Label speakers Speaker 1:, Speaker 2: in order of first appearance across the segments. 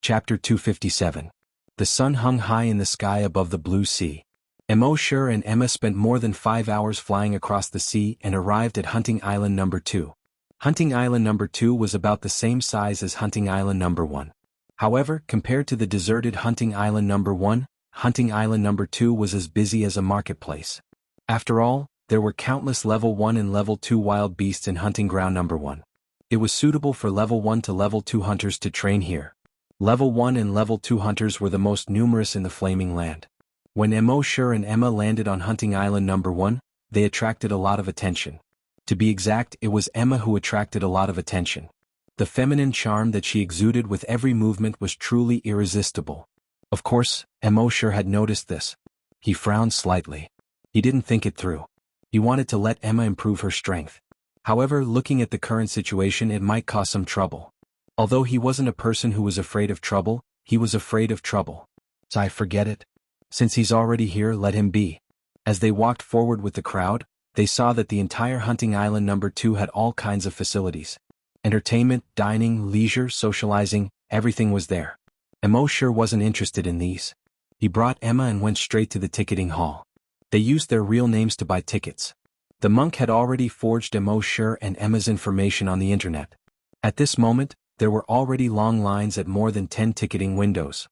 Speaker 1: Chapter 257. The sun hung high in the sky above the blue sea. Mosher and Emma spent more than 5 hours flying across the sea and arrived at Hunting Island number 2. Hunting Island number 2 was about the same size as Hunting Island number 1. However, compared to the deserted Hunting Island number 1, Hunting Island number 2 was as busy as a marketplace. After all, there were countless level 1 and level 2 wild beasts in Hunting Ground number 1. It was suitable for level 1 to level 2 hunters to train here. Level 1 and level 2 hunters were the most numerous in the Flaming Land. When Mosher and Emma landed on Hunting Island number 1, they attracted a lot of attention. To be exact, it was Emma who attracted a lot of attention. The feminine charm that she exuded with every movement was truly irresistible. Of course, Mosher had noticed this. He frowned slightly. He didn't think it through. He wanted to let Emma improve her strength. However, looking at the current situation, it might cause some trouble. Although he wasn't a person who was afraid of trouble, he was afraid of trouble. So I forget it. Since he's already here, let him be. As they walked forward with the crowd, they saw that the entire Hunting Island number 2 had all kinds of facilities. Entertainment, dining, leisure, socializing, everything was there. Mosher wasn't interested in these. He brought Emma and went straight to the ticketing hall. They used their real names to buy tickets. The monk had already forged Mosher and Emma's information on the internet. At this moment, there were already long lines at more than 10 ticketing windows.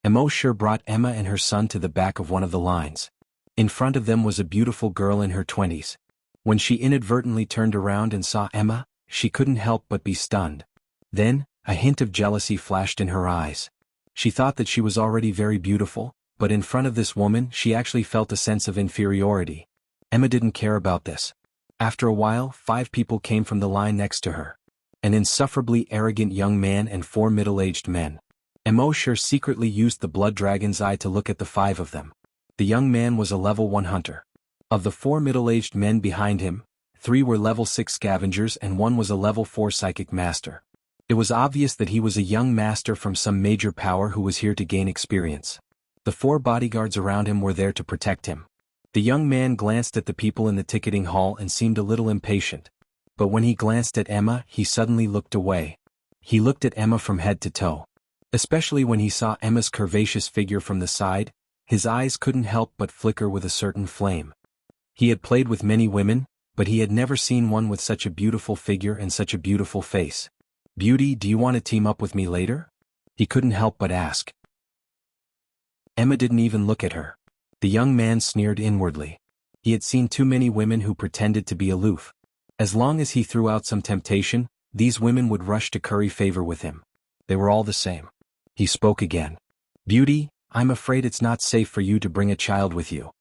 Speaker 1: Mosher brought Emma and her son to the back of one of the lines. In front of them was a beautiful girl in her 20s. When she inadvertently turned around and saw Emma, she couldn't help but be stunned. Then, a hint of jealousy flashed in her eyes. She thought that she was already very beautiful, but in front of this woman she actually felt a sense of inferiority. Emma didn't care about this. After a while, 5 people came from the line next to her. An insufferably arrogant young man and 4 middle-aged men. Mosher secretly used the blood dragon's eye to look at the 5 of them. The young man was a level 1 hunter. Of the 4 middle-aged men behind him, 3 were level 6 scavengers and 1 was a level 4 psychic master. It was obvious that he was a young master from some major power who was here to gain experience. The 4 bodyguards around him were there to protect him. The young man glanced at the people in the ticketing hall and seemed a little impatient. But when he glanced at Emma, he suddenly looked away. He looked at Emma from head to toe. Especially when he saw Emma's curvaceous figure from the side, his eyes couldn't help but flicker with a certain flame. He had played with many women, but he had never seen one with such a beautiful figure and such a beautiful face. "Beauty, do you want to team up with me later?" He couldn't help but ask. Emma didn't even look at her. The young man sneered inwardly. He had seen too many women who pretended to be aloof. As long as he threw out some temptation, these women would rush to curry favor with him. They were all the same. He spoke again. "Beauty, I'm afraid it's not safe for you to bring a child with you.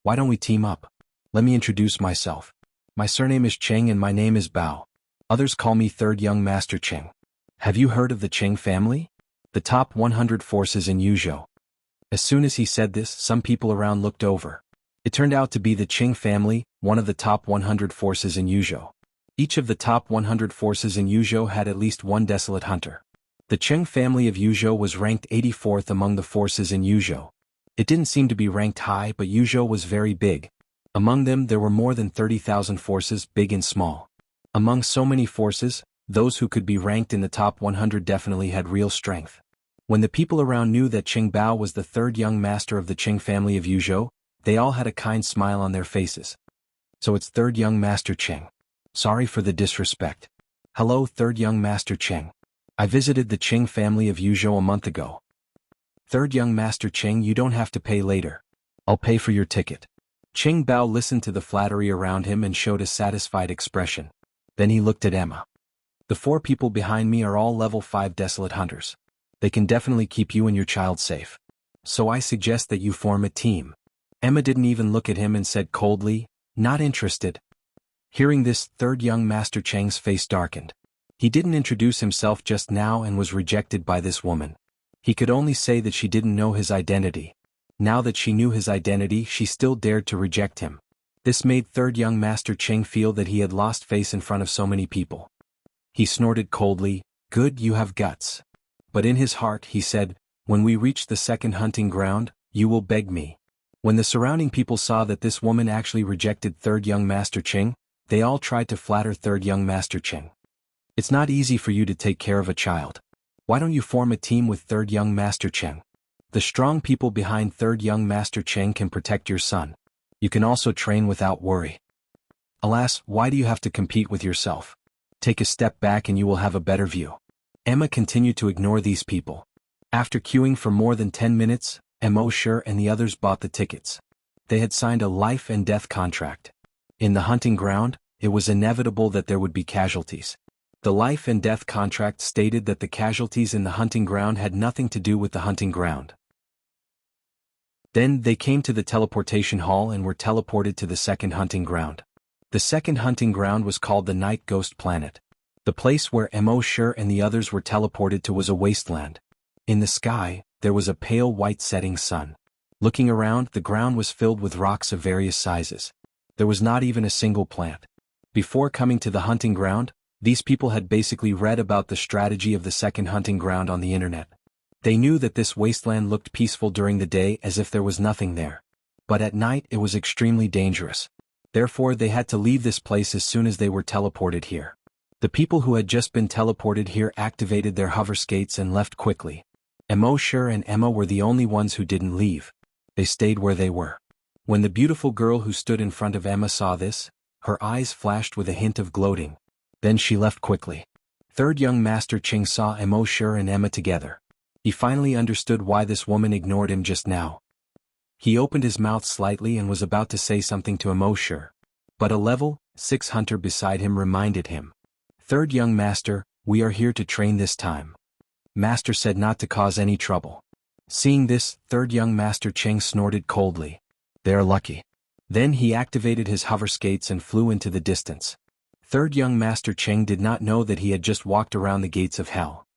Speaker 1: Why don't we team up? Let me introduce myself. My surname is Cheng and my name is Bao. Others call me Third Young Master Cheng. Have you heard of the Cheng family? The top 100 forces in Yuzhou." As soon as he said this, some people around looked over. It turned out to be the Cheng family, one of the top 100 forces in Yuzhou. Each of the top 100 forces in Yuzhou had at least 1 desolate hunter. The Cheng family of Yuzhou was ranked 84th among the forces in Yuzhou. It didn't seem to be ranked high, but Yuzhou was very big. Among them there were more than 30,000 forces, big and small. Among so many forces, those who could be ranked in the top 100 definitely had real strength. When the people around knew that Cheng Bao was the 3rd young master of the Cheng family of Yuzhou, they all had a kind smile on their faces. "So it's 3rd young master Cheng. Sorry for the disrespect. Hello, 3rd young master Cheng. I visited the Cheng family of Yuzhou a month ago." "3rd young master Cheng, you don't have to pay later. I'll pay for your ticket." Cheng Bao listened to the flattery around him and showed a satisfied expression. Then he looked at Emma. "The 4 people behind me are all level 5 desolate hunters. They can definitely keep you and your child safe. So I suggest that you form a team." Emma didn't even look at him and said coldly, "Not interested." Hearing this, 3rd young master Cheng's face darkened. He didn't introduce himself just now and was rejected by this woman. He could only say that she didn't know his identity. Now that she knew his identity, she still dared to reject him. This made 3rd young master Cheng feel that he had lost face in front of so many people. He snorted coldly, "Good, you have guts." But in his heart he said, "When we reach the 2nd hunting ground, you will beg me." When the surrounding people saw that this woman actually rejected 3rd young master Cheng, they all tried to flatter 3rd young master Cheng. "It's not easy for you to take care of a child. Why don't you form a team with Third Young Master Cheng? The strong people behind Third Young Master Cheng can protect your son. You can also train without worry. Alas, why do you have to compete with yourself? Take a step back and you will have a better view. Emma continued to ignore these people. After queuing for more than 10 minutes, Emma and the others bought the tickets. They had signed a life and death contract. In the hunting ground, it was inevitable that there would be casualties. The life and death contract stated that the casualties in the hunting ground had nothing to do with the hunting ground. Then they came to the teleportation hall and were teleported to the second hunting ground. The second hunting ground was called the Night Ghost Planet. The place where Mo and the others were teleported to was a wasteland. In the sky, there was a pale white setting sun. Looking around, the ground was filled with rocks of various sizes. There was not even a single plant. Before coming to the hunting ground, these people had basically read about the strategy of the second hunting ground on the internet. They knew that this wasteland looked peaceful during the day as if there was nothing there. But at night it was extremely dangerous. Therefore they had to leave this place as soon as they were teleported here. The people who had just been teleported here activated their hover skates and left quickly. Mo and Emma were the only ones who didn't leave. They stayed where they were. When the beautiful girl who stood in front of Emma saw this, her eyes flashed with a hint of gloating. Then she left quickly. Third Young Master Cheng saw Mo and Emma together. He finally understood why this woman ignored him just now. He opened his mouth slightly and was about to say something to Mo, but a level 6 hunter beside him reminded him. Third Young Master, we are here to train this time. Master said not to cause any trouble. Seeing this, Third Young Master Cheng snorted coldly. They are lucky. Then he activated his hover skates and flew into the distance. Third Young Master Cheng did not know that he had just walked around the gates of hell.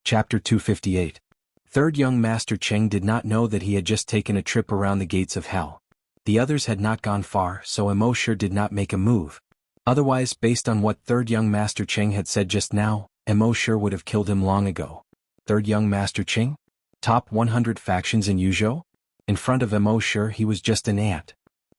Speaker 1: Chapter 258. Third Young Master Cheng did not know that he had just taken a trip around the gates of hell. The others had not gone far, so Mo did not make a move. Otherwise, based on what Third Young Master Cheng had said just now, Mo would have killed him long ago. Third Young Master Cheng? Top 100 factions in Yuzhou? In front of Mo he was just an ant.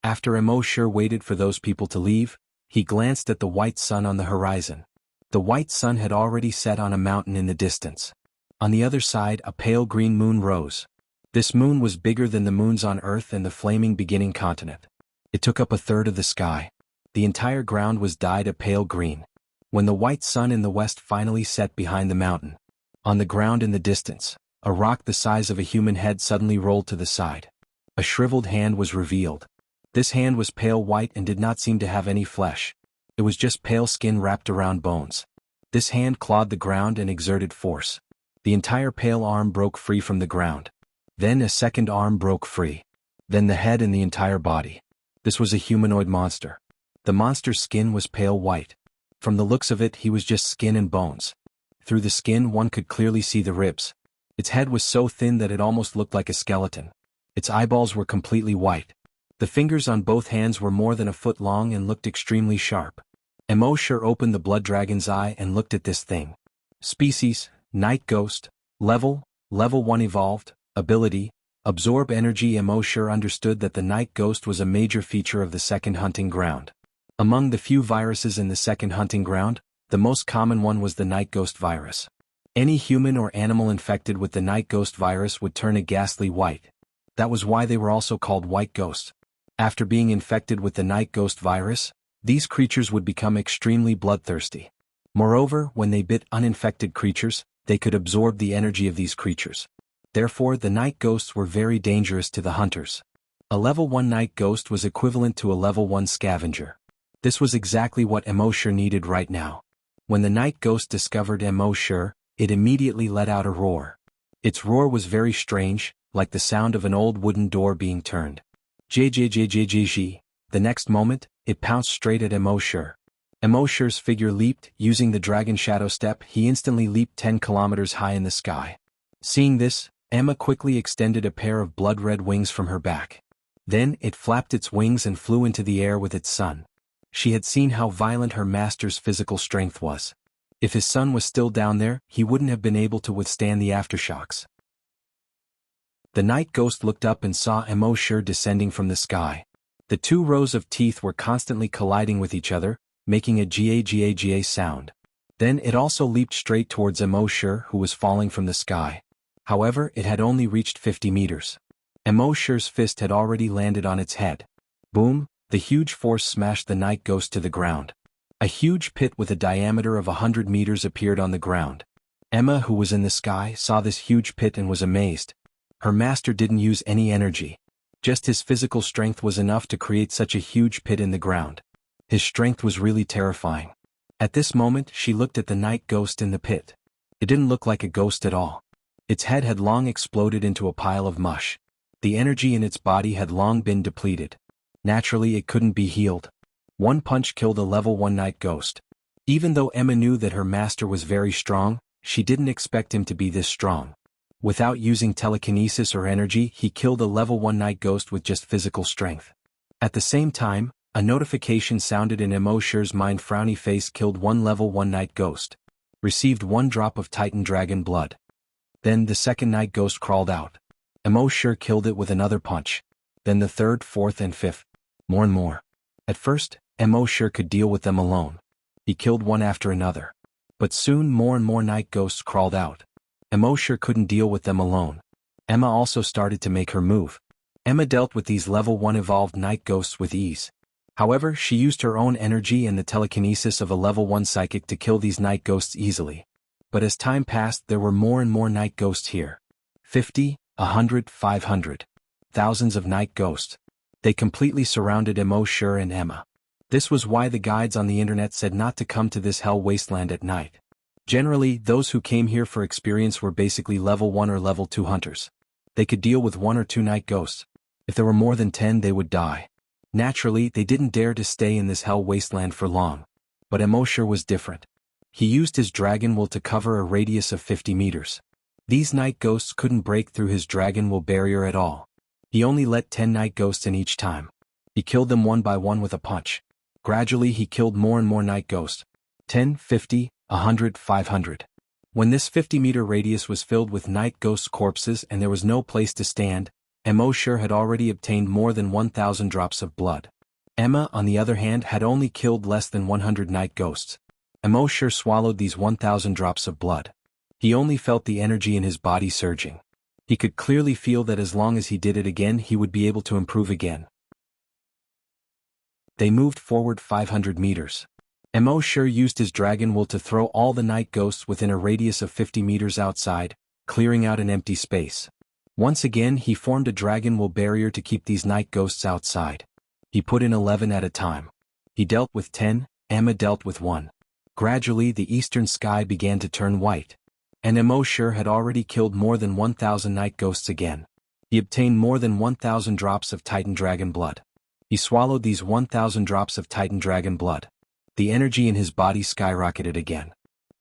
Speaker 1: After Mo waited for those people to leave, he glanced at the white sun on the horizon. The white sun had already set on a mountain in the distance. On the other side, a pale green moon rose. This moon was bigger than the moons on Earth and the flaming beginning continent. It took up a third of the sky. The entire ground was dyed a pale green. When the white sun in the west finally set behind the mountain, on the ground in the distance, a rock the size of a human head suddenly rolled to the side. A shriveled hand was revealed. This hand was pale white and did not seem to have any flesh. It was just pale skin wrapped around bones. This hand clawed the ground and exerted force. The entire pale arm broke free from the ground. Then a second arm broke free. Then the head and the entire body. This was a humanoid monster. The monster's skin was pale white. From the looks of it, he was just skin and bones. Through the skin one could clearly see the ribs. Its head was so thin that it almost looked like a skeleton. Its eyeballs were completely white. The fingers on both hands were more than a foot long and looked extremely sharp. Mo opened the blood dragon's eye and looked at this thing. Species, Night Ghost. Level 1 evolved. Ability, absorb energy. Mo understood that the Night Ghost was a major feature of the second hunting ground. Among the few viruses in the second hunting ground, the most common one was the Night Ghost virus. Any human or animal infected with the Night Ghost virus would turn a ghastly white. That was why they were also called white ghosts. After being infected with the Night Ghost virus, these creatures would become extremely bloodthirsty. Moreover, when they bit uninfected creatures, they could absorb the energy of these creatures. Therefore, the Night Ghosts were very dangerous to the hunters. A level 1 Night Ghost was equivalent to a level 1 scavenger. This was exactly what Mo needed right now. When the Night Ghost discovered Mo, it immediately let out a roar. Its roar was very strange, like the sound of an old wooden door being turned. The next moment, it pounced straight at Mo. Emoshir's figure leaped. Using the Dragon Shadow Step, he instantly leaped 10 kilometers high in the sky. Seeing this, Emma quickly extended a pair of blood-red wings from her back. Then it flapped its wings and flew into the air with its son. She had seen how violent her master's physical strength was. If his son was still down there, he wouldn't have been able to withstand the aftershocks. The Night Ghost looked up and saw Emoshir descending from the sky. The two rows of teeth were constantly colliding with each other, making a ga sound. Then it also leaped straight towards Emosher, who was falling from the sky. However, it had only reached 50 meters. Emosher's fist had already landed on its head. Boom, the huge force smashed the night ghost to the ground. A huge pit with a diameter of 100 meters appeared on the ground. Emma, who was in the sky, saw this huge pit and was amazed. Her master didn't use any energy. Just his physical strength was enough to create such a huge pit in the ground. His strength was really terrifying. At this moment, she looked at the night ghost in the pit. It didn't look like a ghost at all. Its head had long exploded into a pile of mush. The energy in its body had long been depleted. Naturally, it couldn't be healed. One punch killed a level 1 night ghost. Even though Emma knew that her master was very strong, she didn't expect him to be this strong. Without using telekinesis or energy, he killed a level 1 night ghost with just physical strength. At the same time, a notification sounded in Emosher's mind. Frowny face killed 1 level 1 night ghost. Received 1 drop of Titan dragon blood. Then the second night ghost crawled out. Emosher killed it with another punch. Then the third, fourth and fifth. More and more. At first, Emosher could deal with them alone. He killed one after another. But soon more and more night ghosts crawled out. Emosher couldn't deal with them alone. Emma also started to make her move. Emma dealt with these level 1 evolved night ghosts with ease. However, she used her own energy and the telekinesis of a level 1 psychic to kill these night ghosts easily. But as time passed, there were more and more night ghosts here. 50, 100, 500. Thousands of night ghosts. They completely surrounded Emosher and Emma. This was why the guides on the internet said not to come to this hell wasteland at night. Generally, those who came here for experience were basically level 1 or level 2 hunters. They could deal with 1 or 2 night ghosts. If there were more than 10, they would die. Naturally, they didn't dare to stay in this hell wasteland for long. But Emosher was different. He used his dragon will to cover a radius of 50 meters. These night ghosts couldn't break through his dragon will barrier at all. He only let 10 night ghosts in each time. He killed them one by one with a punch. Gradually he killed more and more night ghosts. 10, 50, 100, 500. When this 50-meter radius was filled with night ghosts' corpses and there was no place to stand, Emosher had already obtained more than 1,000 drops of blood. Emma, on the other hand, had only killed less than 100 night ghosts. Emosher swallowed these 1,000 drops of blood. He only felt the energy in his body surging. He could clearly feel that as long as he did it again, he would be able to improve again. They moved forward 500 meters. Emosher used his dragon will to throw all the night ghosts within a radius of 50 meters outside, clearing out an empty space. Once again he formed a dragon will barrier to keep these night ghosts outside. He put in 11 at a time. He dealt with 10, Emma dealt with 1. Gradually the eastern sky began to turn white. And Emosher had already killed more than 1,000 night ghosts again. He obtained more than 1,000 drops of Titan dragon blood. He swallowed these 1,000 drops of Titan dragon blood. The energy in his body skyrocketed again.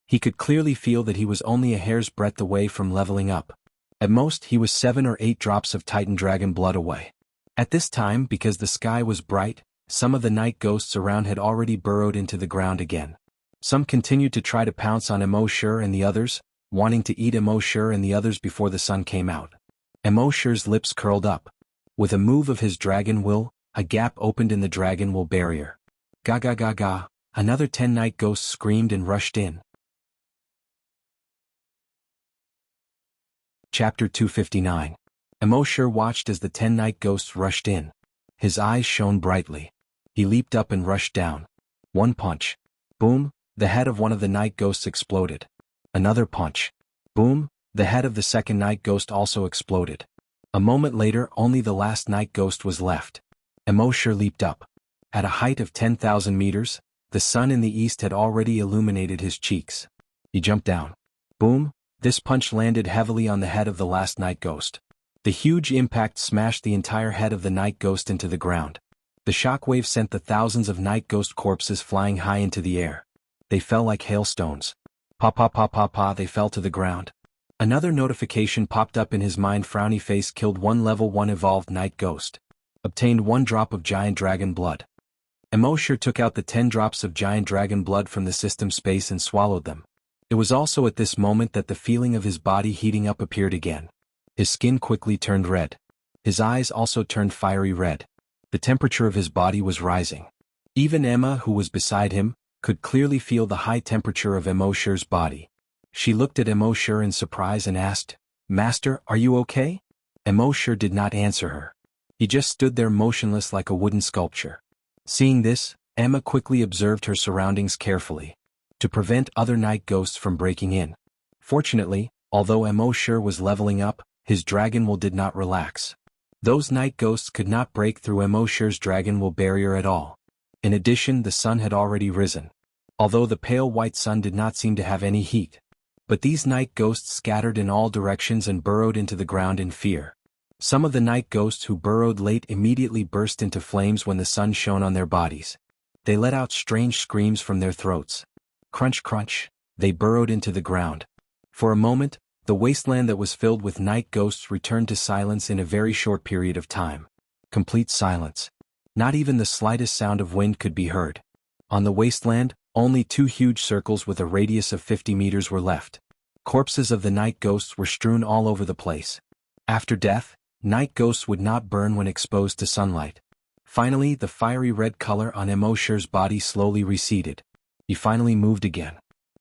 Speaker 1: He could clearly feel that he was only a hair's breadth away from leveling up. At most, he was 7 or 8 drops of Titan dragon blood away. At this time, because the sky was bright, some of the night ghosts around had already burrowed into the ground again. Some continued to try to pounce on Emosher and the others, wanting to eat Emosher and the others before the sun came out. Emosher's lips curled up. With a move of his dragon will, a gap opened in the dragon will barrier. Ga ga ga ga, another 10 night ghosts screamed and rushed in. Chapter 259. Emosher watched as the 10 night ghosts rushed in. His eyes shone brightly. He leaped up and rushed down. One punch. Boom, the head of one of the night ghosts exploded. Another punch. Boom, the head of the second night ghost also exploded. A moment later only the last night ghost was left. Emosher leaped up. At a height of 10,000 meters, the sun in the east had already illuminated his cheeks. He jumped down. Boom, this punch landed heavily on the head of the last night ghost. The huge impact smashed the entire head of the night ghost into the ground. The shockwave sent the thousands of night ghost corpses flying high into the air. They fell like hailstones. Pa pa pa pa pa, they fell to the ground. Another notification popped up in his mind. Frowny face killed 1 level 1 evolved night ghost. Obtained 1 drop of giant dragon blood. Emosher took out the 10 drops of giant dragon blood from the system space and swallowed them. It was also at this moment that the feeling of his body heating up appeared again. His skin quickly turned red. His eyes also turned fiery red. The temperature of his body was rising. Even Emma, who was beside him, could clearly feel the high temperature of Emosher's body. She looked at Emosher in surprise and asked, "Master, are you okay?" Emosher did not answer her. He just stood there motionless like a wooden sculpture. Seeing this, Emma quickly observed her surroundings carefully, to prevent other night ghosts from breaking in. Fortunately, although Emosher was leveling up, his dragon will did not relax. Those night ghosts could not break through Emosher's dragon will barrier at all. In addition, the sun had already risen, although the pale white sun did not seem to have any heat. But these night ghosts scattered in all directions and burrowed into the ground in fear. Some of the night ghosts who burrowed late immediately burst into flames when the sun shone on their bodies. They let out strange screams from their throats. Crunch crunch, they burrowed into the ground. For a moment, the wasteland that was filled with night ghosts returned to silence in a very short period of time. Complete silence. Not even the slightest sound of wind could be heard. On the wasteland, only 2 huge circles with a radius of 50 meters were left. Corpses of the night ghosts were strewn all over the place. After death, night ghosts would not burn when exposed to sunlight. Finally, the fiery red color on Emosher's body slowly receded. He finally moved again.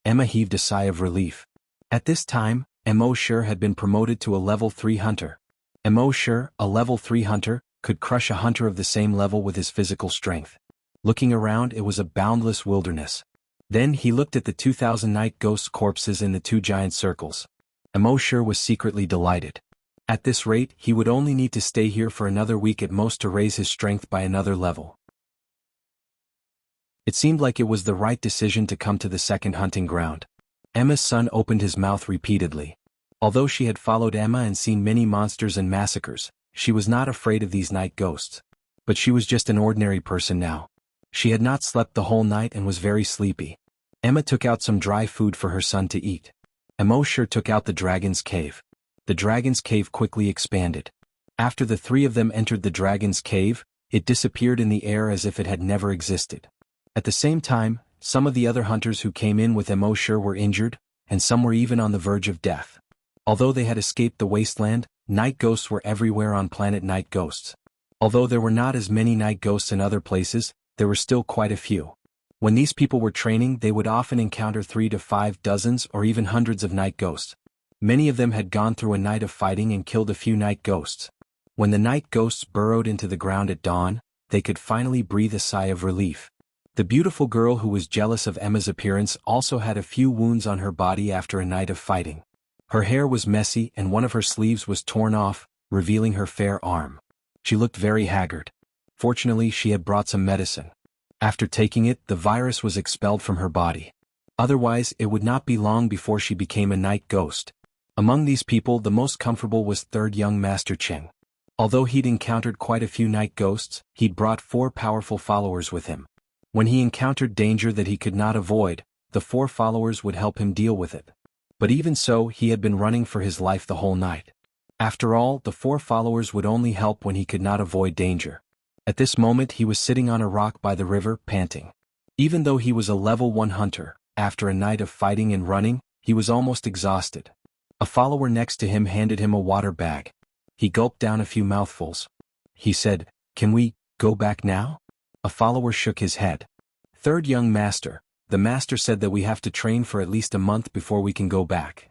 Speaker 1: Emma heaved a sigh of relief. At this time, Emosher had been promoted to a level 3 hunter. Emosher, a level 3 hunter, could crush a hunter of the same level with his physical strength. Looking around, it was a boundless wilderness. Then he looked at the 2,000 night ghost corpses in the 2 giant circles. Emosher was secretly delighted. At this rate, he would only need to stay here for another week at most to raise his strength by another level. It seemed like it was the right decision to come to the second hunting ground. Emma's son opened his mouth repeatedly. Although she had followed Emma and seen many monsters and massacres, she was not afraid of these night ghosts. But she was just an ordinary person now. She had not slept the whole night and was very sleepy. Emma took out some dry food for her son to eat. Emosher took out the dragon's cave. The dragon's cave quickly expanded. After the 3 of them entered the dragon's cave, it disappeared in the air as if it had never existed. At the same time, some of the other hunters who came in with Emosher were injured, and some were even on the verge of death. Although they had escaped the wasteland, night ghosts were everywhere on planet Night Ghosts. Although there were not as many night ghosts in other places, there were still quite a few. When these people were training, they would often encounter 3 to 5 dozens or even hundreds of night ghosts. Many of them had gone through a night of fighting and killed a few night ghosts. When the night ghosts burrowed into the ground at dawn, they could finally breathe a sigh of relief. The beautiful girl who was jealous of Emma's appearance also had a few wounds on her body after a night of fighting. Her hair was messy and one of her sleeves was torn off, revealing her fair arm. She looked very haggard. Fortunately, she had brought some medicine. After taking it, the virus was expelled from her body. Otherwise, it would not be long before she became a night ghost. Among these people, the most comfortable was third young Master Cheng. Although he'd encountered quite a few night ghosts, he'd brought 4 powerful followers with him. When he encountered danger that he could not avoid, the 4 followers would help him deal with it. But even so, he had been running for his life the whole night. After all, the 4 followers would only help when he could not avoid danger. At this moment he was sitting on a rock by the river, panting. Even though he was a level 1 hunter, after a night of fighting and running, he was almost exhausted. A follower next to him handed him a water bag. He gulped down a few mouthfuls. He said, "Can we go back now?" A follower shook his head. "Third young master, the master said that we have to train for at least a month before we can go back."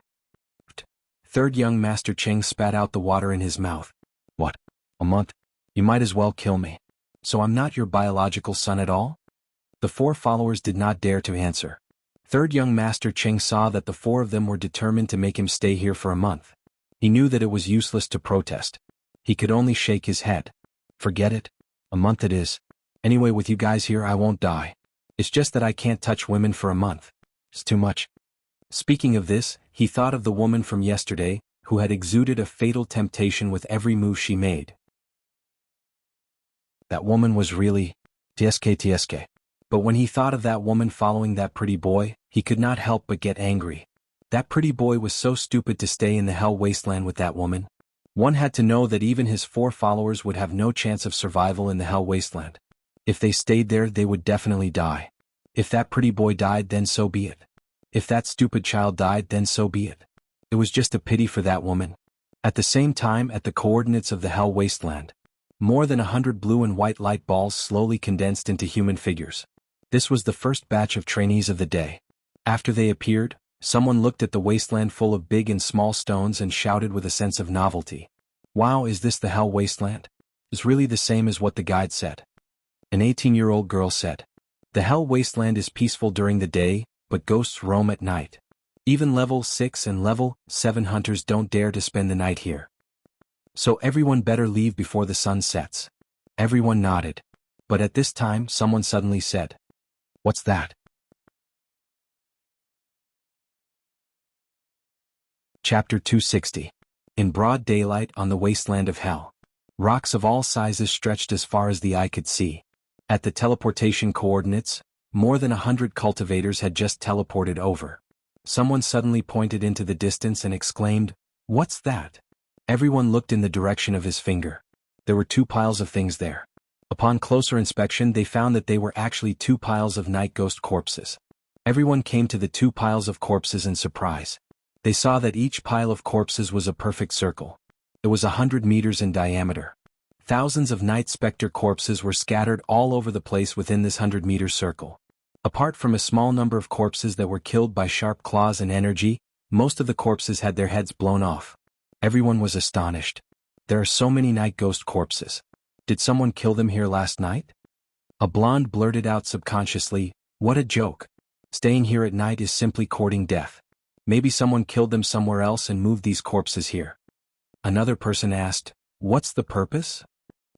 Speaker 1: Third young Master Cheng spat out the water in his mouth. "What? A month? You might as well kill me. So I'm not your biological son at all?" The 4 followers did not dare to answer. Third young Master Cheng saw that the 4 of them were determined to make him stay here for a month. He knew that it was useless to protest. He could only shake his head. "Forget it. A month it is. Anyway, with you guys here I won't die. It's just that I can't touch women for a month. It's too much." Speaking of this, he thought of the woman from yesterday, who had exuded a fatal temptation with every move she made. That woman was really TSK. But when he thought of that woman following that pretty boy, he could not help but get angry. That pretty boy was so stupid to stay in the hell wasteland with that woman. One had to know that even his 4 followers would have no chance of survival in the hell wasteland. If they stayed there, they would definitely die. If that pretty boy died, then so be it. If that stupid child died, then so be it. It was just a pity for that woman. At the same time, at the coordinates of the hell wasteland, more than 100 blue and white light balls slowly condensed into human figures. This was the first batch of trainees of the day. After they appeared, someone looked at the wasteland full of big and small stones and shouted with a sense of novelty. "Wow, is this the Hell Wasteland? It's really the same as what the guide said." An 18-year-old girl said, "The Hell Wasteland is peaceful during the day, but ghosts roam at night. Even level 6 and level 7 hunters don't dare to spend the night here. So everyone better leave before the sun sets." Everyone nodded. But at this time someone suddenly said, "What's that?" Chapter 260. In broad daylight on the wasteland of hell. Rocks of all sizes stretched as far as the eye could see. At the teleportation coordinates, more than 100 cultivators had just teleported over. Someone suddenly pointed into the distance and exclaimed, "What's that?" Everyone looked in the direction of his finger. There were 2 piles of things there. Upon closer inspection they found that they were actually 2 piles of night ghost corpses. Everyone came to the 2 piles of corpses in surprise. They saw that each pile of corpses was a perfect circle. It was 100 meters in diameter. Thousands of night specter corpses were scattered all over the place within this 100-meter circle. Apart from a small number of corpses that were killed by sharp claws and energy, most of the corpses had their heads blown off. Everyone was astonished. There are so many night ghost corpses. Did someone kill them here last night? A blonde blurted out subconsciously, "What a joke. Staying here at night is simply courting death. Maybe someone killed them somewhere else and moved these corpses here." Another person asked, "What's the purpose?"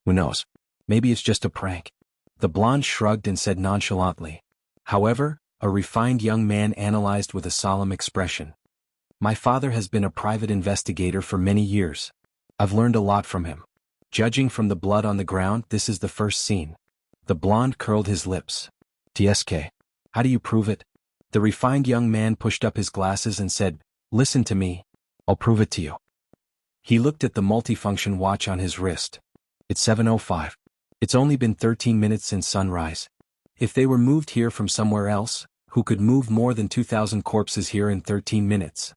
Speaker 1: "Who knows? Maybe it's just a prank." The blonde shrugged and said nonchalantly. However, a refined young man analyzed with a solemn expression. "My father has been a private investigator for many years. I've learned a lot from him. Judging from the blood on the ground, this is the first scene." The blonde curled his lips. "TSK. How do you prove it?" The refined young man pushed up his glasses and said, "Listen to me. I'll prove it to you." He looked at the multifunction watch on his wrist. "It's 7:05. It's only been 13 minutes since sunrise. If they were moved here from somewhere else, who could move more than 2,000 corpses here in 13 minutes?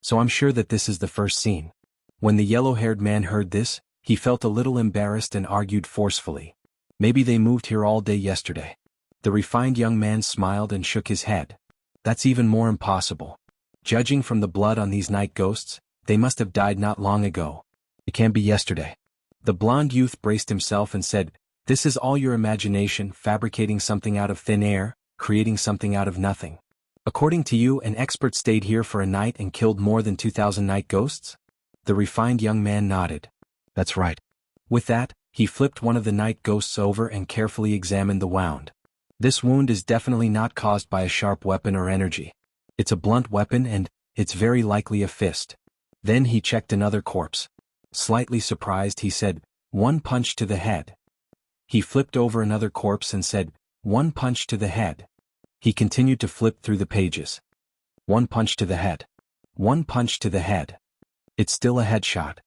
Speaker 1: So I'm sure that this is the first scene." When the yellow-haired man heard this, he felt a little embarrassed and argued forcefully, "Maybe they moved here all day yesterday." The refined young man smiled and shook his head. "That's even more impossible. Judging from the blood on these night ghosts, they must have died not long ago. It can't be yesterday." The blond youth braced himself and said, "This is all your imagination, fabricating something out of thin air, creating something out of nothing. According to you, an expert stayed here for a night and killed more than 2,000 night ghosts?" The refined young man nodded. "That's right." With that, he flipped one of the night ghosts over and carefully examined the wound. "This wound is definitely not caused by a sharp weapon or energy. It's a blunt weapon and, it's very likely a fist." Then he checked another corpse. Slightly surprised, he said, "1 punch to the head." He flipped over another corpse and said, "1 punch to the head." He continued to flip through the pages. 1 punch to the head. 1 punch to the head. It's still a headshot.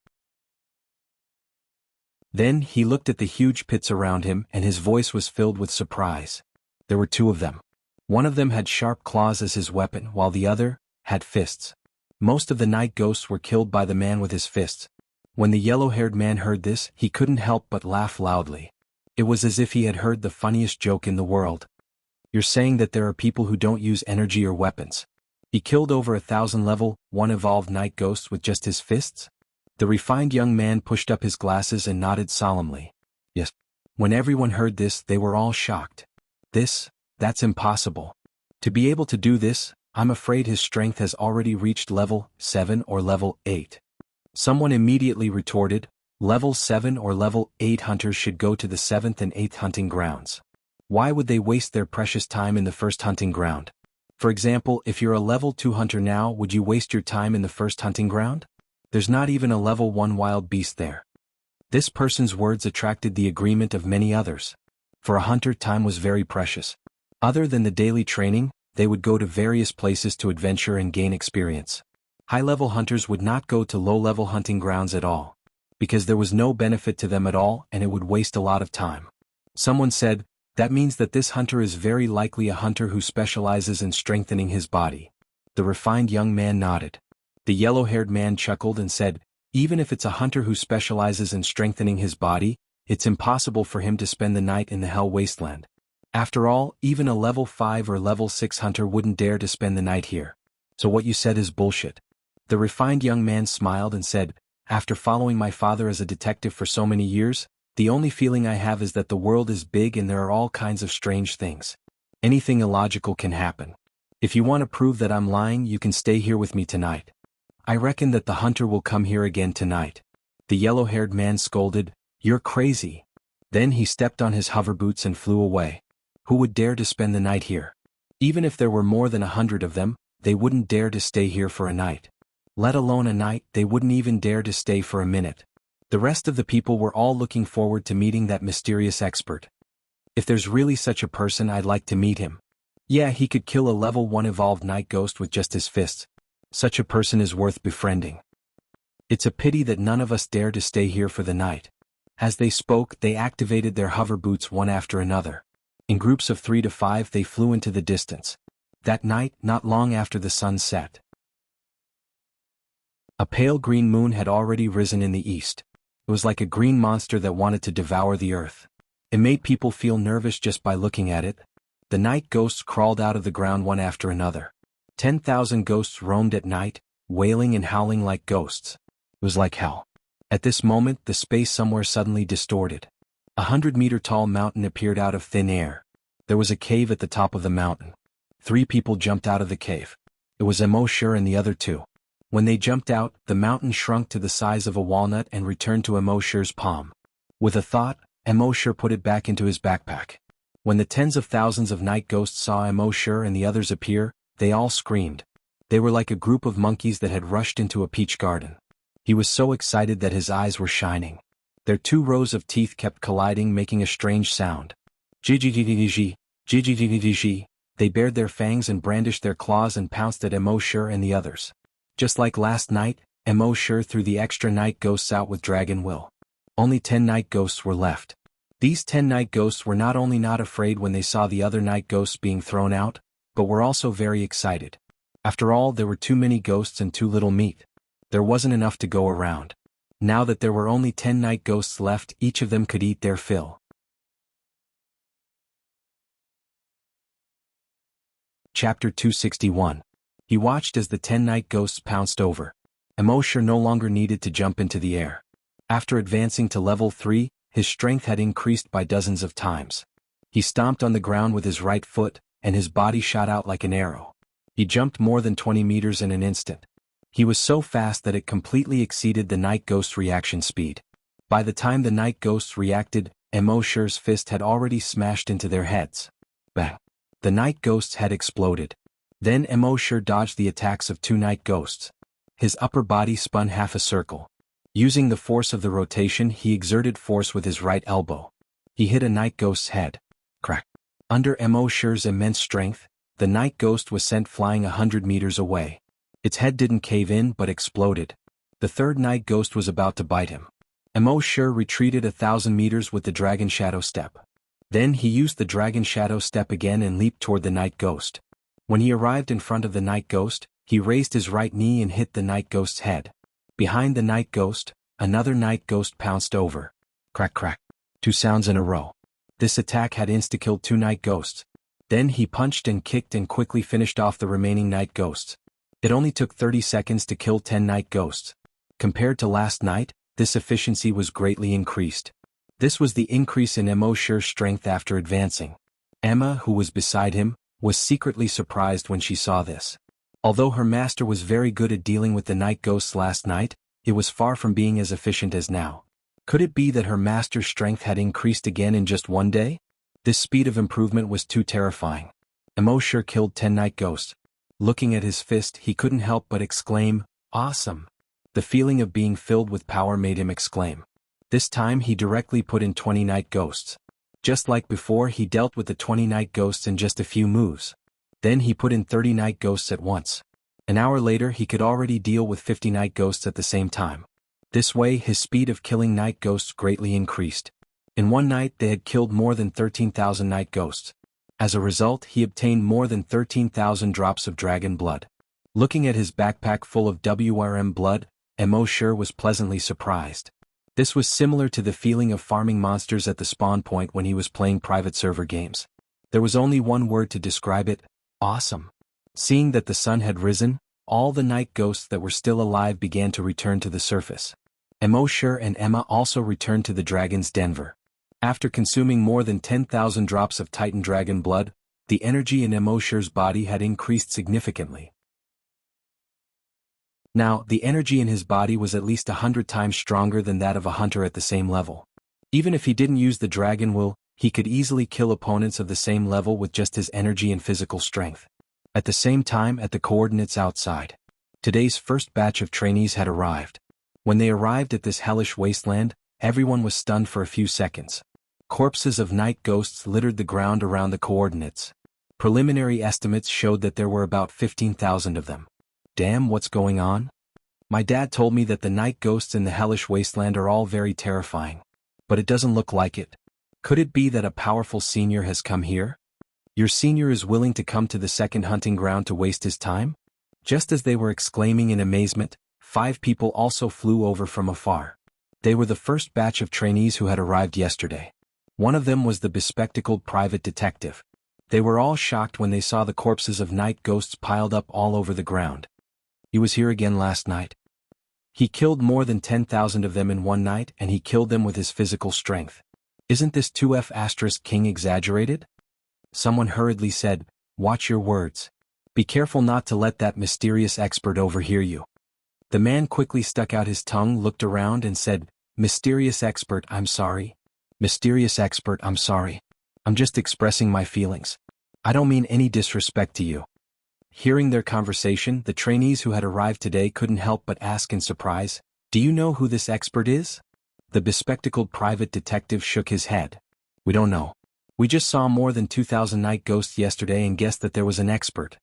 Speaker 1: Then he looked at the huge pits around him and his voice was filled with surprise. There were 2 of them. One of them had sharp claws as his weapon while the other had fists. Most of the night ghosts were killed by the man with his fists. When the yellow-haired man heard this, he couldn't help but laugh loudly. It was as if he had heard the funniest joke in the world. "You're saying that there are people who don't use energy or weapons? He killed over 1,000 level 1 evolved night ghosts with just his fists?" The refined young man pushed up his glasses and nodded solemnly. "Yes." When everyone heard this, they were all shocked. That's impossible. To be able to do this, I'm afraid his strength has already reached level 7 or level 8. Someone immediately retorted, "Level 7 or level 8 hunters should go to the 7th and 8th hunting grounds. Why would they waste their precious time in the first hunting ground? For example, if you're a level 2 hunter now, would you waste your time in the first hunting ground? There's not even a level 1 wild beast there." This person's words attracted the agreement of many others. For a hunter, time was very precious. Other than the daily training, they would go to various places to adventure and gain experience. High-level hunters would not go to low-level hunting grounds at all, because there was no benefit to them at all and it would waste a lot of time. Someone said, "That means that this hunter is very likely a hunter who specializes in strengthening his body." The refined young man nodded. The yellow-haired man chuckled and said, "Even if it's a hunter who specializes in strengthening his body, it's impossible for him to spend the night in the Hell Wasteland. After all, even a level 5 or level 6 hunter wouldn't dare to spend the night here. So what you said is bullshit. The refined young man smiled and said, after following my father as a detective for so many years, the only feeling I have is that the world is big and there are all kinds of strange things. Anything illogical can happen. If you want to prove that I'm lying, you can stay here with me tonight. I reckon that the hunter will come here again tonight. The yellow-haired man scolded, you're crazy. Then he stepped on his hover boots and flew away. Who would dare to spend the night here? Even if there were more than 100 of them, they wouldn't dare to stay here for a night. Let alone a night, they wouldn't even dare to stay for a minute. The rest of the people were all looking forward to meeting that mysterious expert. If there's really such a person, I'd like to meet him. Yeah, he could kill a level 1 evolved night ghost with just his fists. Such a person is worth befriending. It's a pity that none of us dare to stay here for the night. As they spoke, they activated their hover boots one after another. In groups of 3 to 5 they flew into the distance. That night, not long after the sun set, a pale green moon had already risen in the east. It was like a green monster that wanted to devour the earth. It made people feel nervous just by looking at it. The night ghosts crawled out of the ground one after another. 10,000 ghosts roamed at night, wailing and howling like ghosts. It was like hell. At this moment, the space somewhere suddenly distorted. 100-meter-tall mountain appeared out of thin air. There was a cave at the top of the mountain. 3 people jumped out of the cave. It was Emosure and the other 2. When they jumped out, the mountain shrunk to the size of a walnut and returned to Emosure's palm. With a thought, Emosure put it back into his backpack. When the tens of thousands of night ghosts saw Emosure and the others appear, they all screamed. They were like a group of monkeys that had rushed into a peach garden. He was so excited that his eyes were shining. Their 2 rows of teeth kept colliding, making a strange sound. Jijijijiji, jijijijiji. They bared their fangs and brandished their claws and pounced at Emosure and the others. Just like last night, Emosure threw the extra night ghosts out with Dragon Will. Only 10 night ghosts were left. These 10 night ghosts were not only not afraid when they saw the other night ghosts being thrown out, but were also very excited. After all, there were too many ghosts and too little meat. There wasn't enough to go around. Now that there were only 10 night ghosts left, each of them could eat their fill. Chapter 261. He watched as the 10 night ghosts pounced over. Emosure no longer needed to jump into the air. After advancing to level 3, his strength had increased by dozens of times. He stomped on the ground with his right foot, and his body shot out like an arrow. He jumped more than 20 meters in an instant. He was so fast that it completely exceeded the night ghost's reaction speed. By the time the night ghosts reacted, Emosure's fist had already smashed into their heads. Bang! The night ghost's head exploded. Then Emosure dodged the attacks of 2 night ghosts. His upper body spun half a circle. Using the force of the rotation, he exerted force with his right elbow. He hit a night ghost's head. Crack! Under Emosure's immense strength, the night ghost was sent flying 100 meters away. Its head didn't cave in but exploded. The 3rd night ghost was about to bite him. Emosure retreated 1,000 meters with the Dragon Shadow Step. Then he used the Dragon Shadow Step again and leaped toward the night ghost. When he arrived in front of the night ghost, he raised his right knee and hit the night ghost's head. Behind the night ghost, another night ghost pounced over. Crack crack. 2 sounds in a row. This attack had insta-killed 2 night ghosts. Then he punched and kicked and quickly finished off the remaining night ghosts. It only took 30 seconds to kill 10 night ghosts. Compared to last night, this efficiency was greatly increased. This was the increase in Emosure's strength after advancing. Emma, who was beside him, was secretly surprised when she saw this. Although her master was very good at dealing with the night ghosts last night, it was far from being as efficient as now. Could it be that her master's strength had increased again in just one day? This speed of improvement was too terrifying. Emosure killed 10 night ghosts. Looking at his fist, he couldn't help but exclaim, "Awesome!" The feeling of being filled with power made him exclaim. This time he directly put in 20 night ghosts. Just like before, he dealt with the 20 night ghosts in just a few moves. Then he put in 30 night ghosts at once. An hour later he could already deal with 50 night ghosts at the same time. This way his speed of killing night ghosts greatly increased. In one night they had killed more than 13,000 night ghosts. As a result, he obtained more than 13,000 drops of dragon blood. Looking at his backpack full of WRM blood, Emosure was pleasantly surprised. This was similar to the feeling of farming monsters at the spawn point when he was playing private server games. There was only one word to describe it: awesome. Seeing that the sun had risen, all the night ghosts that were still alive began to return to the surface. Emosher and Emma also returned to the dragon's den. After consuming more than 10,000 drops of Titan dragon blood, the energy in Emosher's body had increased significantly. Now, the energy in his body was at least 100 times stronger than that of a hunter at the same level. Even if he didn't use the dragon will, he could easily kill opponents of the same level with just his energy and physical strength. At the same time, at the coordinates outside, today's first batch of trainees had arrived. When they arrived at this hellish wasteland, everyone was stunned for a few seconds. Corpses of night ghosts littered the ground around the coordinates. Preliminary estimates showed that there were about 15,000 of them. Damn, what's going on? My dad told me that the night ghosts in the hellish wasteland are all very terrifying. But it doesn't look like it. Could it be that a powerful senior has come here? Your senior is willing to come to the second hunting ground to waste his time? Just as they were exclaiming in amazement, 5 people also flew over from afar. They were the first batch of trainees who had arrived yesterday. One of them was the bespectacled private detective. They were all shocked when they saw the corpses of night ghosts piled up all over the ground. He was here again last night. He killed more than 10,000 of them in one night, and he killed them with his physical strength. Isn't this 2F** King exaggerated? Someone hurriedly said, "Watch your words. Be careful not to let that mysterious expert overhear you." The man quickly stuck out his tongue, looked around and said, "Mysterious expert, I'm sorry. Mysterious expert, I'm sorry. I'm just expressing my feelings. I don't mean any disrespect to you." Hearing their conversation, the trainees who had arrived today couldn't help but ask in surprise, "Do you know who this expert is?" The bespectacled private detective shook his head. "We don't know. We just saw more than 2,000 night ghosts yesterday and guessed that there was an expert.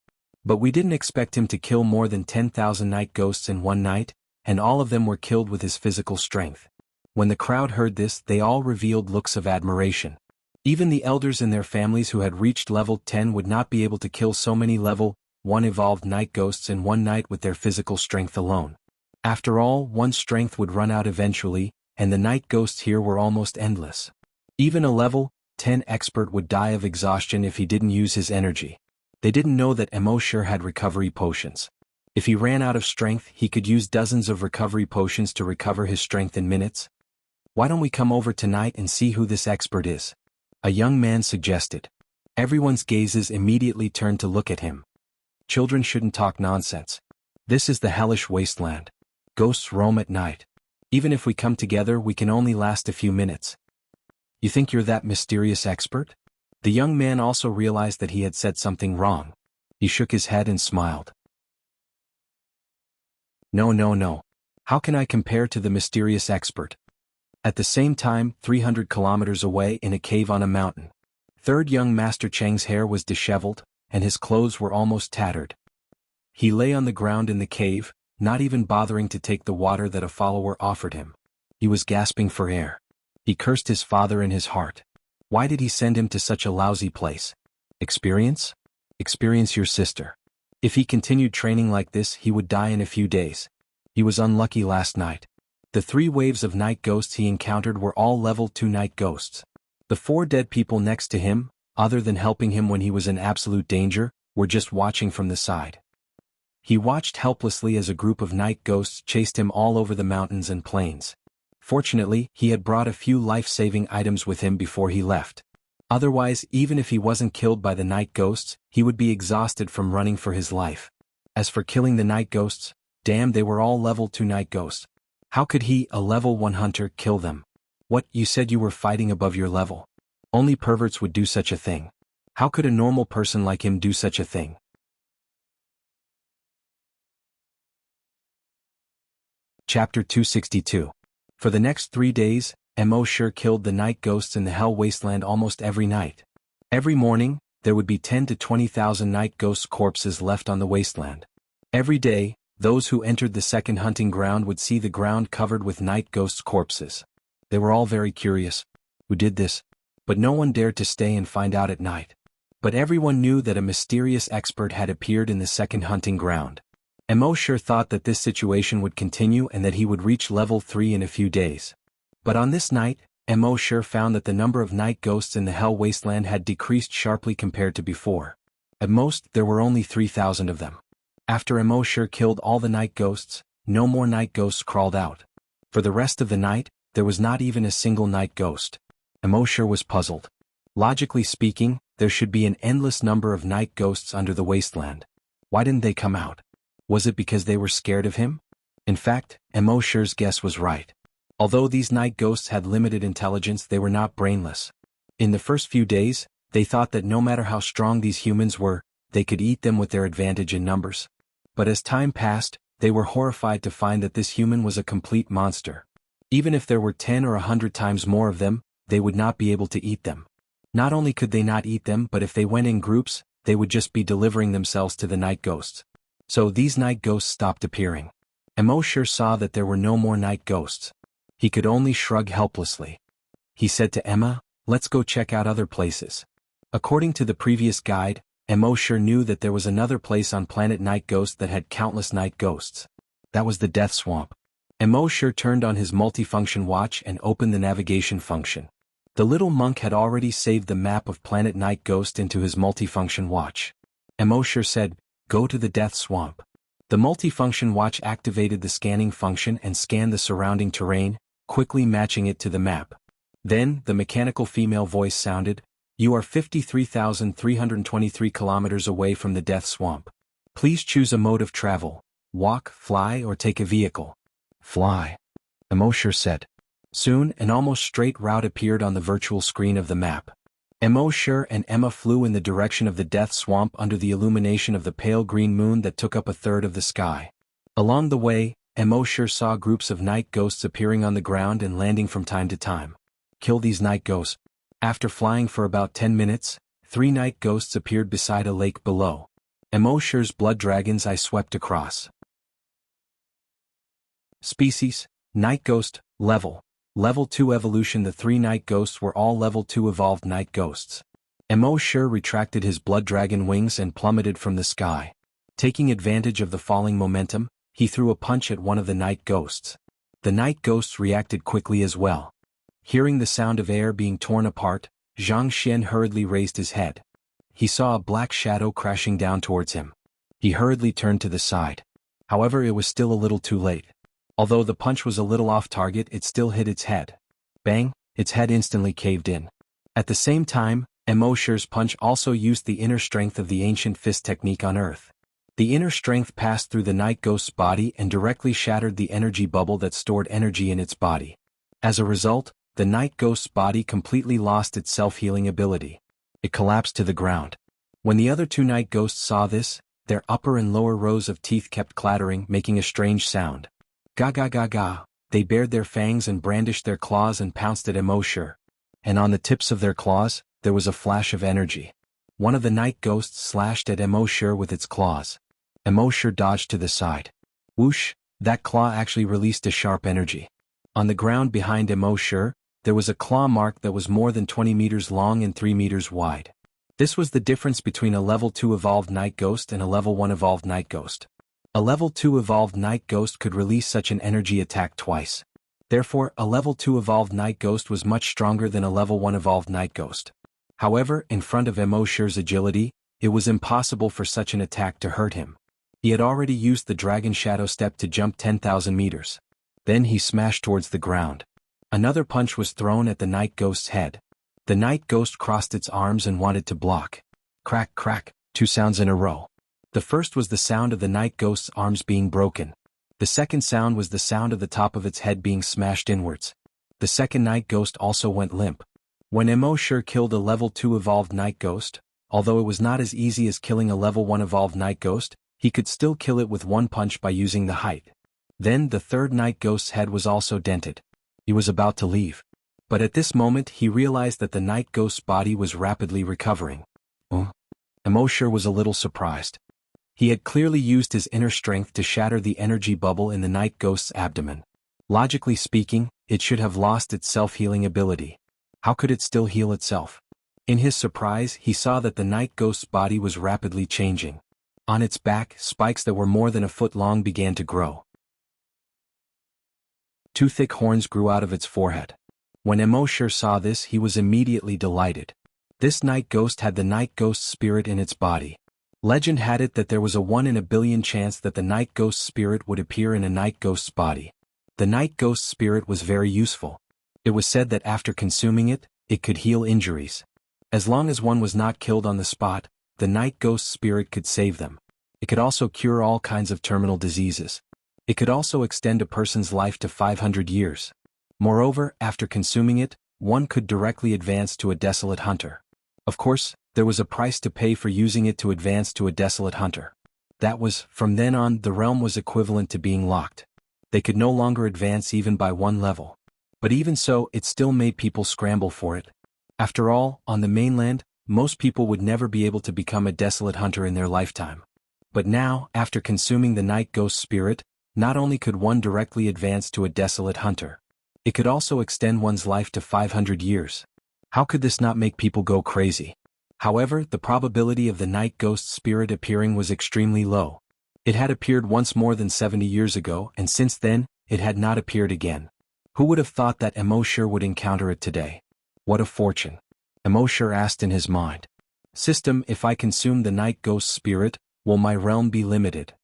Speaker 1: But we didn't expect him to kill more than 10,000 night ghosts in one night, and all of them were killed with his physical strength." When the crowd heard this, they all revealed looks of admiration. Even the elders in their families who had reached level 10 would not be able to kill so many level 1 evolved night ghosts in one night with their physical strength alone. After all, one's strength would run out eventually, and the night ghosts here were almost endless. Even a level 10 expert would die of exhaustion if he didn't use his energy. They didn't know that Emosher had recovery potions. If he ran out of strength, he could use dozens of recovery potions to recover his strength in minutes. "Why don't we come over tonight and see who this expert is?" a young man suggested. Everyone's gazes immediately turned to look at him. Children shouldn't talk nonsense. This is the hellish wasteland. Ghosts roam at night. Even if we come together, we can only last a few minutes. You think you're that mysterious expert? The young man also realized that he had said something wrong. He shook his head and smiled. No. How can I compare to the mysterious expert? At the same time, 300 kilometers away in a cave on a mountain, third young Master Cheng's hair was disheveled, and his clothes were almost tattered. He lay on the ground in the cave, not even bothering to take the water that a follower offered him. He was gasping for air. He cursed his father in his heart. Why did he send him to such a lousy place? Experience? Experience your sister. If he continued training like this, he would die in a few days. He was unlucky last night. The 3 waves of night ghosts he encountered were all level 2 night ghosts. The 4 dead people next to him, other than helping him when he was in absolute danger, were just watching from the side. He watched helplessly as a group of night ghosts chased him all over the mountains and plains. Fortunately, he had brought a few life-saving items with him before he left. Otherwise, even if he wasn't killed by the night ghosts, he would be exhausted from running for his life. As for killing the night ghosts, damn, they were all level 2 night ghosts. How could he, a level 1 hunter, kill them? What, you said you were fighting above your level? Only perverts would do such a thing. How could a normal person like him do such a thing? Chapter 262. For the next 3 days, Emosher killed the night ghosts in the hell wasteland almost every night. Every morning, there would be 10 to 20,000 night ghost corpses left on the wasteland. Every day, those who entered the second hunting ground would see the ground covered with night ghosts' corpses. They were all very curious. Who did this? But no one dared to stay and find out at night. But everyone knew that a mysterious expert had appeared in the second hunting ground. Emosher thought that this situation would continue and that he would reach level 3 in a few days. But on this night, Emosher found that the number of night ghosts in the Hell Wasteland had decreased sharply compared to before. At most, there were only 3,000 of them. After Emosher killed all the night ghosts, no more night ghosts crawled out. For the rest of the night, there was not even a single night ghost. Emosher was puzzled. Logically speaking, there should be an endless number of night ghosts under the wasteland. Why didn't they come out? Was it because they were scared of him? In fact, Emosher's guess was right. Although these night ghosts had limited intelligence, they were not brainless. In the first few days, they thought that no matter how strong these humans were, they could eat them with their advantage in numbers. But as time passed, they were horrified to find that this human was a complete monster. Even if there were 10 or 100 times more of them, they would not be able to eat them. Not only could they not eat them, but if they went in groups, they would just be delivering themselves to the night ghosts. So these night ghosts stopped appearing. Emosher saw that there were no more night ghosts. He could only shrug helplessly. He said to Emma, "Let's go check out other places." According to the previous guide, Emosher knew that there was another place on planet Night Ghost that had countless night ghosts. That was the Death Swamp. Emosher turned on his multifunction watch and opened the navigation function. The little monk had already saved the map of planet Night Ghost into his multifunction watch. Emosher said, "Go to the Death Swamp." The multifunction watch activated the scanning function and scanned the surrounding terrain, quickly matching it to the map. Then, the mechanical female voice sounded, "You are 53,323 kilometers away from the Death Swamp. Please choose a mode of travel: walk, fly, or take a vehicle." "Fly," Emosher said. Soon, an almost straight route appeared on the virtual screen of the map. Emosher and Emma flew in the direction of the Death Swamp under the illumination of the pale green moon that took up a third of the sky. Along the way, Emosher saw groups of night ghosts appearing on the ground and landing from time to time. Kill these night ghosts. After flying for about 10 minutes, 3 night ghosts appeared beside a lake below. Emosher's blood dragon's eye swept across. Species: Night Ghost. Level: Level 2 evolution. The 3 night ghosts were all Level 2 evolved night ghosts. Emosher retracted his blood dragon wings and plummeted from the sky. Taking advantage of the falling momentum, he threw a punch at one of the night ghosts. The night ghosts reacted quickly as well. Hearing the sound of air being torn apart, Zhang Xian hurriedly raised his head. He saw a black shadow crashing down towards him. He hurriedly turned to the side. However, it was still a little too late. Although the punch was a little off target, it still hit its head. Bang! Its head instantly caved in. At the same time, Emosher's punch also used the inner strength of the ancient fist technique on Earth. The inner strength passed through the night ghost's body and directly shattered the energy bubble that stored energy in its body. As a result, the night ghost's body completely lost its self-healing ability. It collapsed to the ground. When the other 2 night ghosts saw this, their upper and lower rows of teeth kept clattering, making a strange sound. Ga ga ga ga. They bared their fangs and brandished their claws and pounced at Emosher. And on the tips of their claws, there was a flash of energy. One of the night ghosts slashed at Emosher with its claws. Emosher dodged to the side. Whoosh! That claw actually released a sharp energy. On the ground behind Emosher, there was a claw mark that was more than 20 meters long and 3 meters wide. This was the difference between a Level 2 evolved night ghost and a Level 1 evolved night ghost. A Level 2 evolved night ghost could release such an energy attack twice. Therefore, a Level 2 evolved night ghost was much stronger than a Level 1 evolved night ghost. However, in front of Emosher's agility, it was impossible for such an attack to hurt him. He had already used the Dragon Shadow Step to jump 10,000 meters. Then he smashed towards the ground. Another punch was thrown at the night ghost's head. The night ghost crossed its arms and wanted to block. Crack crack, 2 sounds in a row. The first was the sound of the night ghost's arms being broken. The second sound was the sound of the top of its head being smashed inwards. The second night ghost also went limp. When Emosher killed a Level 2 evolved night ghost, although it was not as easy as killing a Level 1 evolved night ghost, he could still kill it with 1 punch by using the height. Then the third night ghost's head was also dented. He was about to leave. But at this moment he realized that the night ghost's body was rapidly recovering. Emosher was a little surprised. He had clearly used his inner strength to shatter the energy bubble in the night ghost's abdomen. Logically speaking, it should have lost its self-healing ability. How could it still heal itself? In his surprise, he saw that the night ghost's body was rapidly changing. On its back, spikes that were more than a foot long began to grow. 2 thick horns grew out of its forehead. When Emoshur saw this, he was immediately delighted. This night ghost had the night ghost spirit in its body. Legend had it that there was a 1 in a billion chance that the night ghost spirit would appear in a night ghost's body. The night ghost spirit was very useful. It was said that after consuming it, it could heal injuries. As long as one was not killed on the spot, the night ghost spirit could save them. It could also cure all kinds of terminal diseases. It could also extend a person's life to 500 years. Moreover, after consuming it, one could directly advance to a desolate hunter. Of course, there was a price to pay for using it to advance to a desolate hunter. That was, from then on, the realm was equivalent to being locked. They could no longer advance even by 1 level. But even so, it still made people scramble for it. After all, on the mainland, most people would never be able to become a desolate hunter in their lifetime. But now, after consuming the night ghost spirit, not only could one directly advance to a desolate hunter, it could also extend one's life to 500 years. How could this not make people go crazy? However, the probability of the night ghost spirit appearing was extremely low. It had appeared once more than 70 years ago, and since then, it had not appeared again. Who would have thought that Emoshur would encounter it today? What a fortune! Emoshur asked in his mind. System, if I consume the night ghost spirit, will my realm be limited?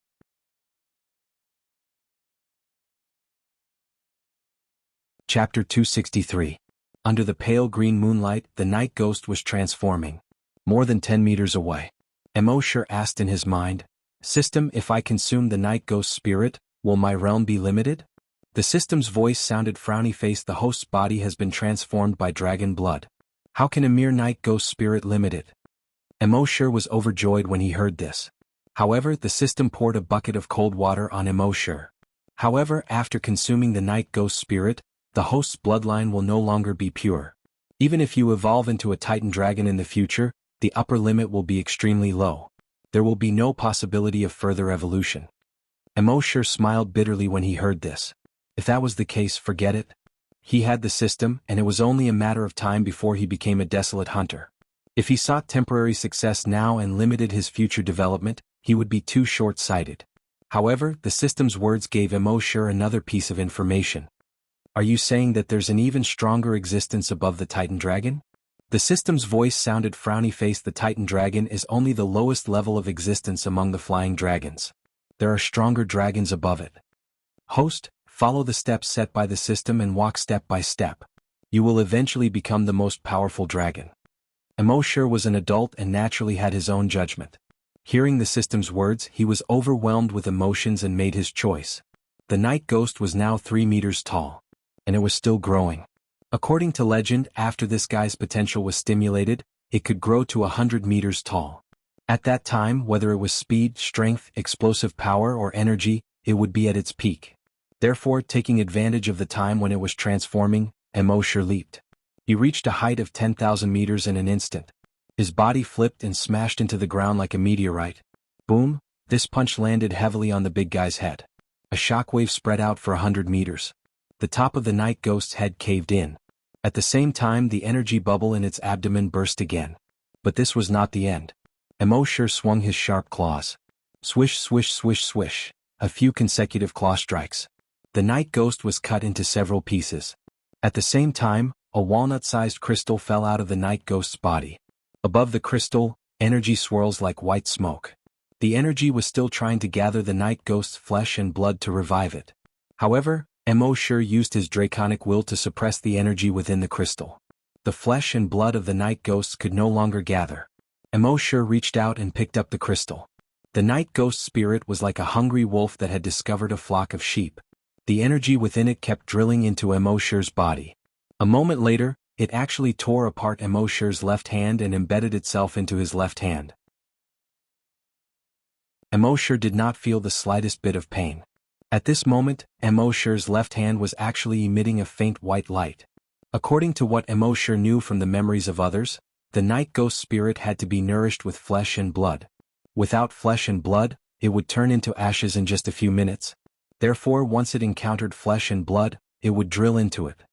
Speaker 1: Chapter 263. Under the pale green moonlight, the night ghost was transforming. More than 10 meters away. Emoshur asked in his mind, System, if I consume the night ghost spirit, will my realm be limited? The system's voice sounded frowny-faced. The host's body has been transformed by dragon blood. How can a mere night ghost spirit limit it? Emoshur was overjoyed when he heard this. However, the system poured a bucket of cold water on Emoshur. However, after consuming the night ghost spirit, the host's bloodline will no longer be pure. Even if you evolve into a titan dragon in the future, the upper limit will be extremely low. There will be no possibility of further evolution. Emoshur smiled bitterly when he heard this. If that was the case, forget it. He had the system, and it was only a matter of time before he became a desolate hunter. If he sought temporary success now and limited his future development, he would be too short-sighted. However, the system's words gave Emoshur another piece of information. Are you saying that there's an even stronger existence above the Titan Dragon? The system's voice sounded frowny-faced. The Titan Dragon is only the lowest level of existence among the flying dragons. There are stronger dragons above it. Host, follow the steps set by the system and walk step by step. You will eventually become the most powerful dragon. Emoshur was an adult and naturally had his own judgment. Hearing the system's words, he was overwhelmed with emotions and made his choice. The night ghost was now 3 meters tall. And it was still growing. According to legend, after this guy's potential was stimulated, it could grow to 100 meters tall. At that time, whether it was speed, strength, explosive power, or energy, it would be at its peak. Therefore, taking advantage of the time when it was transforming, Emoshur leaped. He reached a height of 10,000 meters in an instant. His body flipped and smashed into the ground like a meteorite. Boom! This punch landed heavily on the big guy's head. A shockwave spread out for 100 meters. The top of the night ghost's head caved in. At the same time, the energy bubble in its abdomen burst again. But this was not the end. Emoshur swung his sharp claws. Swish, swish, swish, swish. A few consecutive claw strikes. The night ghost was cut into several pieces. At the same time, a walnut-sized crystal fell out of the night ghost's body. Above the crystal, energy swirls like white smoke. The energy was still trying to gather the night ghost's flesh and blood to revive it. However, Emoshur used his draconic will to suppress the energy within the crystal. The flesh and blood of the night ghosts could no longer gather. Emoshur reached out and picked up the crystal. The night ghost spirit was like a hungry wolf that had discovered a flock of sheep. The energy within it kept drilling into Emoshur's body. A moment later, it actually tore apart Emoshur's left hand and embedded itself into his left hand. Emoshur did not feel the slightest bit of pain. At this moment, Emoshur's left hand was actually emitting a faint white light. According to what Emoshur knew from the memories of others, the night ghost spirit had to be nourished with flesh and blood. Without flesh and blood, it would turn into ashes in just a few minutes. Therefore, once it encountered flesh and blood, it would drill into it.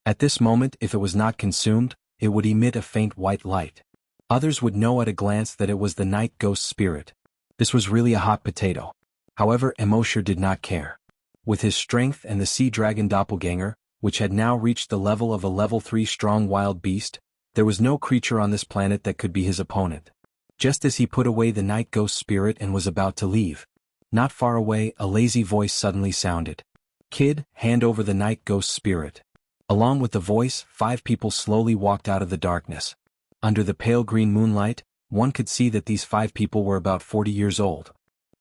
Speaker 1: At this moment, if it was not consumed, it would emit a faint white light. Others would know at a glance that it was the night ghost spirit. This was really a hot potato. However, Emoshur did not care. With his strength and the sea dragon doppelganger, which had now reached the level of a level 3 strong wild beast, there was no creature on this planet that could be his opponent. Just as he put away the night ghost spirit and was about to leave, not far away a lazy voice suddenly sounded. "Kid, hand over the night ghost spirit." Along with the voice, 5 people slowly walked out of the darkness. Under the pale green moonlight, one could see that these 5 people were about 40 years old.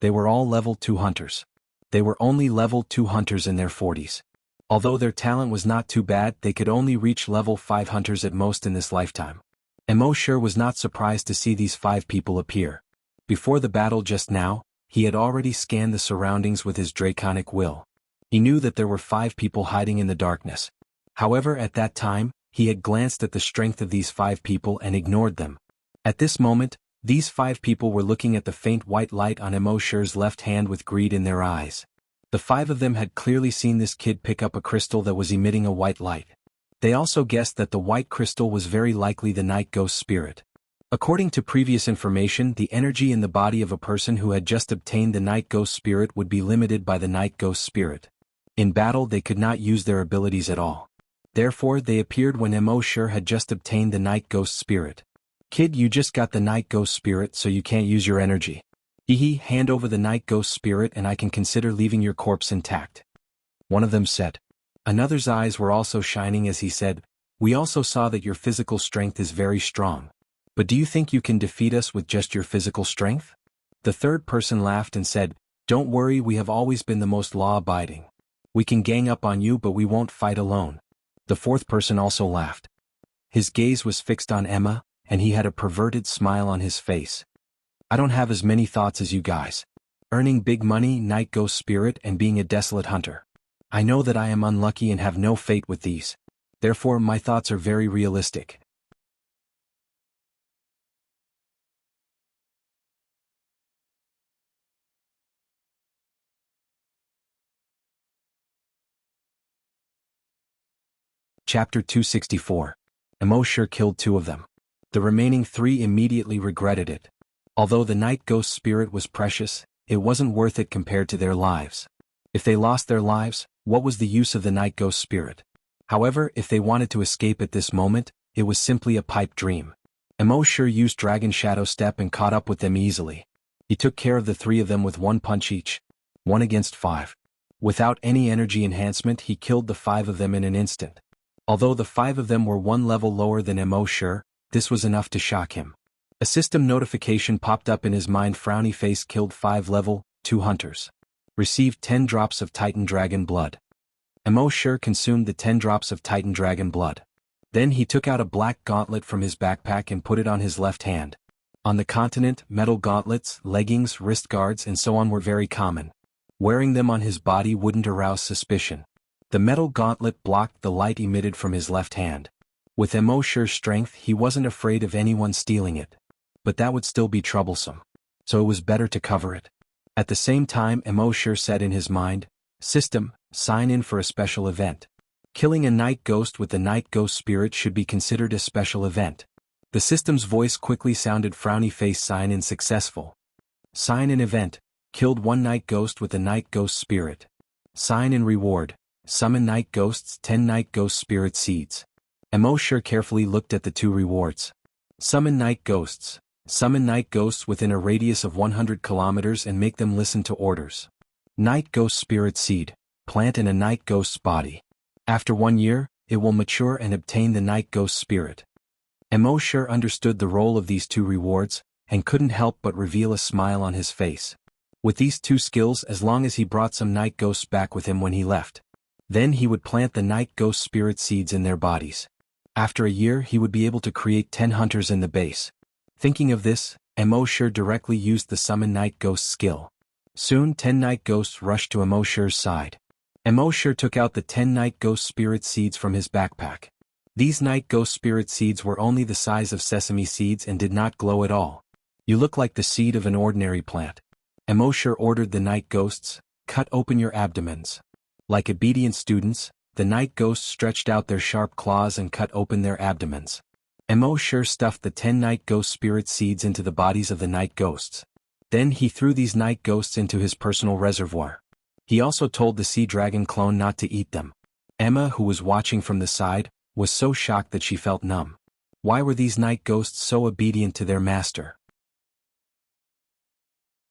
Speaker 1: They were all level 2 hunters. They were only level 2 hunters in their 40s. Although their talent was not too bad, they could only reach level 5 hunters at most in this lifetime. Emosure was not surprised to see these 5 people appear. Before the battle just now, he had already scanned the surroundings with his draconic will. He knew that there were 5 people hiding in the darkness. However, at that time, he had glanced at the strength of these 5 people and ignored them. At this moment, these 5 people were looking at the faint white light on Emosure's left hand with greed in their eyes. The 5 of them had clearly seen this kid pick up a crystal that was emitting a white light. They also guessed that the white crystal was very likely the night ghost spirit. According to previous information, the energy in the body of a person who had just obtained the night ghost spirit would be limited by the night ghost spirit. In battle they could not use their abilities at all. Therefore they appeared when Emosure had just obtained the night ghost spirit. "Kid, you just got the night ghost spirit, so you can't use your energy. Hand over the night ghost spirit and I can consider leaving your corpse intact," one of them said. Another's eyes were also shining as he said, "We also saw that your physical strength is very strong. But do you think you can defeat us with just your physical strength?" The third person laughed and said, "Don't worry, we have always been the most law-abiding. We can gang up on you but we won't fight alone." The fourth person also laughed. His gaze was fixed on Emma, and he had a perverted smile on his face. "I don't have as many thoughts as you guys. Earning big money, night ghost spirit, and being a desolate hunter. I know that I am unlucky and have no fate with these. Therefore my thoughts are very realistic." Chapter 264. Emosure killed 2 of them. The remaining 3 immediately regretted it. Although the night ghost spirit was precious, it wasn't worth it compared to their lives. If they lost their lives, what was the use of the night ghost spirit? However, if they wanted to escape at this moment, it was simply a pipe dream. Emosure used Dragon Shadow Step and caught up with them easily. He took care of the 3 of them with 1 punch each. 1 against 5. Without any energy enhancement, he killed the 5 of them in an instant. Although the 5 of them were 1 level lower than Emosure, this was enough to shock him. A system notification popped up in his mind. Frowny face killed 5 level 2 hunters. Received 10 drops of Titan Dragon blood. Emosure consumed the 10 drops of Titan Dragon blood. Then he took out a black gauntlet from his backpack and put it on his left hand. On the continent, metal gauntlets, leggings, wrist guards and so on were very common. Wearing them on his body wouldn't arouse suspicion. The metal gauntlet blocked the light emitted from his left hand. With Emosure's strength he wasn't afraid of anyone stealing it. But that would still be troublesome. So it was better to cover it. At the same time Emosure said in his mind, "System, sign in for a special event. Killing a night ghost with the night ghost spirit should be considered a special event." The system's voice quickly sounded. Frowny face sign in successful. Sign in event, killed 1 night ghost with the night ghost spirit. Sign in reward, summon night ghosts 10 night ghost spirit seeds. Emosure carefully looked at the 2 rewards. Summon night ghosts. Summon night ghosts within a radius of 100 kilometers and make them listen to orders. Night ghost spirit seed, plant in a night ghost's body. After 1 year, it will mature and obtain the night ghost spirit. Emosure understood the role of these 2 rewards, and couldn't help but reveal a smile on his face. With these 2 skills, as long as he brought some night ghosts back with him when he left, then he would plant the night ghost spirit seeds in their bodies. After a year he would be able to create 10 hunters in the base. Thinking of this, Emosure directly used the summon night ghost skill. Soon 10 night ghosts rushed to Emosure's side. Emosure took out the 10 night ghost spirit seeds from his backpack. These night ghost spirit seeds were only the size of sesame seeds and did not glow at all. "You look like the seed of an ordinary plant." Emosure ordered the night ghosts, "Cut open your abdomens." Like obedient students, the night ghosts stretched out their sharp claws and cut open their abdomens. Emosure stuffed the 10 night ghost spirit seeds into the bodies of the night ghosts. Then he threw these night ghosts into his personal reservoir. He also told the sea dragon clone not to eat them. Emma, who was watching from the side, was so shocked that she felt numb. Why were these night ghosts so obedient to their master?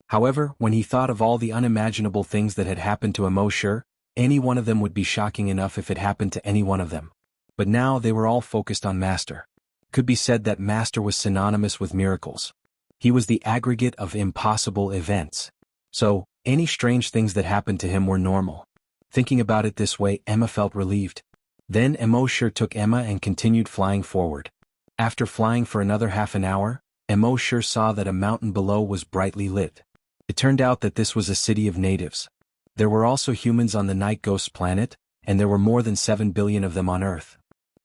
Speaker 1: However, when he thought of all the unimaginable things that had happened to Emosher, any one of them would be shocking enough if it happened to any one of them. But now they were all focused on Master. Could be said that Master was synonymous with miracles. He was the aggregate of impossible events. So, any strange things that happened to him were normal. Thinking about it this way, Emma felt relieved. Then Emosher took Emma and continued flying forward. After flying for another half an hour, Emosher saw that a mountain below was brightly lit. It turned out that this was a city of natives. There were also humans on the Night Ghost planet, and there were more than 7 billion of them on Earth.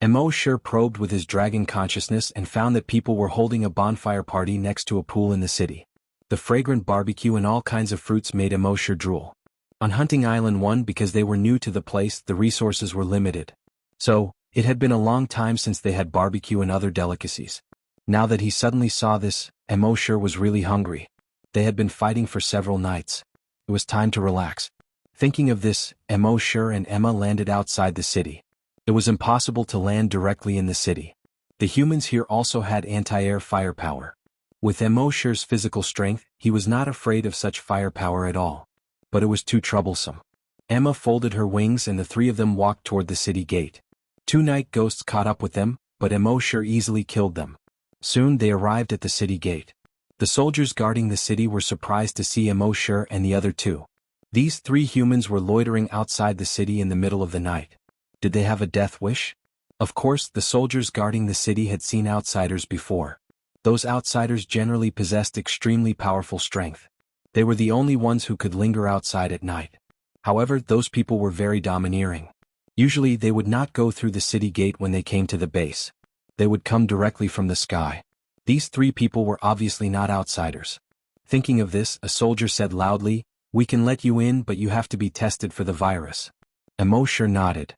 Speaker 1: Emosher probed with his dragon consciousness and found that people were holding a bonfire party next to a pool in the city. The fragrant barbecue and all kinds of fruits made Emosher drool. On Hunting Island 1, because they were new to the place, the resources were limited. So, it had been a long time since they had barbecue and other delicacies. Now that he suddenly saw this, Emosher was really hungry. They had been fighting for several nights. It was time to relax. Thinking of this, Emosher and Emma landed outside the city. It was impossible to land directly in the city. The humans here also had anti-air firepower. With Emosher's physical strength, he was not afraid of such firepower at all. But it was too troublesome. Emma folded her wings and the three of them walked toward the city gate. 2 night ghosts caught up with them, but Emosher easily killed them. Soon they arrived at the city gate. The soldiers guarding the city were surprised to see Emosher and the other 2. These 3 humans were loitering outside the city in the middle of the night. Did they have a death wish? Of course, the soldiers guarding the city had seen outsiders before. Those outsiders generally possessed extremely powerful strength. They were the only ones who could linger outside at night. However, those people were very domineering. Usually they would not go through the city gate when they came to the base. They would come directly from the sky. These 3 people were obviously not outsiders. Thinking of this, a soldier said loudly, "We can let you in, but you have to be tested for the virus." Emosher nodded.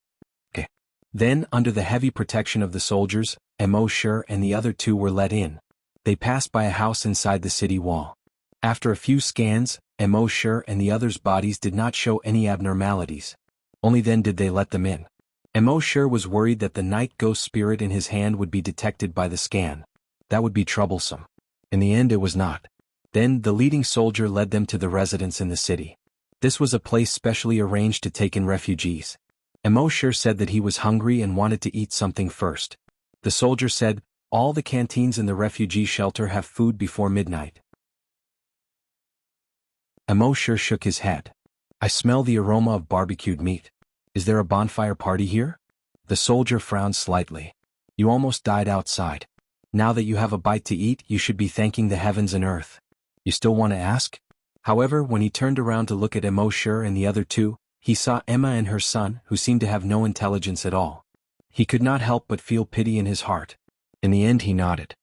Speaker 1: Okay. Then, under the heavy protection of the soldiers, Emosher and the other 2 were let in. They passed by a house inside the city wall. After a few scans, Emosher and the others' bodies did not show any abnormalities. Only then did they let them in. Emosher was worried that the night ghost spirit in his hand would be detected by the scan. That would be troublesome. In the end, it was not. Then the leading soldier led them to the residence in the city. This was a place specially arranged to take in refugees. Emosher said that he was hungry and wanted to eat something first. The soldier said, "All the canteens in the refugee shelter have food before midnight." Emosher shook his head. "I smell the aroma of barbecued meat. Is there a bonfire party here?" The soldier frowned slightly. "You almost died outside. Now that you have a bite to eat, you should be thanking the heavens and earth. You still want to ask?" However, when he turned around to look at Emosher and the other 2, he saw Emma and her son, who seemed to have no intelligence at all. He could not help but feel pity in his heart. In the end, he nodded.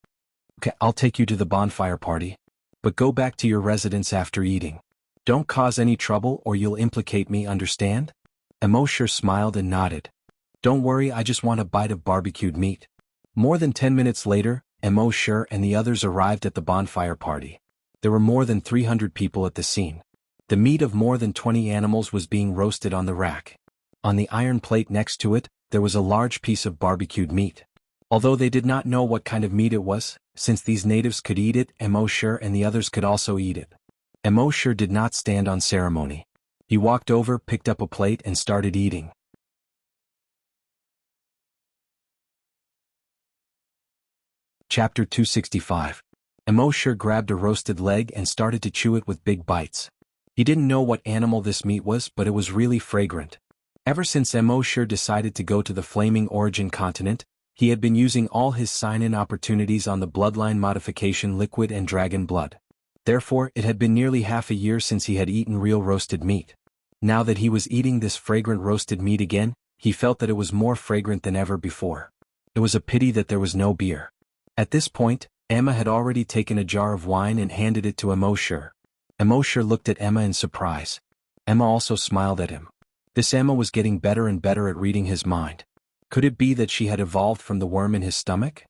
Speaker 1: "Okay, I'll take you to the bonfire party. But go back to your residence after eating. Don't cause any trouble or you'll implicate me, understand?" Emosher smiled and nodded. "Don't worry, I just want a bite of barbecued meat." More than 10 minutes later, Emosher and the others arrived at the bonfire party. There were more than 300 people at the scene. The meat of more than 20 animals was being roasted on the rack. On the iron plate next to it, there was a large piece of barbecued meat. Although they did not know what kind of meat it was, since these natives could eat it, Emosher and the others could also eat it. Emosher did not stand on ceremony. He walked over, picked up a plate and started eating. Chapter 265. Emosher grabbed a roasted leg and started to chew it with big bites. He didn't know what animal this meat was, but it was really fragrant. Ever since Emosher decided to go to the Flaming Origin continent, he had been using all his sign-in opportunities on the bloodline modification liquid and dragon blood. Therefore, it had been nearly half a year since he had eaten real roasted meat. Now that he was eating this fragrant roasted meat again, he felt that it was more fragrant than ever before. It was a pity that there was no beer. At this point, Emma had already taken a jar of wine and handed it to Emosher. Emosher looked at Emma in surprise. Emma also smiled at him. This Emma was getting better and better at reading his mind. Could it be that she had evolved from the worm in his stomach?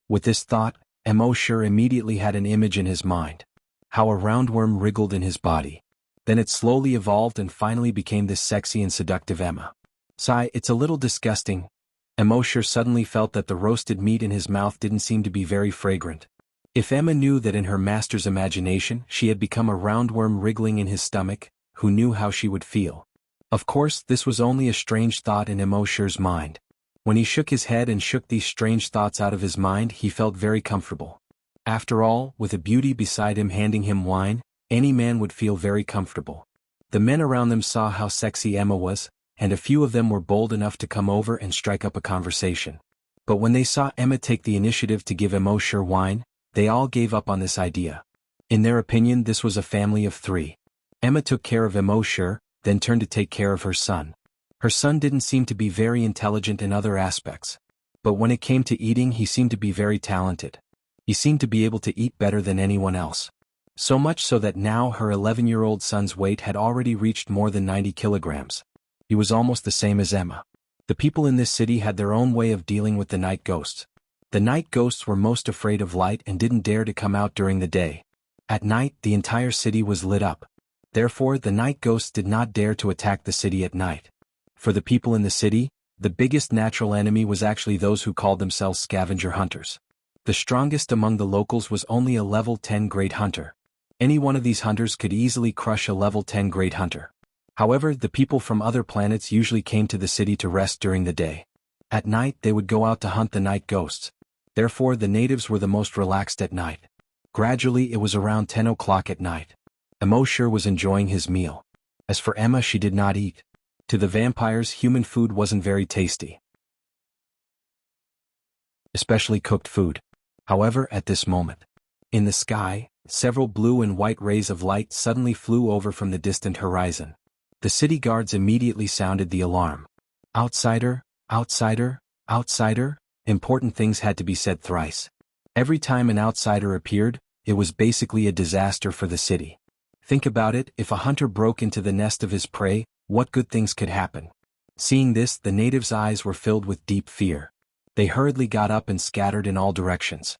Speaker 1: With this thought, Emosher immediately had an image in his mind. How a roundworm wriggled in his body. Then it slowly evolved and finally became this sexy and seductive Emma. Sigh, it's a little disgusting. Emosher suddenly felt that the roasted meat in his mouth didn't seem to be very fragrant. If Emma knew that in her master's imagination she had become a roundworm wriggling in his stomach, who knew how she would feel? Of course, this was only a strange thought in Emosher's mind. When he shook his head and shook these strange thoughts out of his mind, he felt very comfortable. After all, with a beauty beside him handing him wine, any man would feel very comfortable. The men around them saw how sexy Emma was, and a few of them were bold enough to come over and strike up a conversation. But when they saw Emma take the initiative to give Emosher wine, they all gave up on this idea. In their opinion, this was a family of three. Emma took care of Emosher, then turned to take care of her son. Her son didn't seem to be very intelligent in other aspects. But when it came to eating, he seemed to be very talented. He seemed to be able to eat better than anyone else. So much so that now her 11-year-old son's weight had already reached more than 90 kilograms. He was almost the same as Emma. The people in this city had their own way of dealing with the night ghosts. The night ghosts were most afraid of light and didn't dare to come out during the day. At night, the entire city was lit up. Therefore, the night ghosts did not dare to attack the city at night. For the people in the city, the biggest natural enemy was actually those who called themselves scavenger hunters. The strongest among the locals was only a level 10 great hunter. Any one of these hunters could easily crush a level 10 great hunter. However, the people from other planets usually came to the city to rest during the day. At night, they would go out to hunt the night ghosts. Therefore, the natives were the most relaxed at night. Gradually, it was around 10 o'clock at night. Emosher was enjoying his meal. As for Emma, she did not eat. To the vampires, human food wasn't very tasty, especially cooked food. However, at this moment, in the sky, several blue and white rays of light suddenly flew over from the distant horizon. The city guards immediately sounded the alarm. Outsider, outsider, outsider. Important things had to be said thrice. Every time an outsider appeared, it was basically a disaster for the city. Think about it, if a hunter broke into the nest of his prey, what good things could happen? Seeing this, the natives' eyes were filled with deep fear. They hurriedly got up and scattered in all directions.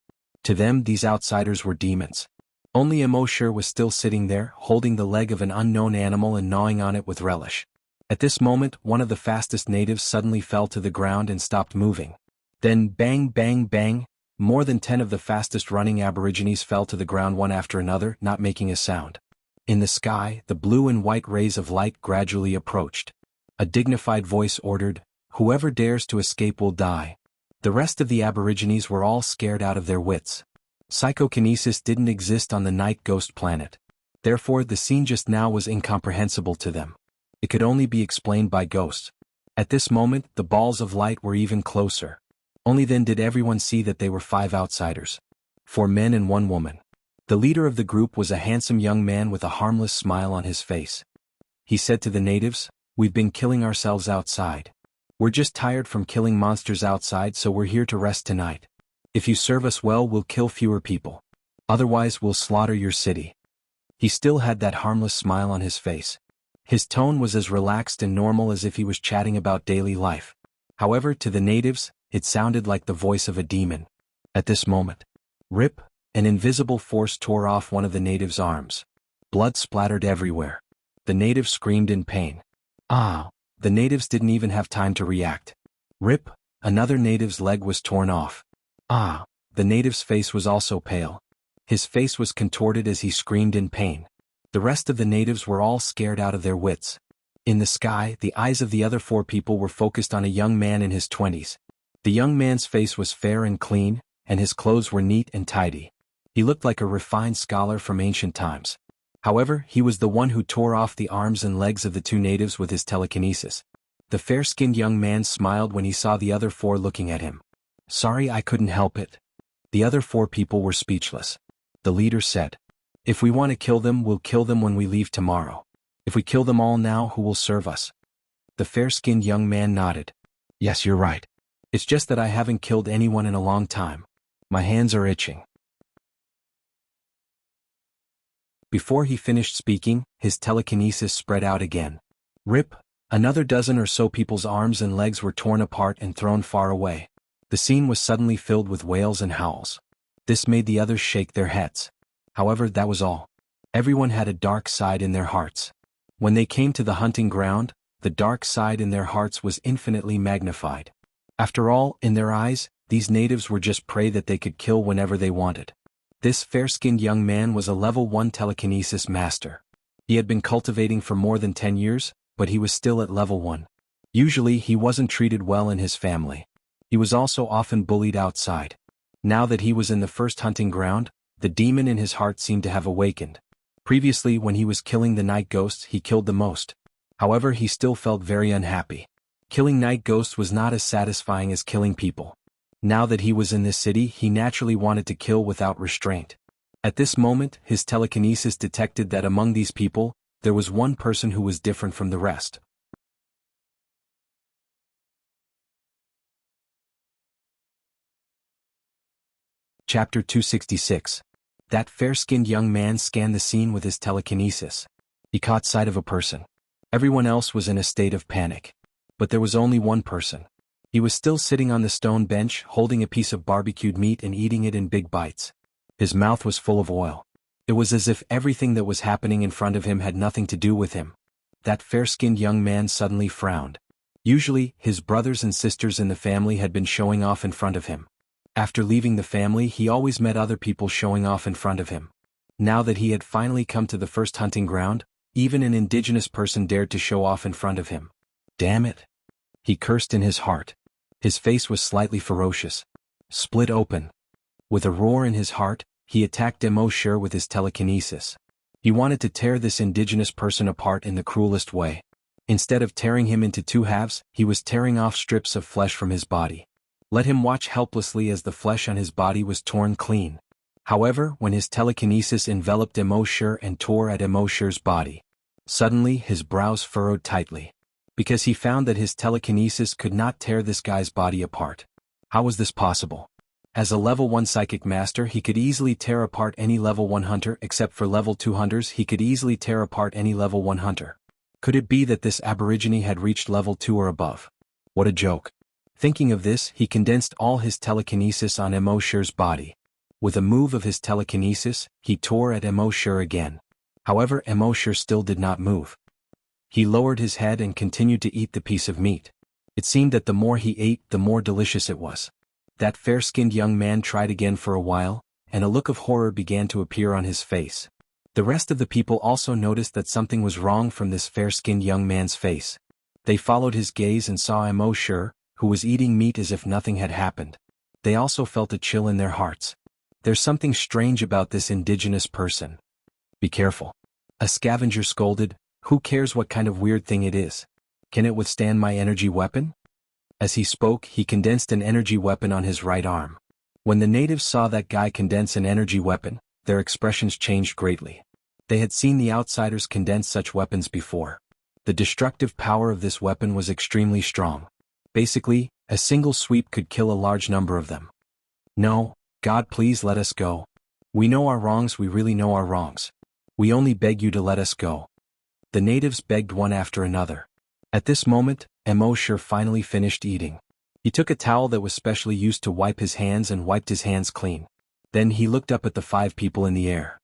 Speaker 1: To them, these outsiders were demons. Only Emosher was still sitting there, holding the leg of an unknown animal and gnawing on it with relish. At this moment, one of the fastest natives suddenly fell to the ground and stopped moving. Then bang bang bang, more than 10 of the fastest running aborigines fell to the ground one after another, not making a sound. In the sky, the blue and white rays of light gradually approached. A dignified voice ordered, "Whoever dares to escape will die." The rest of the aborigines were all scared out of their wits. Psychokinesis didn't exist on the night ghost planet. Therefore, the scene just now was incomprehensible to them. It could only be explained by ghosts. At this moment, the balls of light were even closer. Only then did everyone see that they were 5 outsiders. 4 men and 1 woman. The leader of the group was a handsome young man with a harmless smile on his face. He said to the natives, "We've been killing ourselves outside. We're just tired from killing monsters outside, so we're here to rest tonight. If you serve us well, we'll kill fewer people. Otherwise, we'll slaughter your city." He still had that harmless smile on his face. His tone was as relaxed and normal as if he was chatting about daily life. However, to the natives, it sounded like the voice of a demon. At this moment, rip, an invisible force tore off one of the natives' arms. Blood splattered everywhere. The native screamed in pain. Ah! The natives didn't even have time to react. Rip, another native's leg was torn off. Ah! The native's face was also pale. His face was contorted as he screamed in pain. The rest of the natives were all scared out of their wits. In the sky, the eyes of the other 4 people were focused on a young man in his 20s. The young man's face was fair and clean, and his clothes were neat and tidy. He looked like a refined scholar from ancient times. However, he was the one who tore off the arms and legs of the 2 natives with his telekinesis. The fair-skinned young man smiled when he saw the other 4 looking at him. "Sorry, I couldn't help it." The other 4 people were speechless. The leader said, "If we want to kill them, we'll kill them when we leave tomorrow. If we kill them all now, who will serve us?" The fair-skinned young man nodded. "Yes, you're right. It's just that I haven't killed anyone in a long time. My hands are itching." Before he finished speaking, his telekinesis spread out again. Rip, another dozen or so people's arms and legs were torn apart and thrown far away. The scene was suddenly filled with wails and howls. This made the others shake their heads. However, that was all. Everyone had a dark side in their hearts. When they came to the hunting ground, the dark side in their hearts was infinitely magnified. After all, in their eyes, these natives were just prey that they could kill whenever they wanted. This fair-skinned young man was a level 1 telekinesis master. He had been cultivating for more than 10 years, but he was still at level 1. Usually he wasn't treated well in his family. He was also often bullied outside. Now that he was in the first hunting ground, the demon in his heart seemed to have awakened. Previously, when he was killing the night ghosts, he killed the most. However, he still felt very unhappy. Killing night ghosts was not as satisfying as killing people. Now that he was in this city, he naturally wanted to kill without restraint. At this moment, his telekinesis detected that among these people, there was one person who was different from the rest. Chapter 266. That fair-skinned young man scanned the scene with his telekinesis. He caught sight of a person. Everyone else was in a state of panic. But there was only one person. He was still sitting on the stone bench, holding a piece of barbecued meat and eating it in big bites. His mouth was full of oil. It was as if everything that was happening in front of him had nothing to do with him. That fair-skinned young man suddenly frowned. Usually, his brothers and sisters in the family had been showing off in front of him. After leaving the family, he always met other people showing off in front of him. Now that he had finally come to the first hunting ground, even an indigenous person dared to show off in front of him. Damn it! He cursed in his heart. His face was slightly ferocious. Split open. With a roar in his heart, he attacked Emosher with his telekinesis. He wanted to tear this indigenous person apart in the cruelest way. Instead of tearing him into 2 halves, he was tearing off strips of flesh from his body. Let him watch helplessly as the flesh on his body was torn clean. However, when his telekinesis enveloped Emosher and tore at Emosher's body, suddenly his brows furrowed tightly. Because he found that his telekinesis could not tear this guy's body apart. How was this possible? As a level 1 psychic master, he could easily tear apart any level 1 hunter, except for level 2 hunters he could easily tear apart any level 1 hunter. Could it be that this aborigine had reached level 2 or above? What a joke. Thinking of this, he condensed all his telekinesis on Emosher's body. With a move of his telekinesis, he tore at Emosher again. However, Emosher still did not move. He lowered his head and continued to eat the piece of meat. It seemed that the more he ate, the more delicious it was. That fair-skinned young man tried again for a while, and a look of horror began to appear on his face. The rest of the people also noticed that something was wrong from this fair-skinned young man's face. They followed his gaze and saw Emosher, who was eating meat as if nothing had happened. They also felt a chill in their hearts. There's something strange about this indigenous person. Be careful. A scavenger scolded. Who cares what kind of weird thing it is? Can it withstand my energy weapon? As he spoke, he condensed an energy weapon on his right arm. When the natives saw that guy condense an energy weapon, their expressions changed greatly. They had seen the outsiders condense such weapons before. The destructive power of this weapon was extremely strong. Basically, a single sweep could kill a large number of them. No, God, please let us go. We know our wrongs, we really know our wrongs. We only beg you to let us go. The natives begged one after another. At this moment, Emosher finally finished eating. He took a towel that was specially used to wipe his hands and wiped his hands clean. Then he looked up at the 5 people in the air.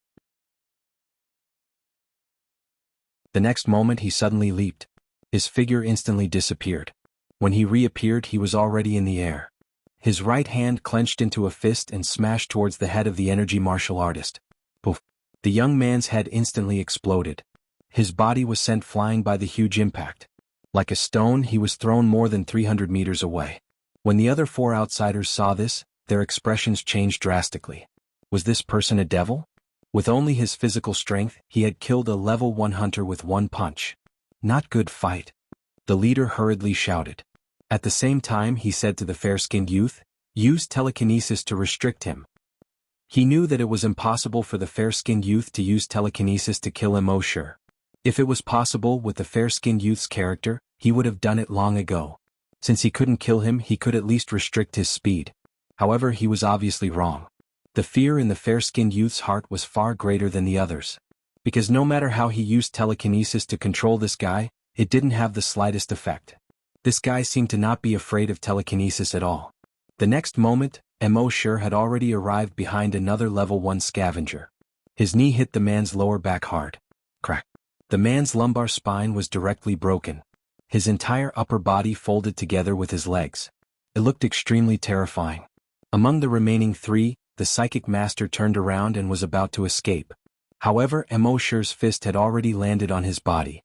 Speaker 1: The next moment he suddenly leaped. His figure instantly disappeared. When he reappeared, he was already in the air. His right hand clenched into a fist and smashed towards the head of the energy martial artist. Poof! The young man's head instantly exploded. His body was sent flying by the huge impact. Like a stone, he was thrown more than 300 meters away. When the other 4 outsiders saw this, their expressions changed drastically. Was this person a devil? With only his physical strength, he had killed a level 1 hunter with 1 punch. Not good fight. The leader hurriedly shouted. At the same time, he said to the fair-skinned youth, use telekinesis to restrict him. He knew that it was impossible for the fair-skinned youth to use telekinesis to kill Emosher. If it was possible with the fair-skinned youth's character, he would have done it long ago. Since he couldn't kill him, he could at least restrict his speed. However, he was obviously wrong. The fear in the fair-skinned youth's heart was far greater than the others. Because no matter how he used telekinesis to control this guy, it didn't have the slightest effect. This guy seemed to not be afraid of telekinesis at all. The next moment, Emosher had already arrived behind another level 1 scavenger. His knee hit the man's lower back hard. Crack. The man's lumbar spine was directly broken. his entire upper body folded together with his legs. It looked extremely terrifying. Among the remaining three, the psychic master turned around and was about to escape. However, Emosher's fist had already landed on his body.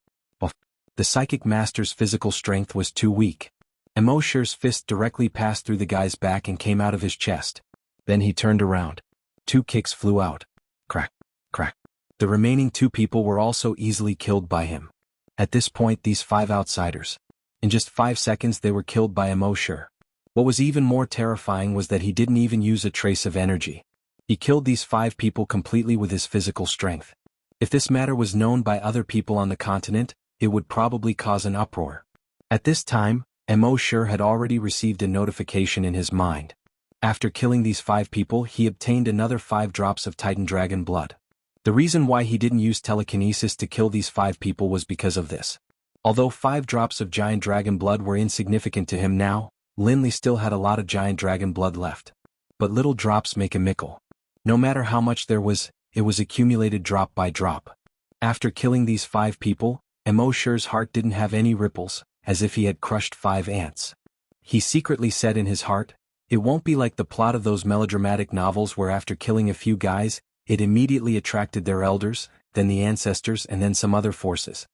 Speaker 1: The psychic master's physical strength was too weak. Emosher's fist directly passed through the guy's back and came out of his chest. Then he turned around. 2 kicks flew out. Crack, crack. The remaining 2 people were also easily killed by him. At this point, these 5 outsiders. In just 5 seconds they were killed by Emosher. What was even more terrifying was that he didn't even use a trace of energy. He killed these 5 people completely with his physical strength. If this matter was known by other people on the continent, it would probably cause an uproar. At this time, Emosher had already received a notification in his mind. After killing these 5 people, he obtained another 5 drops of Titan Dragon blood. The reason why he didn't use telekinesis to kill these 5 people was because of this. Although 5 drops of giant dragon blood were insignificant to him now, Linley still had a lot of giant dragon blood left. But little drops make a mickle. No matter how much there was, it was accumulated drop by drop. After killing these 5 people, Emosher's heart didn't have any ripples, as if he had crushed 5 ants. He secretly said in his heart, "It won't be like the plot of those melodramatic novels where after killing a few guys, it immediately attracted their elders, then the ancestors and then some other forces."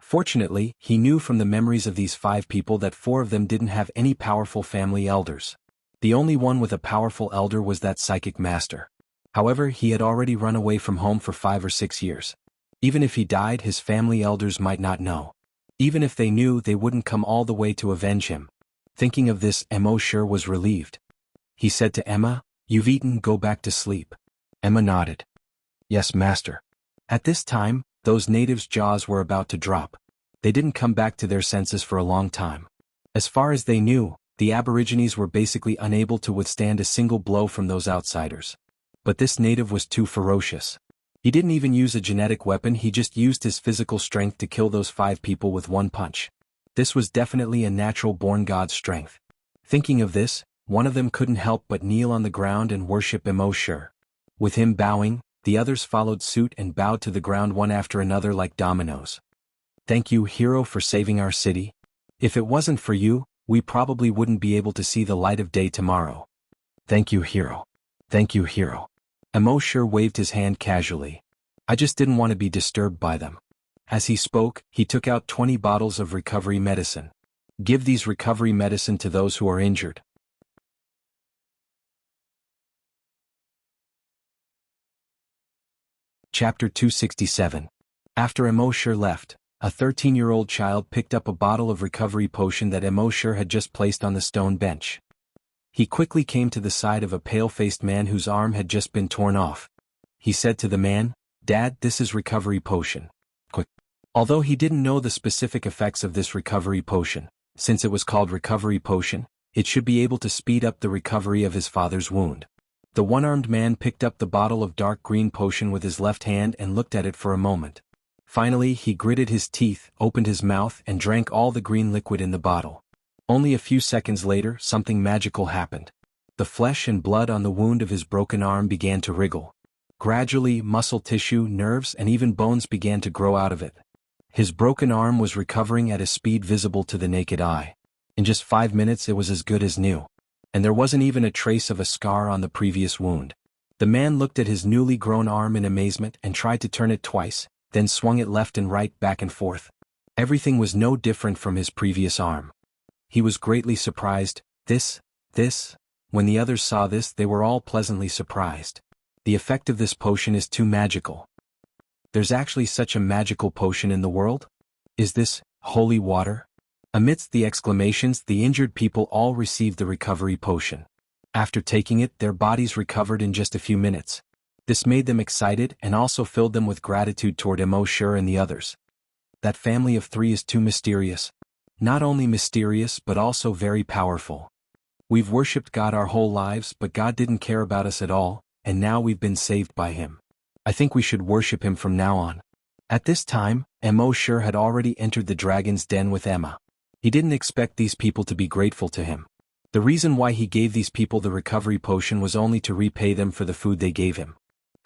Speaker 1: Fortunately, he knew from the memories of these 5 people that 4 of them didn't have any powerful family elders. The only one with a powerful elder was that psychic master. However, he had already run away from home for 5 or 6 years. Even if he died, his family elders might not know. Even if they knew, they wouldn't come all the way to avenge him. Thinking of this, Emosher was relieved. He said to Emma, "You've eaten, go back to sleep." Emma nodded. "Yes, master." At this time, those natives' jaws were about to drop. They didn't come back to their senses for a long time. As far as they knew, the Aborigines were basically unable to withstand a single blow from those outsiders. But this native was too ferocious. He didn't even use a genetic weapon, he just used his physical strength to kill those 5 people with 1 punch. This was definitely a natural-born god's strength. Thinking of this, one of them couldn't help but kneel on the ground and worship Emosher. With him bowing, the others followed suit and bowed to the ground one after another like dominoes. "Thank you, hero, for saving our city. If it wasn't for you, we probably wouldn't be able to see the light of day tomorrow." "Thank you, hero. Thank you, hero." Emosher waved his hand casually. "I just didn't want to be disturbed by them." As he spoke, he took out 20 bottles of recovery medicine. "Give these recovery medicine to those who are injured." Chapter 267. After Emosher left, a 13-year-old child picked up a bottle of recovery potion that Emosher had just placed on the stone bench. He quickly came to the side of a pale-faced man whose arm had just been torn off. He said to the man, "Dad, this is recovery potion. Quick." Although he didn't know the specific effects of this recovery potion, since it was called recovery potion, it should be able to speed up the recovery of his father's wound. The one-armed man picked up the bottle of dark green potion with his left hand and looked at it for a moment. Finally, he gritted his teeth, opened his mouth and drank all the green liquid in the bottle. Only a few seconds later, something magical happened. The flesh and blood on the wound of his broken arm began to wriggle. Gradually, muscle tissue, nerves and even bones began to grow out of it. His broken arm was recovering at a speed visible to the naked eye. In just 5 minutes it was as good as new. And there wasn't even a trace of a scar on the previous wound. The man looked at his newly grown arm in amazement and tried to turn it twice, then swung it left and right, back and forth. Everything was no different from his previous arm. He was greatly surprised. When the others saw this, they were all pleasantly surprised. The effect of this potion is too magical. There's actually such a magical potion in the world? Is this holy water? Amidst the exclamations, the injured people all received the recovery potion. After taking it, their bodies recovered in just a few minutes. This made them excited and also filled them with gratitude toward Emosher and the others. That family of 3 is too mysterious. Not only mysterious but also very powerful. We've worshipped God our whole lives, but God didn't care about us at all, and now we've been saved by Him. I think we should worship Him from now on. At this time, Emosher had already entered the dragon's den with Emma. He didn't expect these people to be grateful to him. The reason why he gave these people the recovery potion was only to repay them for the food they gave him.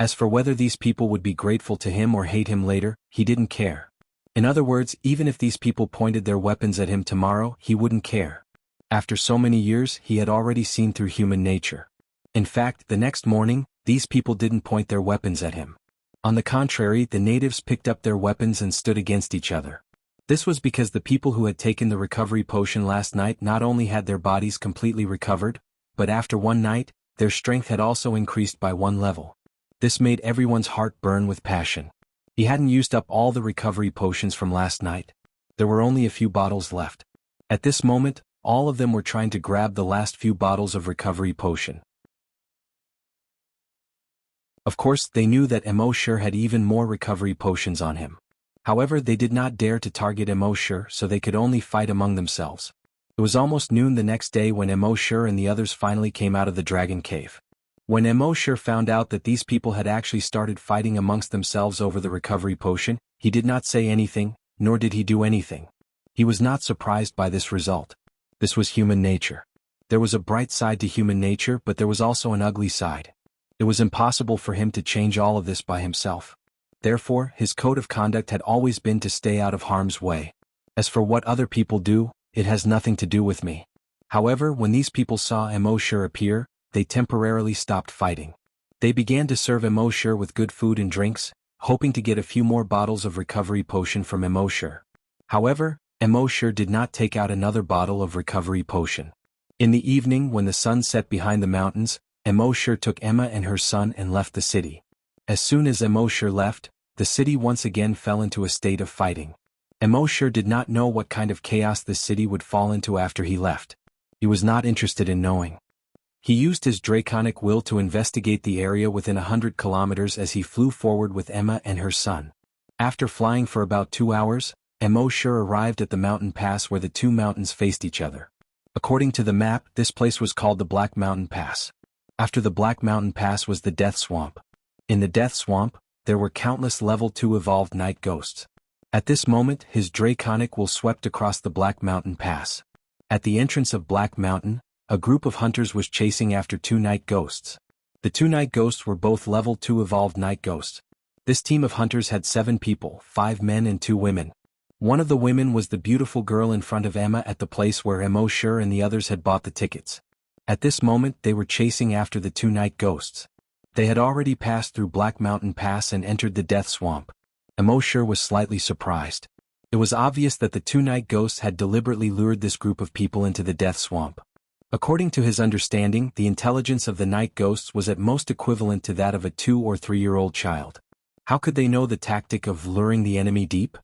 Speaker 1: As for whether these people would be grateful to him or hate him later, he didn't care. In other words, even if these people pointed their weapons at him tomorrow, he wouldn't care. After so many years, he had already seen through human nature. In fact, the next morning, these people didn't point their weapons at him. On the contrary, the natives picked up their weapons and stood against each other. This was because the people who had taken the recovery potion last night not only had their bodies completely recovered, but after one night, their strength had also increased by one level. This made everyone's heart burn with passion. He hadn't used up all the recovery potions from last night. There were only a few bottles left. At this moment, all of them were trying to grab the last few bottles of recovery potion. Of course, they knew that Emosher had even more recovery potions on him. However, they did not dare to target Emosher, so they could only fight among themselves. It was almost noon the next day when Emosher and the others finally came out of the dragon cave. When Emosher found out that these people had actually started fighting amongst themselves over the recovery potion, he did not say anything, nor did he do anything. He was not surprised by this result. This was human nature. There was a bright side to human nature, but there was also an ugly side. It was impossible for him to change all of this by himself. Therefore, his code of conduct had always been to stay out of harm's way. As for what other people do, it has nothing to do with me. However, when these people saw Emosher appear, they temporarily stopped fighting. They began to serve Emosher with good food and drinks, hoping to get a few more bottles of recovery potion from Emosher. However, Emosher did not take out another bottle of recovery potion. In the evening, when the sun set behind the mountains, Emosher took Emma and her son and left the city. As soon as Emosher left, the city once again fell into a state of fighting. Emosher did not know what kind of chaos the city would fall into after he left. He was not interested in knowing. He used his draconic will to investigate the area within 100 kilometers as he flew forward with Emma and her son. After flying for about 2 hours, Emosher arrived at the mountain pass where the two mountains faced each other. According to the map, this place was called the Black Mountain Pass. After the Black Mountain Pass was the Death Swamp. In the Death Swamp, there were countless level 2 evolved night ghosts. At this moment, his draconic will swept across the Black Mountain Pass. At the entrance of Black Mountain, a group of hunters was chasing after 2 night ghosts. The 2 night ghosts were both level 2 evolved night ghosts. This team of hunters had 7 people, 5 men and 2 women. One of the women was the beautiful girl in front of Emma at the place where Emosher and the others had bought the tickets. At this moment, they were chasing after the 2 night ghosts. They had already passed through Black Mountain Pass and entered the Death Swamp. Emosher was slightly surprised. It was obvious that the 2 night ghosts had deliberately lured this group of people into the Death Swamp. According to his understanding, the intelligence of the night ghosts was at most equivalent to that of a 2 or 3-year-old child. How could they know the tactic of luring the enemy deep?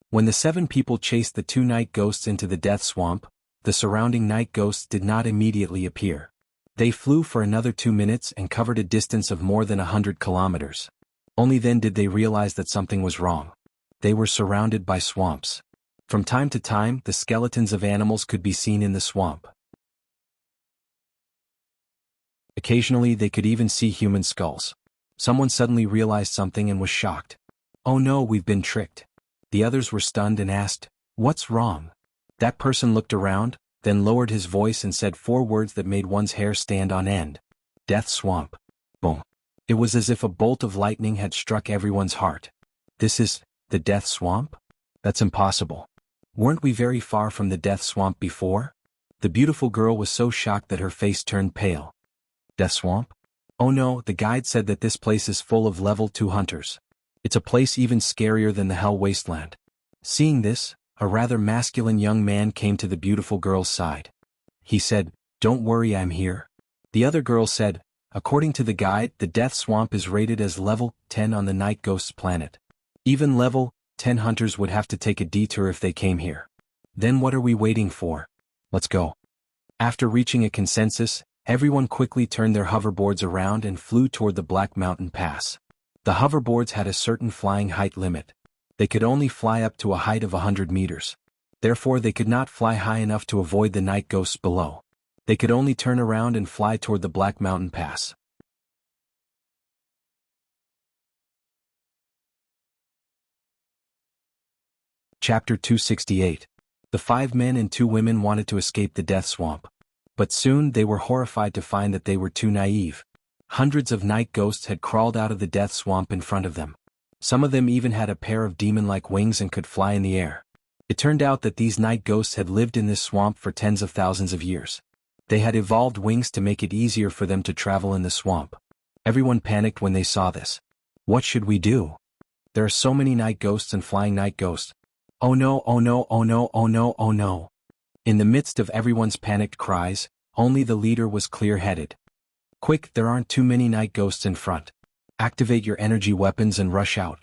Speaker 1: When the 7 people chased the 2 night ghosts into the Death Swamp, the surrounding night ghosts did not immediately appear. They flew for another 2 minutes and covered a distance of more than 100 kilometers. Only then did they realize that something was wrong. They were surrounded by swamps. From time to time, the skeletons of animals could be seen in the swamp. Occasionally, they could even see human skulls. Someone suddenly realized something and was shocked. "Oh no, we've been tricked." The others were stunned and asked, "What's wrong?" That person looked around, then lowered his voice and said 4 words that made one's hair stand on end. "Death Swamp." Boom. It was as if a bolt of lightning had struck everyone's heart. This is the Death Swamp? That's impossible. Weren't we very far from the Death Swamp before? The beautiful girl was so shocked that her face turned pale. Death Swamp? Oh no, the guide said that this place is full of level 2 hunters. It's a place even scarier than the Hell Wasteland. Seeing this, a rather masculine young man came to the beautiful girl's side. He said, "Don't worry, I'm here." The other girl said, "According to the guide, the Death Swamp is rated as level 10 on the Night Ghosts planet. Even level 10 hunters would have to take a detour if they came here. Then what are we waiting for? Let's go." After reaching a consensus, everyone quickly turned their hoverboards around and flew toward the Black Mountain Pass. The hoverboards had a certain flying height limit. They could only fly up to a height of 100 meters. Therefore, they could not fly high enough to avoid the night ghosts below. They could only turn around and fly toward the Black Mountain Pass. Chapter 268. The 5 men and 2 women wanted to escape the Death Swamp. But soon they were horrified to find that they were too naive. Hundreds of night ghosts had crawled out of the Death Swamp in front of them. Some of them even had a pair of demon-like wings and could fly in the air. It turned out that these night ghosts had lived in this swamp for tens of thousands of years. They had evolved wings to make it easier for them to travel in the swamp. Everyone panicked when they saw this. What should we do? There are so many night ghosts and flying night ghosts. Oh no, oh no, oh no, oh no, oh no. In the midst of everyone's panicked cries, only the leader was clear-headed. Quick, there aren't too many night ghosts in front. Activate your energy weapons and rush out.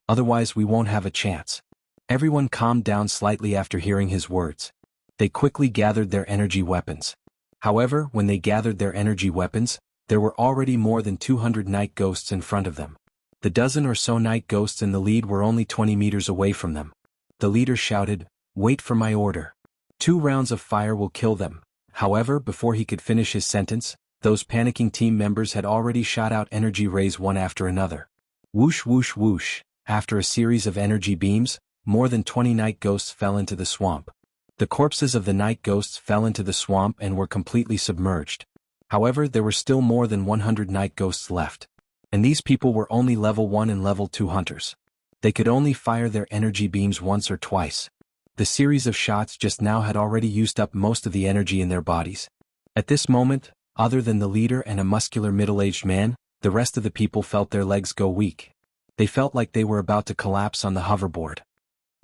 Speaker 1: Otherwise we won't have a chance. Everyone calmed down slightly after hearing his words. They quickly gathered their energy weapons. However, when they gathered their energy weapons, there were already more than 200 night ghosts in front of them. The dozen or so night ghosts in the lead were only 20 meters away from them. The leader shouted, "Wait for my order. 2 rounds of fire will kill them." However, before he could finish his sentence, those panicking team members had already shot out energy rays one after another. Whoosh whoosh whoosh. After a series of energy beams, more than 20 night ghosts fell into the swamp. The corpses of the night ghosts fell into the swamp and were completely submerged. However, there were still more than 100 night ghosts left. And these people were only level 1 and level 2 hunters. They could only fire their energy beams once or twice. The series of shots just now had already used up most of the energy in their bodies. At this moment, other than the leader and a muscular middle-aged man, the rest of the people felt their legs go weak. They felt like they were about to collapse on the hoverboard.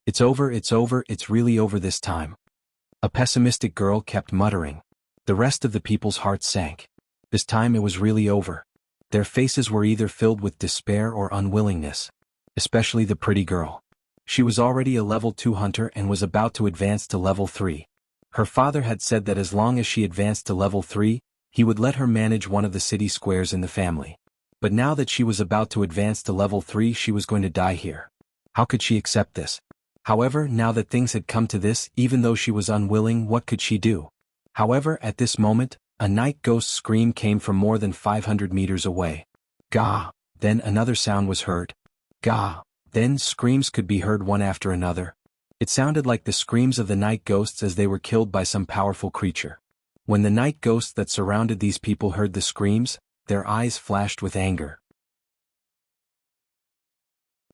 Speaker 1: It's over, it's really over this time. A pessimistic girl kept muttering. The rest of the people's hearts sank. This time it was really over. Their faces were either filled with despair or unwillingness. Especially the pretty girl. She was already a level 2 hunter and was about to advance to level 3. Her father had said that as long as she advanced to level 3, he would let her manage one of the city squares in the family. But now that she was about to advance to level 3, she was going to die here. How could she accept this? However, now that things had come to this, even though she was unwilling, what could she do? However, at this moment, a night ghost scream came from more than 500 meters away. Gah! Then another sound was heard. Gah! Then screams could be heard one after another. It sounded like the screams of the night ghosts as they were killed by some powerful creature. When the night ghosts that surrounded these people heard the screams, their eyes flashed with anger.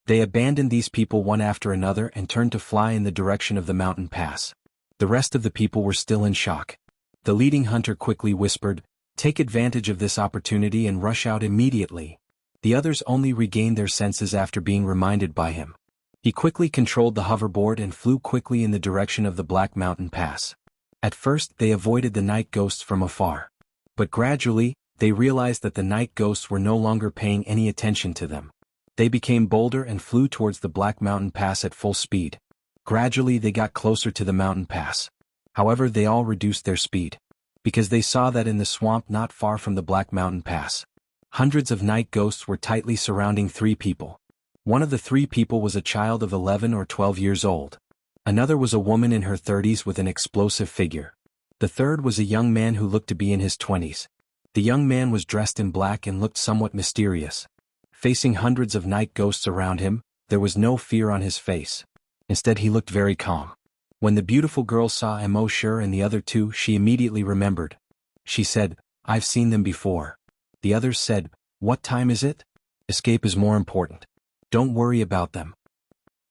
Speaker 1: They abandoned these people one after another and turned to fly in the direction of the mountain pass. The rest of the people were still in shock. The leading hunter quickly whispered, "Take advantage of this opportunity and rush out immediately." The others only regained their senses after being reminded by him. He quickly controlled the hoverboard and flew quickly in the direction of the Black Mountain Pass. At first, they avoided the night ghosts from afar. But gradually, they realized that the night ghosts were no longer paying any attention to them. They became bolder and flew towards the Black Mountain Pass at full speed. Gradually they got closer to the mountain pass. However, they all reduced their speed. Because they saw that in the swamp not far from the Black Mountain Pass, hundreds of night ghosts were tightly surrounding 3 people. One of the 3 people was a child of 11 or 12 years old. Another was a woman in her 30s with an explosive figure. The third was a young man who looked to be in his 20s. The young man was dressed in black and looked somewhat mysterious. Facing hundreds of night ghosts around him, there was no fear on his face. Instead, he looked very calm. When the beautiful girl saw Emosure and the other 2, she immediately remembered. She said, "I've seen them before." The others said, "What time is it? Escape is more important. Don't worry about them."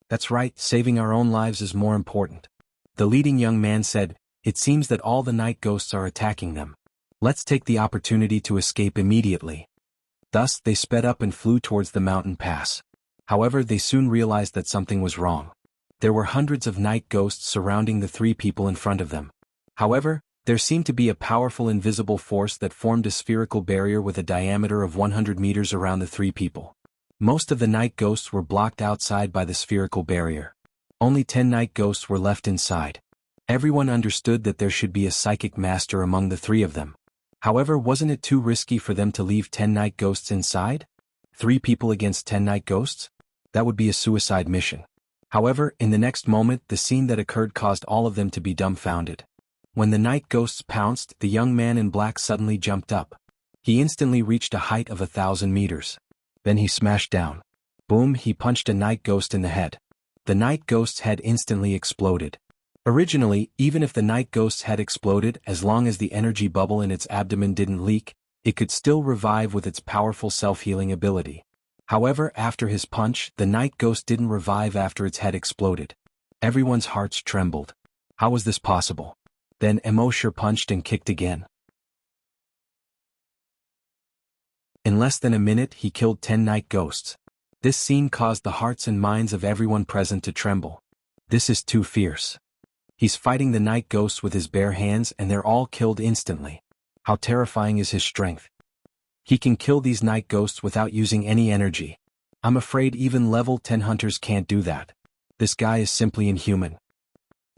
Speaker 1: "That's right, saving our own lives is more important." The leading young man said, "It seems that all the night ghosts are attacking them. Let's take the opportunity to escape immediately." Thus, they sped up and flew towards the mountain pass. However, they soon realized that something was wrong. There were hundreds of night ghosts surrounding the 3 people in front of them. However, there seemed to be a powerful invisible force that formed a spherical barrier with a diameter of 100 meters around the 3 people. Most of the night ghosts were blocked outside by the spherical barrier. Only 10 night ghosts were left inside. Everyone understood that there should be a psychic master among the 3 of them. However, wasn't it too risky for them to leave 10 night ghosts inside? 3 people against 10 night ghosts? That would be a suicide mission. However, in the next moment, the scene that occurred caused all of them to be dumbfounded. When the night ghosts pounced, the young man in black suddenly jumped up. He instantly reached a height of 1,000 meters. Then he smashed down. Boom, he punched a night ghost in the head. The night ghost's head instantly exploded. Originally, even if the night ghost's head exploded, as long as the energy bubble in its abdomen didn't leak, it could still revive with its powerful self-healing ability. However, after his punch, the night ghost didn't revive after its head exploded. Everyone's hearts trembled. How was this possible? Then Emosure punched and kicked again. In less than a minute he killed 10 night ghosts. This scene caused the hearts and minds of everyone present to tremble. This is too fierce. He's fighting the night ghosts with his bare hands and they're all killed instantly. How terrifying is his strength? He can kill these night ghosts without using any energy. I'm afraid even level 10 hunters can't do that. This guy is simply inhuman.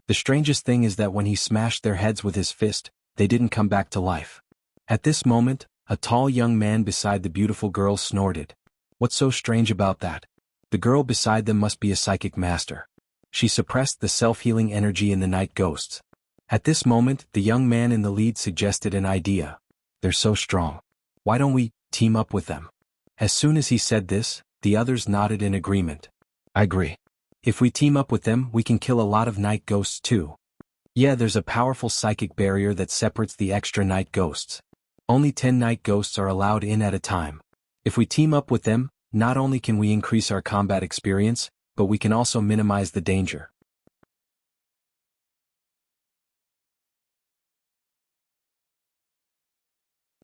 Speaker 1: The strangest thing is that when he smashed their heads with his fist, they didn't come back to life. At this moment, a tall young man beside the beautiful girl snorted. What's so strange about that? The girl beside them must be a psychic master. She suppressed the self-healing energy in the night ghosts. At this moment, the young man in the lead suggested an idea. They're so strong. Why don't we team up with them? As soon as he said this, the others nodded in agreement. I agree. If we team up with them, we can kill a lot of night ghosts too. Yeah, there's a powerful psychic barrier that separates the extra night ghosts. Only 10 night ghosts are allowed in at a time. If we team up with them, not only can we increase our combat experience, but we can also minimize the danger.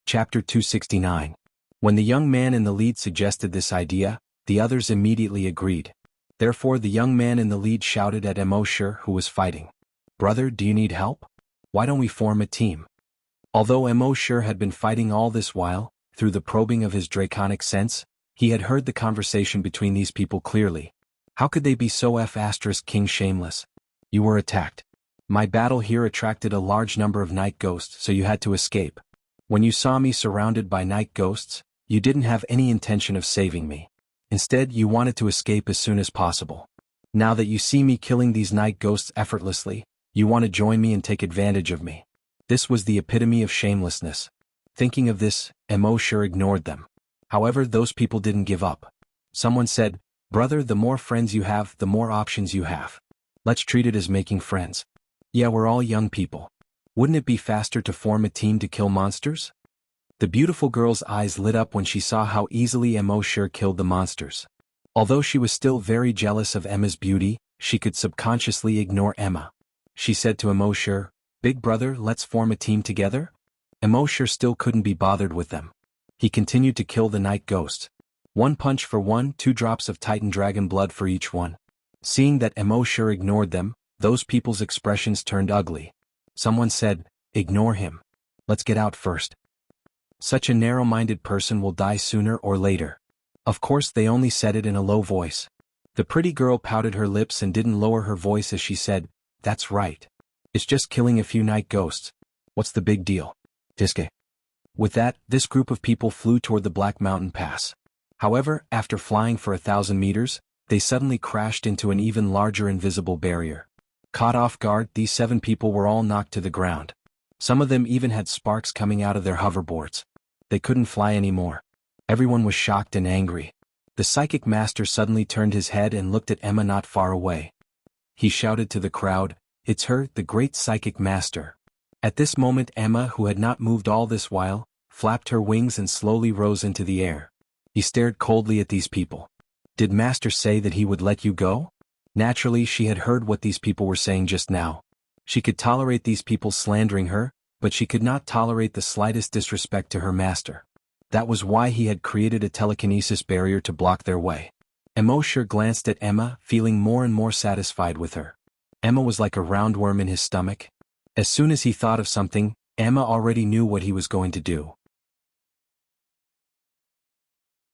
Speaker 1: Chapter 269. When the young man in the lead suggested this idea, the others immediately agreed. Therefore the young man in the lead shouted at Emosure, who was fighting. Brother, do you need help? Why don't we form a team? Although Emosure had been fighting all this while, through the probing of his draconic sense, he had heard the conversation between these people clearly. How could they be so King shameless? You were attacked. My battle here attracted a large number of night ghosts, so you had to escape. When you saw me surrounded by night ghosts, you didn't have any intention of saving me. Instead, you wanted to escape as soon as possible. Now that you see me killing these night ghosts effortlessly, you want to join me and take advantage of me. This was the epitome of shamelessness. Thinking of this, Emosure ignored them. However, those people didn't give up. Someone said, Brother, the more friends you have, the more options you have. Let's treat it as making friends. Yeah, we're all young people. Wouldn't it be faster to form a team to kill monsters? The beautiful girl's eyes lit up when she saw how easily Emosure killed the monsters. Although she was still very jealous of Emma's beauty, she could subconsciously ignore Emma. She said to Emosure, Big brother, let's form a team together? Emosure still couldn't be bothered with them. He continued to kill the night ghosts. 1 punch for one, 2 drops of Titan dragon blood for each one. Seeing that Emosure ignored them, those people's expressions turned ugly. Someone said, Ignore him. Let's get out first. Such a narrow-minded person will die sooner or later. Of course they only said it in a low voice. The pretty girl pouted her lips and didn't lower her voice as she said, That's right. It's just killing a few night ghosts. What's the big deal? Diske. With that, this group of people flew toward the Black Mountain Pass. However, after flying for 1,000 meters, they suddenly crashed into an even larger invisible barrier. Caught off guard, these 7 people were all knocked to the ground. Some of them even had sparks coming out of their hoverboards. They couldn't fly anymore. Everyone was shocked and angry. The psychic master suddenly turned his head and looked at Emma not far away. He shouted to the crowd, It's her, the great psychic master. At this moment Emma, who had not moved all this while, flapped her wings and slowly rose into the air. He stared coldly at these people. Did Master say that he would let you go? Naturally, she had heard what these people were saying just now. She could tolerate these people slandering her, but she could not tolerate the slightest disrespect to her master. That was why he had created a telekinesis barrier to block their way. Emosure glanced at Emma, feeling more and more satisfied with her. Emma was like a roundworm in his stomach. As soon as he thought of something, Emma already knew what he was going to do.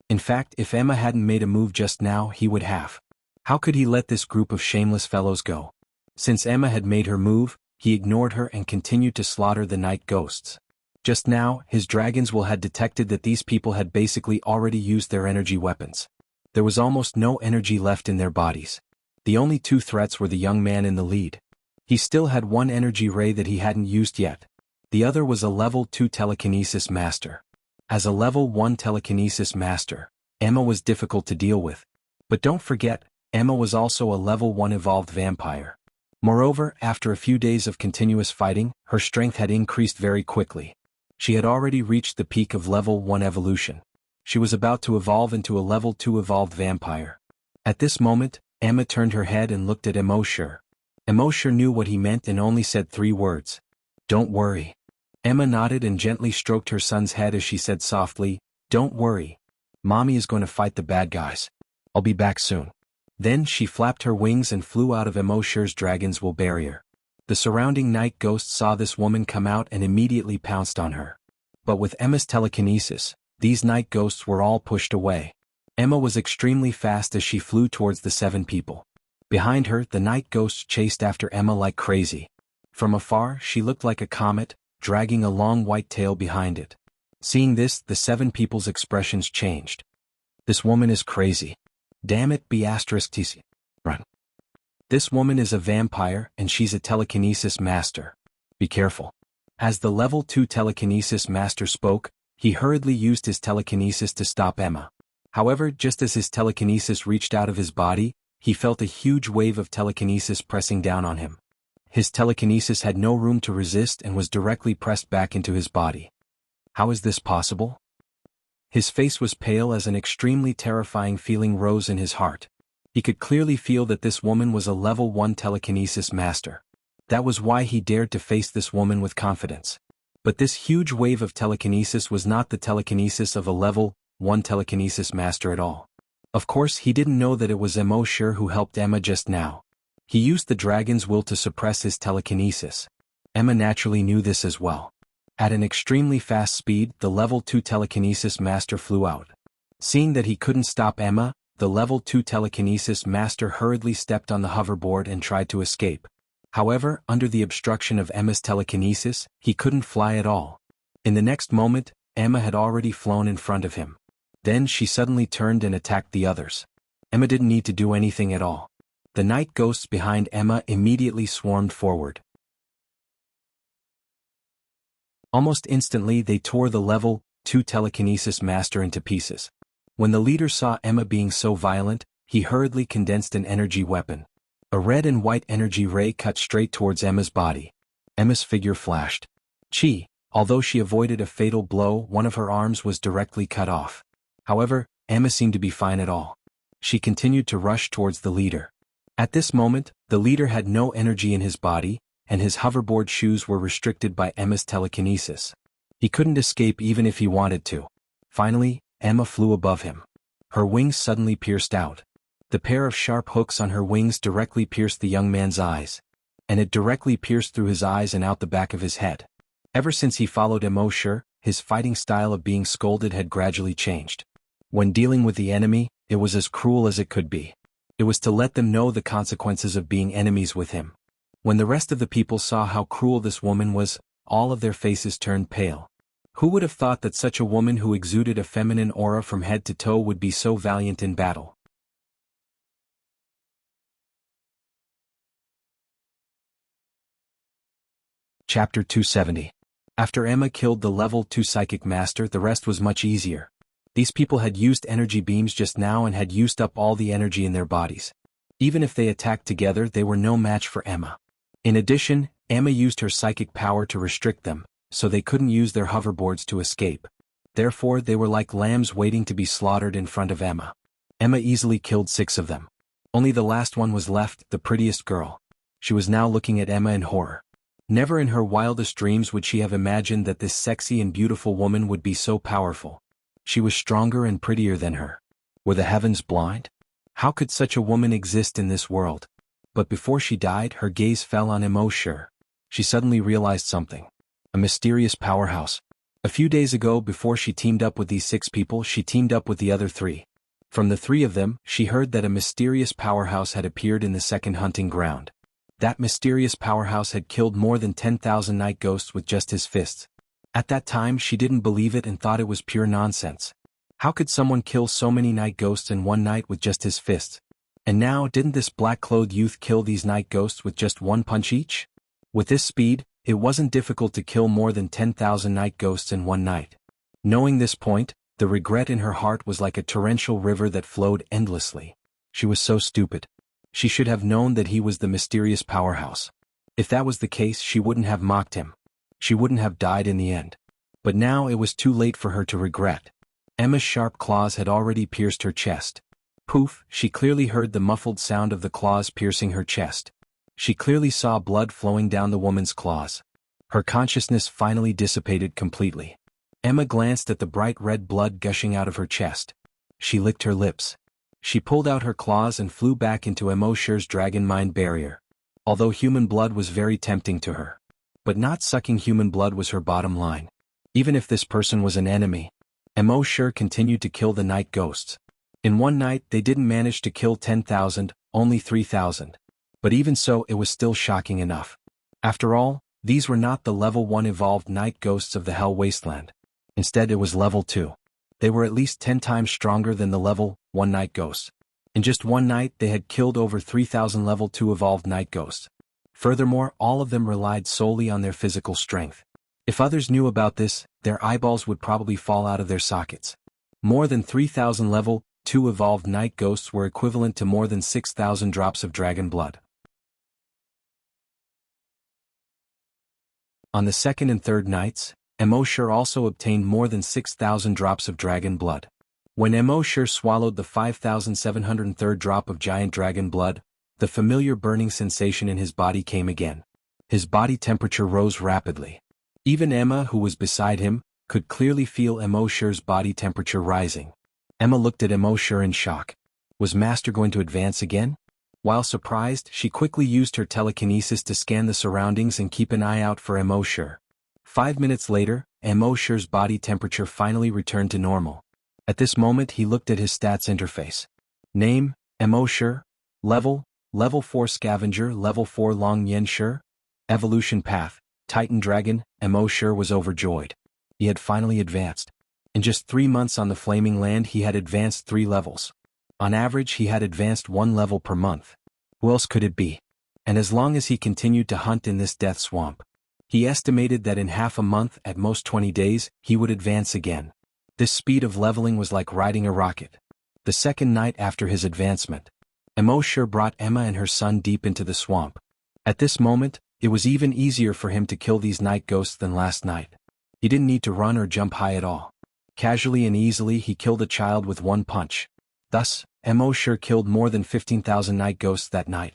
Speaker 1: In fact, if Emma hadn't made a move just now, he would have. How could he let this group of shameless fellows go? Since Emma had made her move, he ignored her and continued to slaughter the night ghosts. Just now, his dragons will had detected that these people had basically already used their energy weapons. There was almost no energy left in their bodies. The only 2 threats were the young man in the lead. He still had 1 energy ray that he hadn't used yet. The other was a level 2 telekinesis master. As a level 1 telekinesis master, Emma was difficult to deal with. But don't forget, Emma was also a level 1 evolved vampire. Moreover, after a few days of continuous fighting, her strength had increased very quickly. She had already reached the peak of level 1 evolution. She was about to evolve into a level 2 evolved vampire. At this moment, Emma turned her head and looked at Emosure. Emosure knew what he meant and only said 3 words. "Don't worry." Emma nodded and gently stroked her son's head as she said softly, "Don't worry. Mommy is going to fight the bad guys. I'll be back soon." Then she flapped her wings and flew out of Emosure's dragon's will barrier. The surrounding night ghosts saw this woman come out and immediately pounced on her. But with Emma's telekinesis, these night ghosts were all pushed away. Emma was extremely fast as she flew towards the 7 people. Behind her, the night ghosts chased after Emma like crazy. From afar, she looked like a comet, dragging a long white tail behind it. Seeing this, the 7 people's expressions changed. This woman is crazy. Damn it, B*TC. Run. This woman is a vampire and she's a telekinesis master. Be careful. As the level 2 telekinesis master spoke, he hurriedly used his telekinesis to stop Emma. However, just as his telekinesis reached out of his body, he felt a huge wave of telekinesis pressing down on him. His telekinesis had no room to resist and was directly pressed back into his body. How is this possible? His face was pale as an extremely terrifying feeling rose in his heart. He could clearly feel that this woman was a level 1 telekinesis master. That was why he dared to face this woman with confidence. But this huge wave of telekinesis was not the telekinesis of a level 1 telekinesis master at all. Of course, he didn't know that it was Emosure who helped Emma just now. He used the dragon's will to suppress his telekinesis. Emma naturally knew this as well. At an extremely fast speed, the level 2 telekinesis master flew out. Seeing that he couldn't stop Emma, the level 2 telekinesis master hurriedly stepped on the hoverboard and tried to escape. However, under the obstruction of Emma's telekinesis, he couldn't fly at all. In the next moment, Emma had already flown in front of him. Then she suddenly turned and attacked the others. Emma didn't need to do anything at all. The night ghosts behind Emma immediately swarmed forward. Almost instantly they tore the level 2 telekinesis master into pieces. When the leader saw Emma being so violent, he hurriedly condensed an energy weapon. A red and white energy ray cut straight towards Emma's body. Emma's figure flashed. Although she avoided a fatal blow, one of her arms was directly cut off. However, Emma seemed to be fine at all. She continued to rush towards the leader. At this moment, the leader had no energy in his body, and his hoverboard shoes were restricted by Emma's telekinesis. He couldn't escape even if he wanted to. Finally, Emma flew above him. Her wings suddenly pierced out. The pair of sharp hooks on her wings directly pierced the young man's eyes. And it directly pierced through his eyes and out the back of his head. Ever since he followed Emosure, his fighting style of being scolded had gradually changed. When dealing with the enemy, it was as cruel as it could be. It was to let them know the consequences of being enemies with him. When the rest of the people saw how cruel this woman was, all of their faces turned pale. Who would have thought that such a woman who exuded a feminine aura from head to toe would be so valiant in battle? Chapter 270. After Emma killed the level 2 psychic master, the rest was much easier. These people had used energy beams just now and had used up all the energy in their bodies. Even if they attacked together, they were no match for Emma. In addition, Emma used her psychic power to restrict them, so they couldn't use their hoverboards to escape. Therefore, they were like lambs waiting to be slaughtered in front of Emma. Emma easily killed 6 of them. Only the last one was left, the prettiest girl. She was now looking at Emma in horror. Never in her wildest dreams would she have imagined that this sexy and beautiful woman would be so powerful. She was stronger and prettier than her. Were the heavens blind? How could such a woman exist in this world? But before she died, her gaze fell on Emosure. She suddenly realized something. A mysterious powerhouse. A few days ago, before she teamed up with these 6 people, she teamed up with the other 3. From the 3 of them, she heard that a mysterious powerhouse had appeared in the second hunting ground. That mysterious powerhouse had killed more than 10,000 night ghosts with just his fists. At that time, she didn't believe it and thought it was pure nonsense. How could someone kill so many night ghosts in one night with just his fists? And now, didn't this black-clothed youth kill these night ghosts with just 1 punch each? With this speed, it wasn't difficult to kill more than 10,000 night ghosts in one night. Knowing this point, the regret in her heart was like a torrential river that flowed endlessly. She was so stupid. She should have known that he was the mysterious powerhouse. If that was the case, she wouldn't have mocked him. She wouldn't have died in the end. But now it was too late for her to regret. Emma's sharp claws had already pierced her chest. Poof, she clearly heard the muffled sound of the claws piercing her chest. She clearly saw blood flowing down the woman's claws. Her consciousness finally dissipated completely. Emma glanced at the bright red blood gushing out of her chest. She licked her lips. She pulled out her claws and flew back into Emosher's dragon mind barrier. Although human blood was very tempting to her. But not sucking human blood was her bottom line. Even if this person was an enemy, Emosher continued to kill the night ghosts. In one night they didn't manage to kill 10,000, only 3,000. But even so it was still shocking enough. After all, these were not the level 1 evolved night ghosts of the Hell Wasteland. Instead it was level 2. They were at least 10 times stronger than the level 1 night ghosts. In just one night they had killed over 3,000 level 2 evolved night ghosts. Furthermore, all of them relied solely on their physical strength. If others knew about this, their eyeballs would probably fall out of their sockets. More than 3,000 level 2 evolved night ghosts were equivalent to more than 6,000 drops of dragon blood. On the second and third nights, Emosher also obtained more than 6,000 drops of dragon blood. When Emosher swallowed the 5,703rd drop of giant dragon blood, the familiar burning sensation in his body came again. His body temperature rose rapidly. Even Emma, who was beside him, could clearly feel Emosher's body temperature rising. Emma looked at Emosher in shock. Was Master going to advance again? While surprised, she quickly used her telekinesis to scan the surroundings and keep an eye out for Emosher. 5 minutes later, Emosher's body temperature finally returned to normal. At this moment he looked at his stats interface. Name, Emosher. Level 4 Scavenger, Level 4 Long Yensher. Evolution Path, Titan Dragon. Emosher was overjoyed. He had finally advanced. In just 3 months on the Flaming Land he had advanced 3 levels. On average he had advanced 1 level per month. Who else could it be? And as long as he continued to hunt in this death swamp, he estimated that in half a month, at most 20 days, he would advance again. This speed of leveling was like riding a rocket. The second night after his advancement, Emosher brought Emma and her son deep into the swamp. At this moment, it was even easier for him to kill these night ghosts than last night. He didn't need to run or jump high at all. Casually and easily he killed a child with one punch. Thus, Emosher killed more than 15,000 night ghosts that night.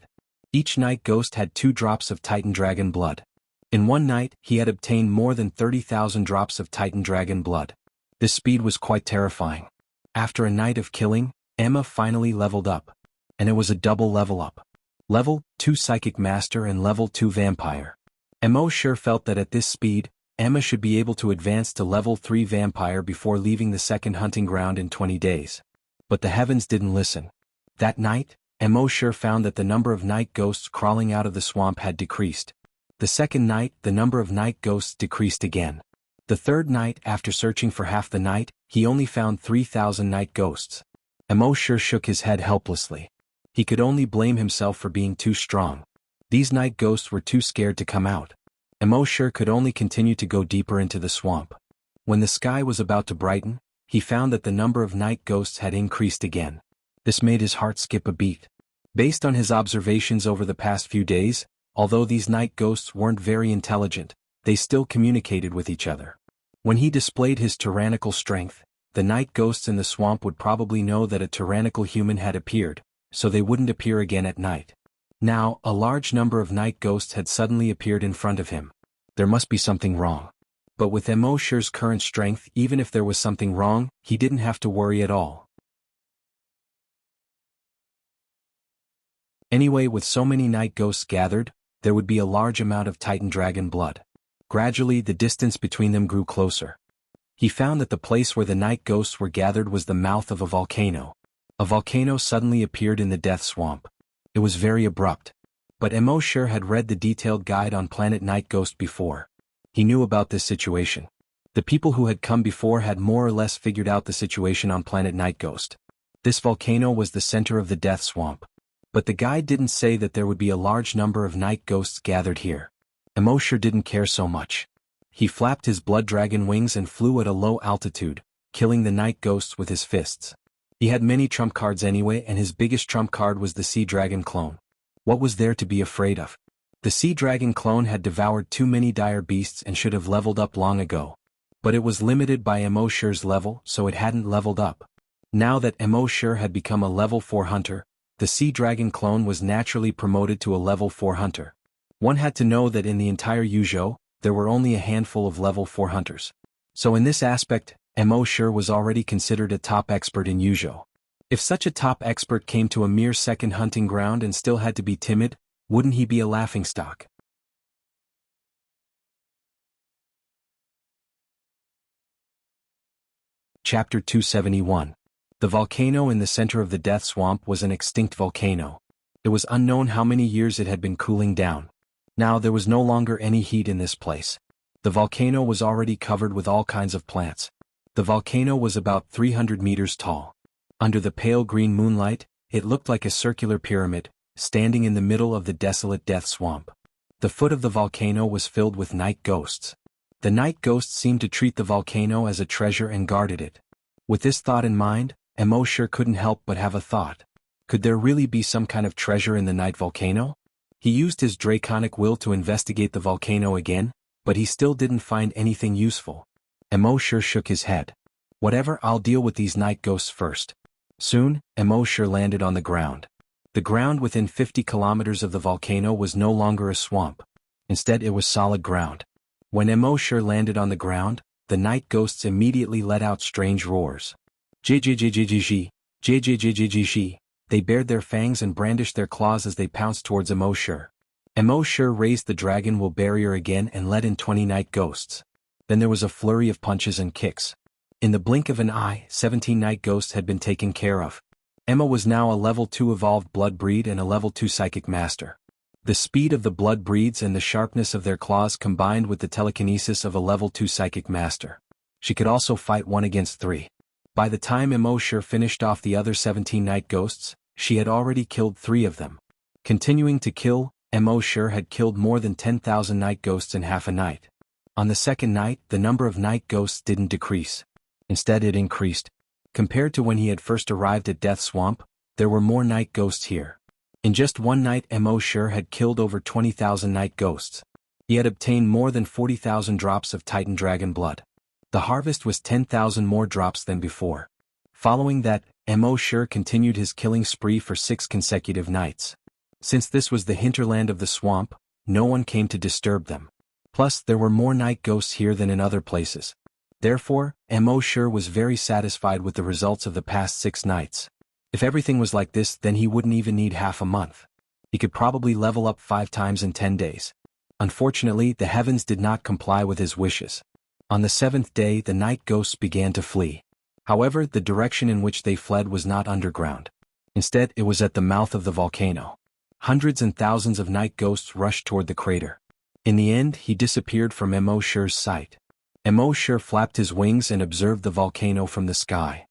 Speaker 1: Each night ghost had 2 drops of Titan Dragon blood. In one night, he had obtained more than 30,000 drops of Titan Dragon blood. This speed was quite terrifying. After a night of killing, Emma finally leveled up. And it was a double level up. Level 2 Psychic Master and Level 2 Vampire. Emosher felt that at this speed, Emma should be able to advance to Level 3 Vampire before leaving the second hunting ground in 20 days. But the heavens didn't listen. That night, Emosher found that the number of night ghosts crawling out of the swamp had decreased. The second night, the number of night ghosts decreased again. The third night, after searching for half the night, he only found 3,000 night ghosts. Emosher shook his head helplessly. He could only blame himself for being too strong. These night ghosts were too scared to come out. Emosher could only continue to go deeper into the swamp. When the sky was about to brighten, he found that the number of night ghosts had increased again. This made his heart skip a beat. Based on his observations over the past few days, although these night ghosts weren't very intelligent, they still communicated with each other. When he displayed his tyrannical strength, the night ghosts in the swamp would probably know that a tyrannical human had appeared, so they wouldn't appear again at night. Now, a large number of night ghosts had suddenly appeared in front of him. There must be something wrong. But with Emosher's current strength, even if there was something wrong, he didn't have to worry at all. Anyway, with so many night ghosts gathered, there would be a large amount of Titan Dragon blood. Gradually, the distance between them grew closer. He found that the place where the night ghosts were gathered was the mouth of a volcano. A volcano suddenly appeared in the death swamp. It was very abrupt. But Emosher had read the detailed guide on Planet Night Ghost before. He knew about this situation. The people who had come before had more or less figured out the situation on Planet Night Ghost. This volcano was the center of the death swamp. But the guide didn't say that there would be a large number of night ghosts gathered here. Emosher didn't care so much. He flapped his blood dragon wings and flew at a low altitude, killing the night ghosts with his fists. He had many trump cards anyway, and his biggest trump card was the Sea Dragon clone. What was there to be afraid of? The Sea Dragon clone had devoured too many dire beasts and should have leveled up long ago. But it was limited by Emosher's level, so it hadn't leveled up. Now that Emosher had become a level 4 hunter, the sea dragon clone was naturally promoted to a level 4 hunter. One had to know that in the entire Yuzhou, there were only a handful of level 4 hunters. So in this aspect, Emosher was already considered a top expert in Yuzhou. If such a top expert came to a mere second hunting ground and still had to be timid, wouldn't he be a laughingstock? Chapter 271. The volcano in the center of the Death Swamp was an extinct volcano. It was unknown how many years it had been cooling down. Now there was no longer any heat in this place. The volcano was already covered with all kinds of plants. The volcano was about 300 meters tall. Under the pale green moonlight, it looked like a circular pyramid, standing in the middle of the desolate Death Swamp. The foot of the volcano was filled with night ghosts. The night ghosts seemed to treat the volcano as a treasure and guarded it. With this thought in mind, Emosher couldn't help but have a thought. Could there really be some kind of treasure in the night volcano? He used his draconic will to investigate the volcano again, but he still didn't find anything useful. Emosher shook his head. Whatever, I'll deal with these night ghosts first. Soon, Emosher landed on the ground. The ground within 50 kilometers of the volcano was no longer a swamp. Instead, it was solid ground. When Emosher landed on the ground, the night ghosts immediately let out strange roars. Jjjjjjj, jjjjjj. They bared their fangs and brandished their claws as they pounced towards Emosher. Emosher raised the dragon will barrier again and let in 20 night ghosts. Then there was a flurry of punches and kicks. In the blink of an eye, 17 night ghosts had been taken care of. Emma was now a level 2 evolved blood breed and a level 2 psychic master. The speed of the blood breeds and the sharpness of their claws combined with the telekinesis of a level 2 psychic master. She could also fight 1 against 3. By the time Emosher finished off the other 17 night ghosts, she had already killed 3 of them. Continuing to kill, Emosher had killed more than 10,000 night ghosts in half a night. On the second night, the number of night ghosts didn't decrease. Instead, it increased. Compared to when he had first arrived at Death Swamp, there were more night ghosts here. In just one night, Emosher had killed over 20,000 night ghosts. He had obtained more than 40,000 drops of Titan Dragon blood. The harvest was 10,000 more drops than before. Following that, Emosher continued his killing spree for 6 consecutive nights. Since this was the hinterland of the swamp, no one came to disturb them. Plus, there were more night ghosts here than in other places. Therefore, Emosher was very satisfied with the results of the past 6 nights. If everything was like this, then he wouldn't even need half a month. He could probably level up 5 times in 10 days. Unfortunately, the heavens did not comply with his wishes. On the 7th day, the night ghosts began to flee. However, the direction in which they fled was not underground. Instead, it was at the mouth of the volcano. Hundreds and thousands of night ghosts rushed toward the crater. In the end, he disappeared from Emosher's sight. Emosher flapped his wings and observed the volcano from the sky.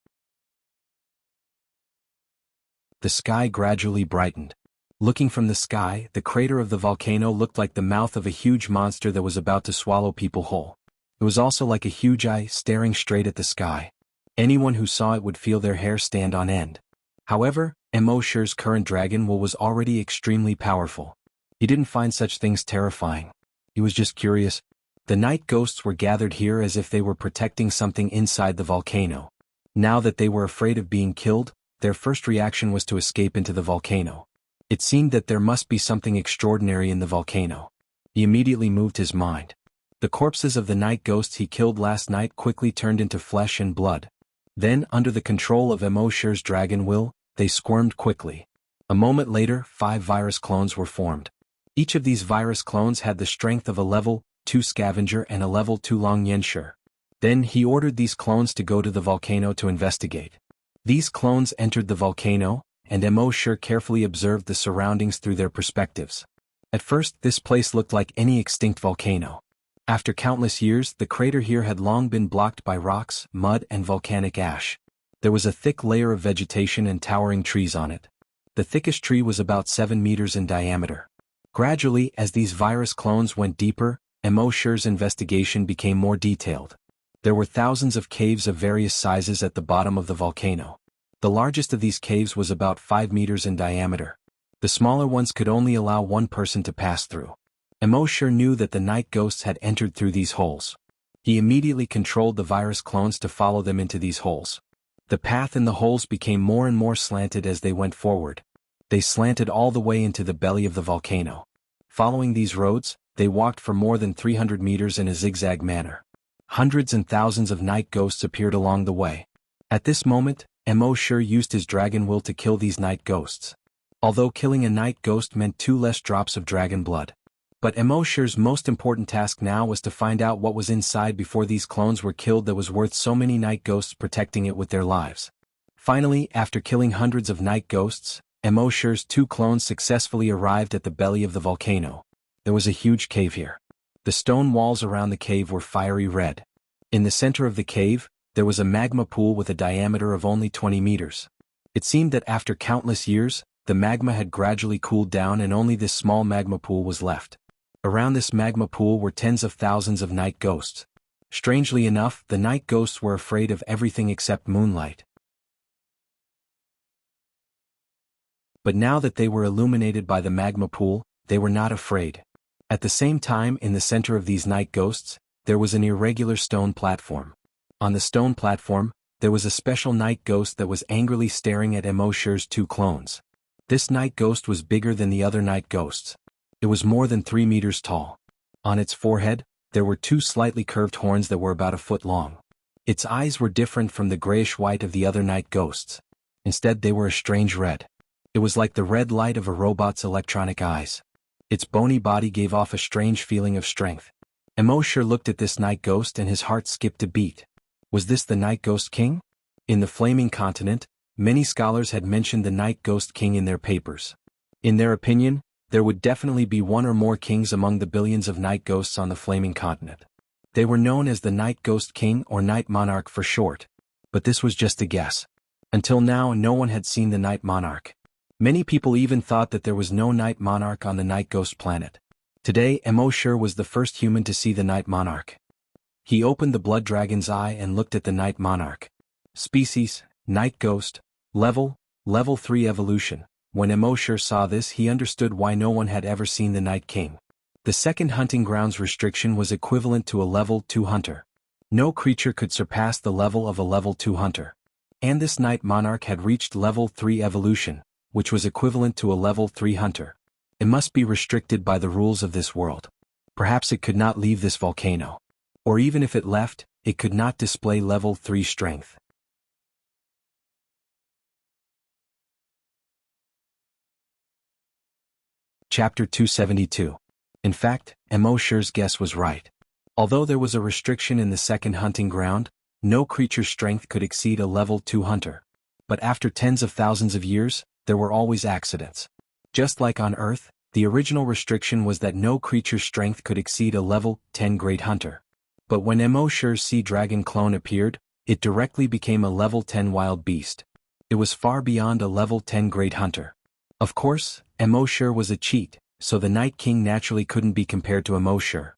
Speaker 1: The sky gradually brightened. Looking from the sky, the crater of the volcano looked like the mouth of a huge monster that was about to swallow people whole. It was also like a huge eye staring straight at the sky. Anyone who saw it would feel their hair stand on end. However, Emosher's current dragon will was already extremely powerful. He didn't find such things terrifying. He was just curious. The night ghosts were gathered here as if they were protecting something inside the volcano. Now that they were afraid of being killed, their first reaction was to escape into the volcano. It seemed that there must be something extraordinary in the volcano. He immediately moved his mind. The corpses of the night ghosts he killed last night quickly turned into flesh and blood. Then, under the control of Emosher's dragon will, they squirmed quickly. A moment later, 5 virus clones were formed. Each of these virus clones had the strength of a level 2 scavenger and a level 2 long yensher. Then he ordered these clones to go to the volcano to investigate. These clones entered the volcano, and Emosher carefully observed the surroundings through their perspectives. At first, this place looked like any extinct volcano. After countless years, the crater here had long been blocked by rocks, mud, and volcanic ash. There was a thick layer of vegetation and towering trees on it. The thickest tree was about 7 meters in diameter. Gradually, as these virus clones went deeper, Emosher's investigation became more detailed. There were thousands of caves of various sizes at the bottom of the volcano. The largest of these caves was about 5 meters in diameter. The smaller ones could only allow 1 person to pass through. Emosher knew that the night ghosts had entered through these holes. He immediately controlled the virus clones to follow them into these holes. The path in the holes became more and more slanted as they went forward. They slanted all the way into the belly of the volcano. Following these roads, they walked for more than 300 meters in a zigzag manner. Hundreds and thousands of night ghosts appeared along the way. At this moment, Emosure used his dragon will to kill these night ghosts. Although killing a night ghost meant 2 less drops of dragon blood. But Emosure's most important task now was to find out what was inside before these clones were killed that was worth so many night ghosts protecting it with their lives. Finally, after killing hundreds of night ghosts, Emosure's 2 clones successfully arrived at the belly of the volcano. There was a huge cave here. The stone walls around the cave were fiery red. In the center of the cave, there was a magma pool with a diameter of only 20 meters. It seemed that after countless years, the magma had gradually cooled down and only this small magma pool was left. Around this magma pool were tens of thousands of night ghosts. Strangely enough, the night ghosts were afraid of everything except moonlight. But now that they were illuminated by the magma pool, they were not afraid. At the same time, in the center of these night ghosts, there was an irregular stone platform. On the stone platform, there was a special night ghost that was angrily staring at Emosure's 2 clones. This night ghost was bigger than the other night ghosts. It was more than 3 meters tall. On its forehead, there were 2 slightly curved horns that were about a foot long. Its eyes were different from the grayish-white of the other night ghosts. Instead, they were a strange red. It was like the red light of a robot's electronic eyes. Its bony body gave off a strange feeling of strength. Emosure looked at this night ghost and his heart skipped a beat. Was this the Night Ghost King? In the Flaming Continent, many scholars had mentioned the Night Ghost King in their papers. In their opinion, there would definitely be 1 or more kings among the billions of night ghosts on the Flaming Continent. They were known as the Night Ghost King or Night Monarch for short. But this was just a guess. Until now, no one had seen the Night Monarch. Many people even thought that there was no Night Monarch on the Night Ghost planet. Today, Emosure was the first human to see the Night Monarch. He opened the Blood Dragon's eye and looked at the Night Monarch. Species, Night Ghost, Level 3 Evolution. When Emosure saw this, he understood why no one had ever seen the Night King. The second hunting grounds restriction was equivalent to a level 2 hunter. No creature could surpass the level of a level 2 hunter. And this Night Monarch had reached level 3 evolution, which was equivalent to a level 3 hunter. It must be restricted by the rules of this world. Perhaps it could not leave this volcano. Or even if it left, it could not display level 3 strength. Chapter 272. In fact, Emosure's guess was right. Although there was a restriction in the second hunting ground, no creature's strength could exceed a level 2 hunter. But after tens of thousands of years, there were always accidents. Just like on Earth, the original restriction was that no creature's strength could exceed a level 10 great hunter. But when Emosure's sea dragon clone appeared, it directly became a level 10 wild beast. It was far beyond a level 10 great hunter. Of course, Emosure was a cheat, so the Night King naturally couldn't be compared to Emosure.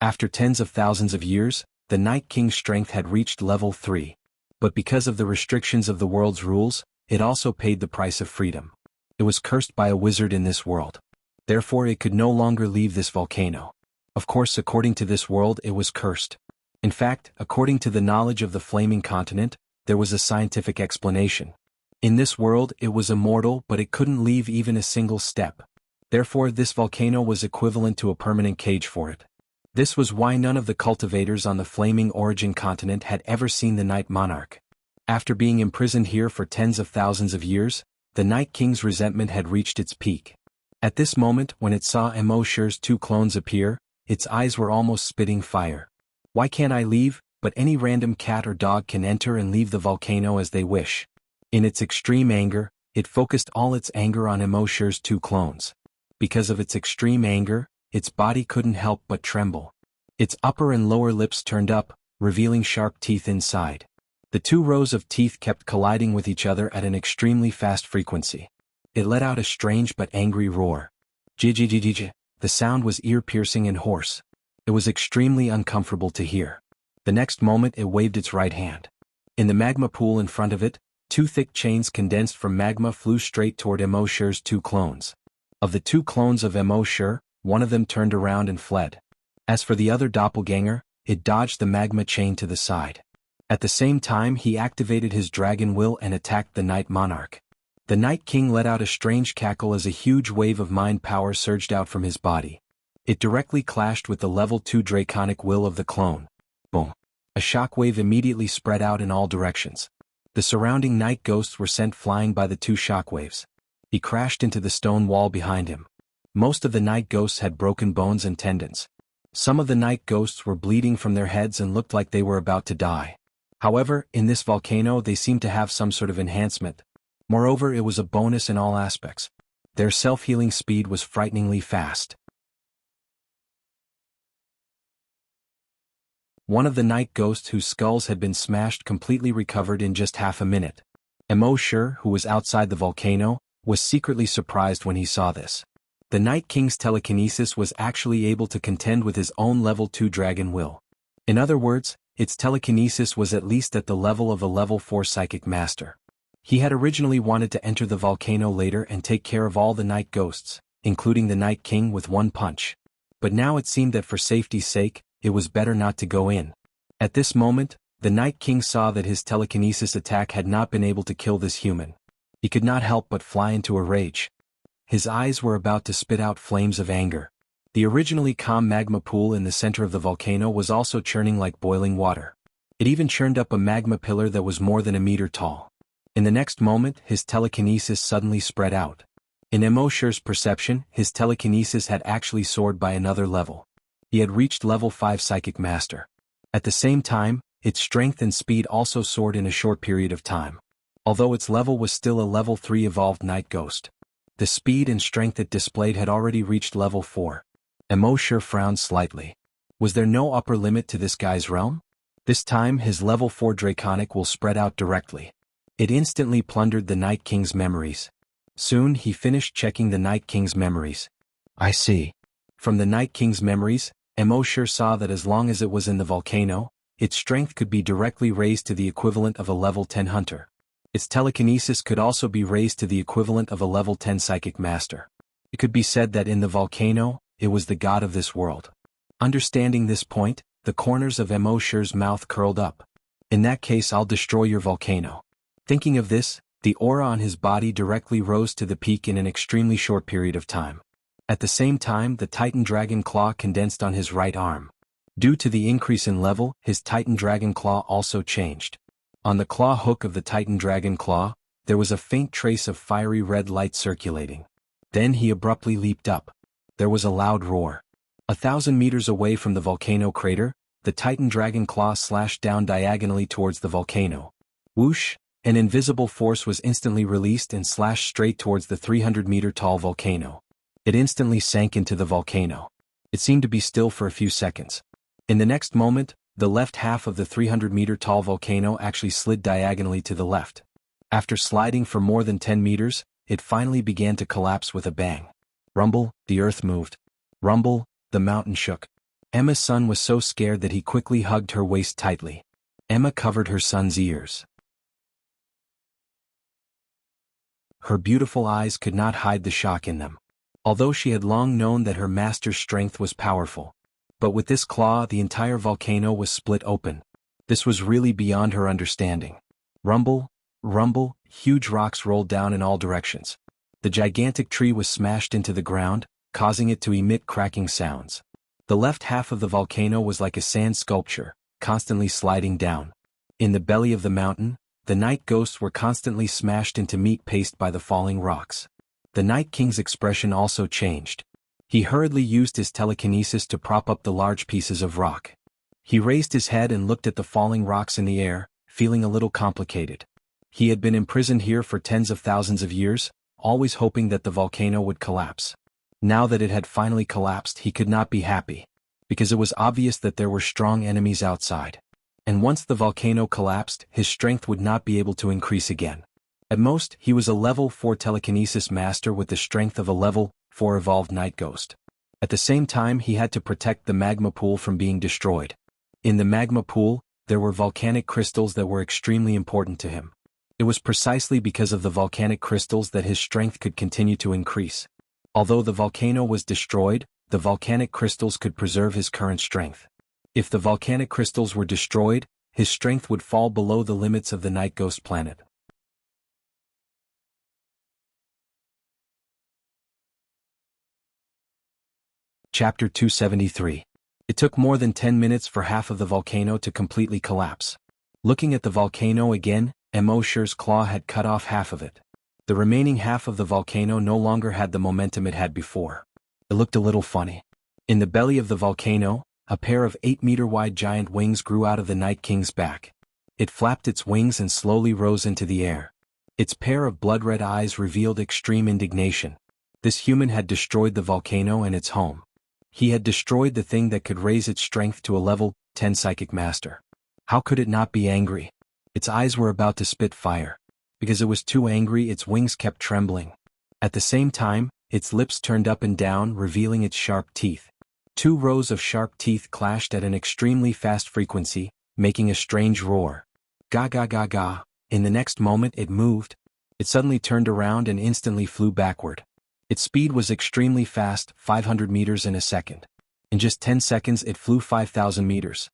Speaker 1: After tens of thousands of years, the Night King's strength had reached level 3. But because of the restrictions of the world's rules, it also paid the price of freedom. It was cursed by a wizard in this world. Therefore it could no longer leave this volcano. Of course, according to this world, it was cursed. In fact, according to the knowledge of the Flaming Continent, there was a scientific explanation. In this world, it was immortal, but it couldn't leave even a single step. Therefore, this volcano was equivalent to a permanent cage for it. This was why none of the cultivators on the Flaming Origin Continent had ever seen the Night Monarch. After being imprisoned here for tens of thousands of years, the Night King's resentment had reached its peak. At this moment, when it saw Emosure's 2 clones appear, its eyes were almost spitting fire. Why can't I leave? But any random cat or dog can enter and leave the volcano as they wish. In its extreme anger, it focused all its anger on Emosure's 2 clones. Because of its extreme anger, its body couldn't help but tremble. Its upper and lower lips turned up, revealing sharp teeth inside. The 2 rows of teeth kept colliding with each other at an extremely fast frequency. It let out a strange but angry roar. Jijijijij. The sound was ear-piercing and hoarse. It was extremely uncomfortable to hear. The next moment it waved its right hand. In the magma pool in front of it, 2 thick chains condensed from magma flew straight toward Emosure's 2 clones. Of the 2 clones of Emosure, one of them turned around and fled. As for the other doppelganger, it dodged the magma chain to the side. At the same time he activated his dragon will and attacked the Night Monarch. The Night King let out a strange cackle as a huge wave of mind power surged out from his body. It directly clashed with the level 2 draconic will of the clone. Boom. A shockwave immediately spread out in all directions. The surrounding night ghosts were sent flying by the two shockwaves. He crashed into the stone wall behind him. Most of the night ghosts had broken bones and tendons. Some of the night ghosts were bleeding from their heads and looked like they were about to die. However, in this volcano they seemed to have some sort of enhancement. Moreover, it was a bonus in all aspects. Their self-healing speed was frighteningly fast. One of the night ghosts whose skulls had been smashed completely recovered in just half a minute. Emosure, who was outside the volcano, was secretly surprised when he saw this. The Night King's telekinesis was actually able to contend with his own level 2 dragon will. In other words, its telekinesis was at least at the level of a level 4 psychic master. He had originally wanted to enter the volcano later and take care of all the night ghosts, including the Night King, with one punch. But now it seemed that for safety's sake, it was better not to go in. At this moment, the Night King saw that his telekinesis attack had not been able to kill this human. He could not help but fly into a rage. His eyes were about to spit out flames of anger. The originally calm magma pool in the center of the volcano was also churning like boiling water. It even churned up a magma pillar that was more than a meter tall. In the next moment, his telekinesis suddenly spread out. In Emoshure's perception, his telekinesis had actually soared by another level. He had reached level 5 psychic master. At the same time, its strength and speed also soared in a short period of time. Although its level was still a level 3 evolved night ghost. The speed and strength it displayed had already reached level 4. Emosure frowned slightly. Was there no upper limit to this guy's realm? This time his level 4 draconic will spread out directly. It instantly plundered the Night King's memories. Soon he finished checking the Night King's memories. I see. From the Night King's memories, Emosure saw that as long as it was in the volcano, its strength could be directly raised to the equivalent of a level 10 hunter. Its telekinesis could also be raised to the equivalent of a level 10 psychic master. It could be said that in the volcano, it was the god of this world. Understanding this point, the corners of Emoshure's mouth curled up. In that case, I'll destroy your volcano. Thinking of this, the aura on his body directly rose to the peak in an extremely short period of time. At the same time, the Titan Dragon Claw condensed on his right arm. Due to the increase in level, his Titan Dragon Claw also changed. On the claw hook of the Titan Dragon Claw, there was a faint trace of fiery red light circulating. Then he abruptly leaped up. There was a loud roar. 1,000 meters away from the volcano crater, the Titan Dragon Claw slashed down diagonally towards the volcano. Whoosh! An invisible force was instantly released and slashed straight towards the 300-meter-tall volcano. It instantly sank into the volcano. It seemed to be still for a few seconds. In the next moment, the left half of the 300-meter-tall volcano actually slid diagonally to the left. After sliding for more than 10 meters, it finally began to collapse with a bang. Rumble, the earth moved. Rumble, the mountain shook. Emma's son was so scared that he quickly hugged her waist tightly. Emma covered her son's ears. Her beautiful eyes could not hide the shock in them. Although she had long known that her master's strength was powerful. But with this claw, the entire volcano was split open. This was really beyond her understanding. Rumble, rumble, huge rocks rolled down in all directions. The gigantic tree was smashed into the ground, causing it to emit cracking sounds. The left half of the volcano was like a sand sculpture, constantly sliding down. In the belly of the mountain, the night ghosts were constantly smashed into meat paste by the falling rocks. The Night King's expression also changed. He hurriedly used his telekinesis to prop up the large pieces of rock. He raised his head and looked at the falling rocks in the air, feeling a little complicated. He had been imprisoned here for tens of thousands of years, always hoping that the volcano would collapse. Now that it had finally collapsed, he could not be happy, because it was obvious that there were strong enemies outside. And once the volcano collapsed, his strength would not be able to increase again. At most, he was a level 4 telekinesis master with the strength of a level 4 evolved night ghost. At the same time, he had to protect the magma pool from being destroyed. In the magma pool, there were volcanic crystals that were extremely important to him. It was precisely because of the volcanic crystals that his strength could continue to increase. Although the volcano was destroyed, the volcanic crystals could preserve his current strength. If the volcanic crystals were destroyed, his strength would fall below the limits of the night ghost planet. Chapter 273. It took more than 10 minutes for half of the volcano to completely collapse. Looking at the volcano again, Emosher's claw had cut off half of it. The remaining half of the volcano no longer had the momentum it had before. It looked a little funny. In the belly of the volcano, a pair of 8-meter-wide giant wings grew out of the Night King's back. It flapped its wings and slowly rose into the air. Its pair of blood-red eyes revealed extreme indignation. This human had destroyed the volcano and its home. He had destroyed the thing that could raise its strength to a level 10 psychic master. How could it not be angry? Its eyes were about to spit fire. Because it was too angry, its wings kept trembling. At the same time, its lips turned up and down, revealing its sharp teeth. 2 rows of sharp teeth clashed at an extremely fast frequency, making a strange roar. Ga ga ga ga. In the next moment it moved. It suddenly turned around and instantly flew backward. Its speed was extremely fast, 500 meters in a second. In just 10 seconds it flew 5,000 meters.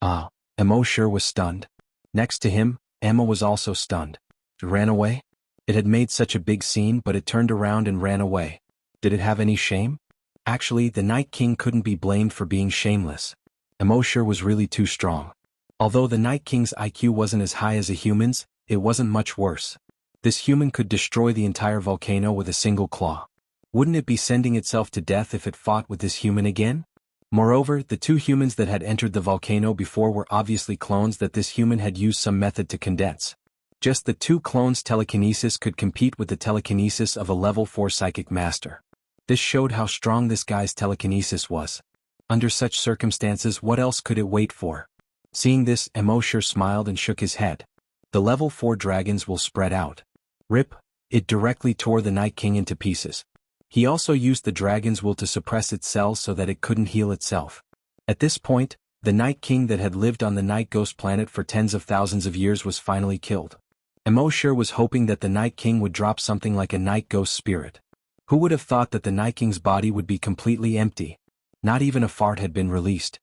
Speaker 1: Emosher was stunned. Next to him, Emma was also stunned. It ran away? It had made such a big scene, but it turned around and ran away. Did it have any shame? Actually, the Night King couldn't be blamed for being shameless. Emosher was really too strong. Although the Night King's IQ wasn't as high as a human's, it wasn't much worse. This human could destroy the entire volcano with a single claw. Wouldn't it be sending itself to death if it fought with this human again? Moreover, the 2 humans that had entered the volcano before were obviously clones that this human had used some method to condense. Just the 2 clones' telekinesis could compete with the telekinesis of a level 4 psychic master. This showed how strong this guy's telekinesis was. Under such circumstances, what else could it wait for? Seeing this, Emosher smiled and shook his head. The level 4 dragons will spread out. Rip! It directly tore the Night King into pieces. He also used the dragon's will to suppress its cells so that it couldn't heal itself. At this point, the Night King that had lived on the Night Ghost planet for tens of thousands of years was finally killed. Emosher was hoping that the Night King would drop something like a Night Ghost spirit. Who would have thought that the Night King's body would be completely empty? Not even a fart had been released.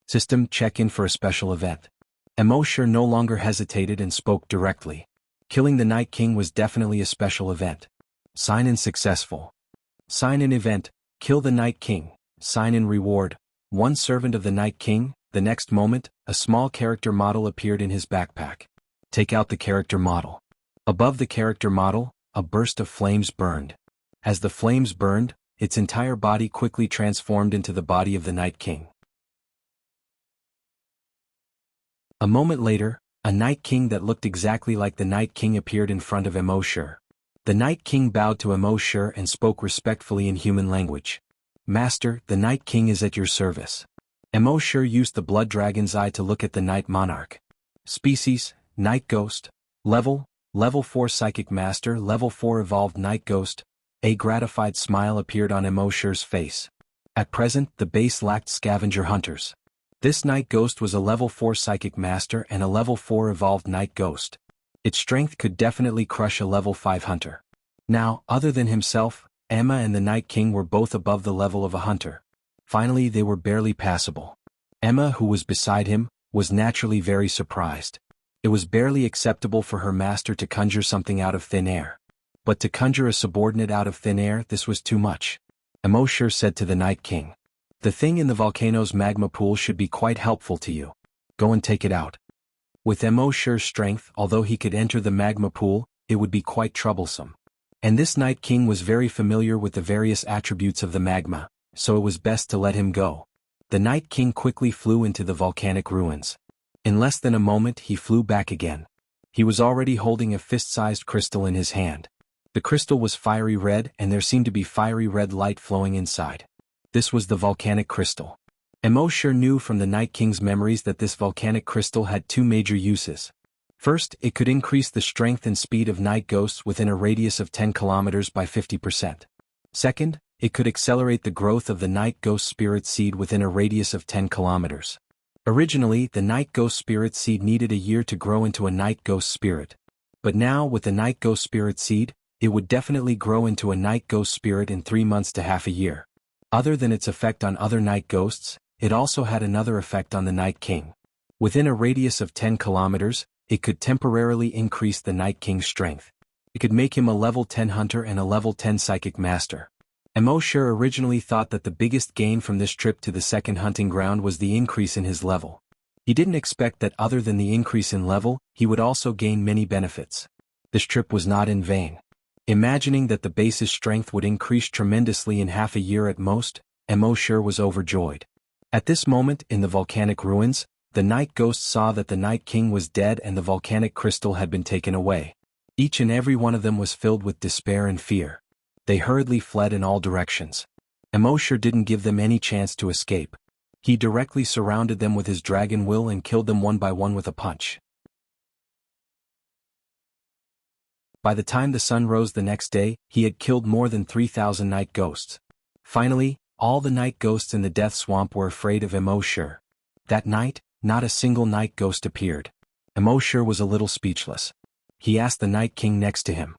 Speaker 1: System check-in for a special event. Emosher no longer hesitated and spoke directly. Killing the Night King was definitely a special event. Sign-in successful. Sign-in event, kill the Night King. Sign-in reward, 1 servant of the Night King. The next moment, a small character model appeared in his backpack. Take out the character model. Above the character model, a burst of flames burned. As the flames burned, its entire body quickly transformed into the body of the Night King. A moment later, a Night King that looked exactly like the Night King appeared in front of Emosher. The Night King bowed to Emosher and spoke respectfully in human language. Master, the Night King is at your service. Emosher used the Blood Dragon's Eye to look at the Night Monarch. Species, Night Ghost. Level 4 Psychic Master, Level 4 Evolved Night Ghost. A gratified smile appeared on Emosher's face. At present, the base lacked scavenger hunters. This Night Ghost was a Level 4 Psychic Master and a Level 4 Evolved Night Ghost. Its strength could definitely crush a Level 5 hunter. Now, other than himself, Emma and the Night King were both above the level of a hunter. Finally, they were barely passable. Emma, who was beside him, was naturally very surprised. It was barely acceptable for her master to conjure something out of thin air. But to conjure a subordinate out of thin air, this was too much. Emosher said to the Night King, "The thing in the volcano's magma pool should be quite helpful to you. Go and take it out." With Emosher's strength, although he could enter the magma pool, it would be quite troublesome. And this Night King was very familiar with the various attributes of the magma, so it was best to let him go. The Night King quickly flew into the volcanic ruins. In less than a moment he flew back again. He was already holding a fist-sized crystal in his hand. The crystal was fiery red and there seemed to be fiery red light flowing inside. This was the volcanic crystal. Emosher knew from the Night King's memories that this volcanic crystal had 2 major uses. First, it could increase the strength and speed of night ghosts within a radius of 10 kilometers by 50%. Second, it could accelerate the growth of the night ghost spirit seed within a radius of 10 kilometers. Originally, the night ghost spirit seed needed a year to grow into a night ghost spirit. But now, with the night ghost spirit seed, it would definitely grow into a night ghost spirit in 3 months to half a year. Other than its effect on other night ghosts, it also had another effect on the Night King. Within a radius of 10 kilometers, it could temporarily increase the Night King's strength. It could make him a level 10 hunter and a level 10 psychic master. Emosure originally thought that the biggest gain from this trip to the second hunting ground was the increase in his level. He didn't expect that other than the increase in level, he would also gain many benefits. This trip was not in vain. Imagining that the base's strength would increase tremendously in half a year at most, Emosure was overjoyed. At this moment in the volcanic ruins, the Night Ghost saw that the Night King was dead and the volcanic crystal had been taken away. Each and every one of them was filled with despair and fear. They hurriedly fled in all directions. Emosure didn't give them any chance to escape. He directly surrounded them with his dragon will and killed them one by one with a punch. By the time the sun rose the next day, he had killed more than 3,000 night ghosts. Finally, all the night ghosts in the death swamp were afraid of Emosure. That night, not a single night ghost appeared. Emosure was a little speechless. He asked the Night King next to him,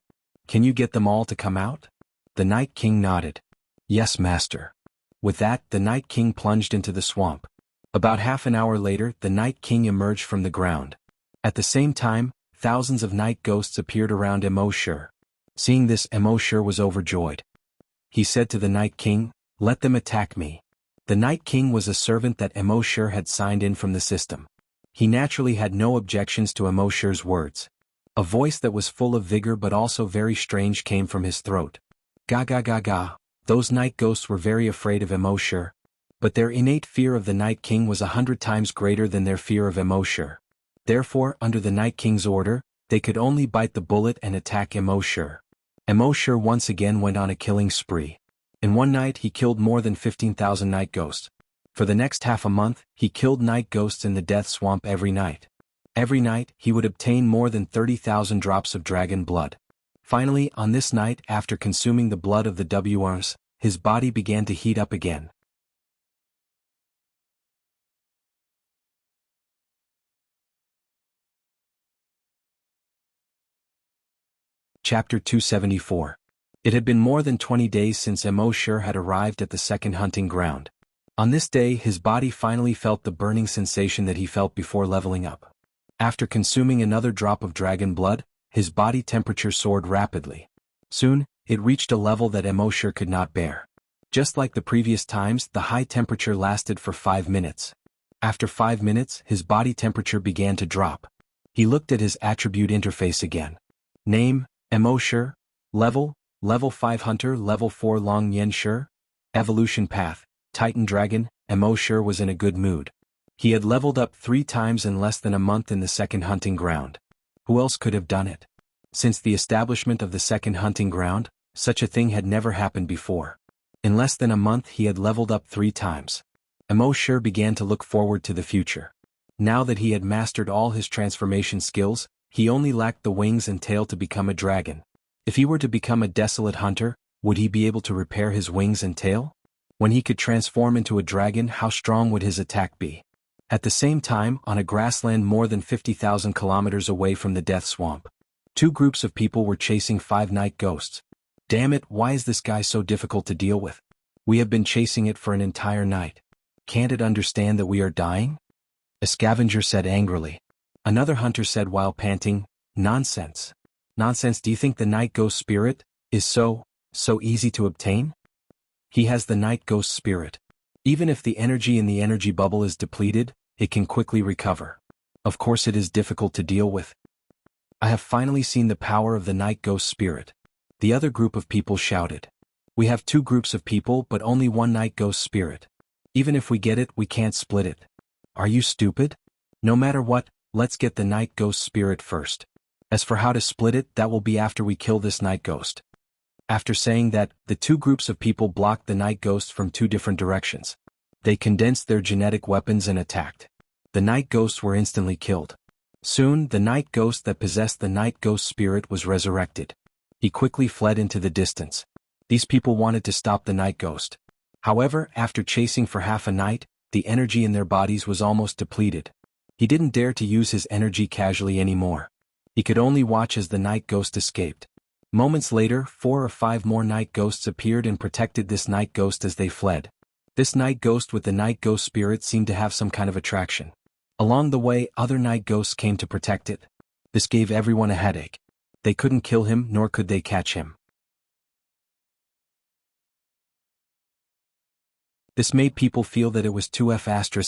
Speaker 1: "Can you get them all to come out?" The Night King nodded. "Yes, master." With that, the Night King plunged into the swamp. About half an hour later, the Night King emerged from the ground. At the same time, thousands of night ghosts appeared around Emosure. Seeing this, Emosure was overjoyed. He said to the Night King, "Let them attack me." The Night King was a servant that Emosure had signed in from the system. He naturally had no objections to Emosure's words. A voice that was full of vigor but also very strange came from his throat. "Ga ga ga ga." Those night ghosts were very afraid of Emosure. But their innate fear of the Night King was 100 times greater than their fear of Emosure. Therefore, under the Night King's order, they could only bite the bullet and attack Emosure. Emosure once again went on a killing spree. In one night he killed more than 15,000 night ghosts. For the next half a month, he killed night ghosts in the death swamp every night. Every night, he would obtain more than 30,000 drops of dragon blood. Finally, on this night, after consuming the blood of the WRs, his body began to heat up again. Chapter 274. It had been more than 20 days since Emosure had arrived at the second hunting ground. On this day, his body finally felt the burning sensation that he felt before leveling up. After consuming another drop of dragon blood, his body temperature soared rapidly. Soon, it reached a level that Emosure could not bear. Just like the previous times, the high temperature lasted for 5 minutes. After 5 minutes, his body temperature began to drop. He looked at his attribute interface again. Name, Emosure. Level 5 Hunter, Level 4 Long Yenshur. Evolution Path, Titan Dragon. Emosure was in a good mood. He had leveled up 3 times in less than a month in the second hunting ground. Who else could have done it? Since the establishment of the second hunting ground, such a thing had never happened before. In less than a month he had leveled up 3 times. Emosure began to look forward to the future. Now that he had mastered all his transformation skills, he only lacked the wings and tail to become a dragon. If he were to become a desolate hunter, would he be able to repair his wings and tail? When he could transform into a dragon, how strong would his attack be? At the same time, on a grassland more than 50,000 kilometers away from the death swamp, 2 groups of people were chasing 5 night ghosts. Damn it, why is this guy so difficult to deal with? We have been chasing it for an entire night. Can't it understand that we are dying? A scavenger said angrily. Another hunter said while panting, "Nonsense. Nonsense, do you think the night ghost spirit is so easy to obtain? He has the night ghost spirit. Even if the energy in the energy bubble is depleted, it can quickly recover. Of course it is difficult to deal with. I have finally seen the power of the night ghost spirit." The other group of people shouted. "We have 2 groups of people but only 1 night ghost spirit. Even if we get it, we can't split it. Are you stupid? No matter what, let's get the night ghost spirit first. As for how to split it, that will be after we kill this night ghost." After saying that, the 2 groups of people blocked the night ghost from 2 different directions. They condensed their genetic weapons and attacked. The night ghosts were instantly killed. Soon, the night ghost that possessed the night ghost spirit was resurrected. He quickly fled into the distance. These people wanted to stop the night ghost. However, after chasing for half a night, the energy in their bodies was almost depleted. He didn't dare to use his energy casually anymore. He could only watch as the night ghost escaped. Moments later, 4 or 5 more night ghosts appeared and protected this night ghost as they fled. This night ghost with the night ghost spirit seemed to have some kind of attraction. Along the way, other night ghosts came to protect it. This gave everyone a headache. They couldn't kill him, nor could they catch him. This made people feel that it was too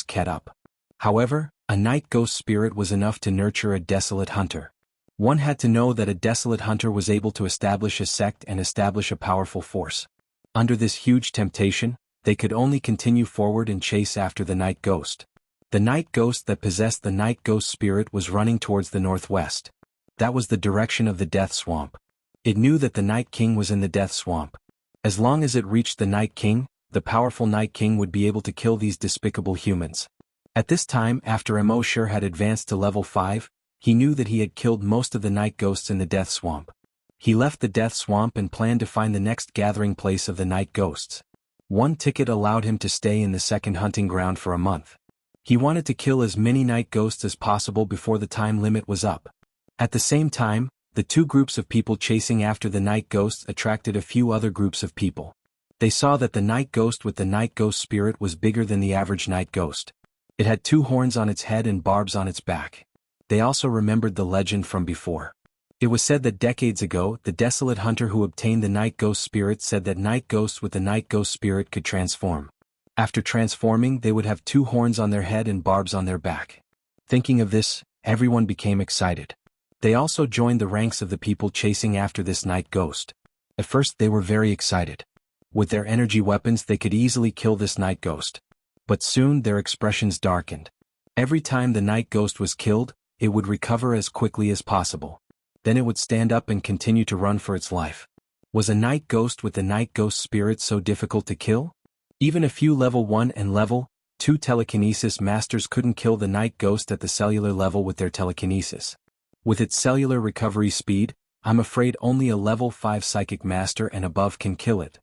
Speaker 1: ket up. However, a night ghost spirit was enough to nurture a desolate hunter. One had to know that a desolate hunter was able to establish a sect and establish a powerful force. Under this huge temptation, they could only continue forward and chase after the night ghost. The night ghost that possessed the night ghost spirit was running towards the northwest. That was the direction of the death swamp. It knew that the Night King was in the death swamp. As long as it reached the Night King, the powerful Night King would be able to kill these despicable humans. At this time, after embark had advanced to level 5, he knew that he had killed most of the night ghosts in the death swamp. He left the death swamp and planned to find the next gathering place of the night ghosts. One ticket allowed him to stay in the second hunting ground for a month. He wanted to kill as many night ghosts as possible before the time limit was up. At the same time, the two groups of people chasing after the night ghosts attracted a few other groups of people. They saw that the night ghost with the night ghost spirit was bigger than the average night ghost. It had 2 horns on its head and barbs on its back. They also remembered the legend from before. It was said that decades ago, the desolate hunter who obtained the night ghost spirit said that night ghosts with the night ghost spirit could transform. After transforming, they would have 2 horns on their head and barbs on their back. Thinking of this, everyone became excited. They also joined the ranks of the people chasing after this night ghost. At first they were very excited. With their energy weapons they could easily kill this night ghost. But soon their expressions darkened. Every time the night ghost was killed, it would recover as quickly as possible. Then it would stand up and continue to run for its life. Was a night ghost with the night ghost spirit so difficult to kill? Even a few level 1 and level 2 telekinesis masters couldn't kill the night ghost at the cellular level with their telekinesis. With its cellular recovery speed, I'm afraid only a level 5 psychic master and above can kill it.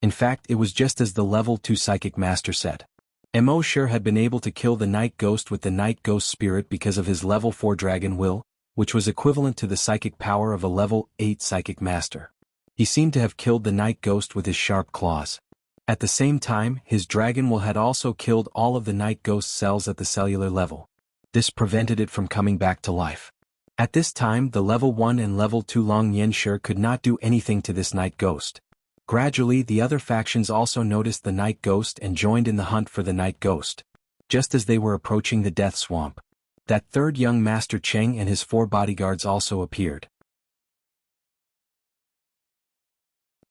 Speaker 1: In fact, it was just as the level 2 psychic master said. Embark had been able to kill the night ghost with the night ghost spirit because of his level 4 dragon will, which was equivalent to the psychic power of a level 8 psychic master. He seemed to have killed the night ghost with his sharp claws. At the same time, his dragon will had also killed all of the night ghost cells at the cellular level. This prevented it from coming back to life. At this time, the level 1 and level 2 Long Yenshir could not do anything to this night ghost. Gradually, the other factions also noticed the night ghost and joined in the hunt for the night ghost. Just as they were approaching the death swamp, that third young Master Cheng and his 4 bodyguards also appeared.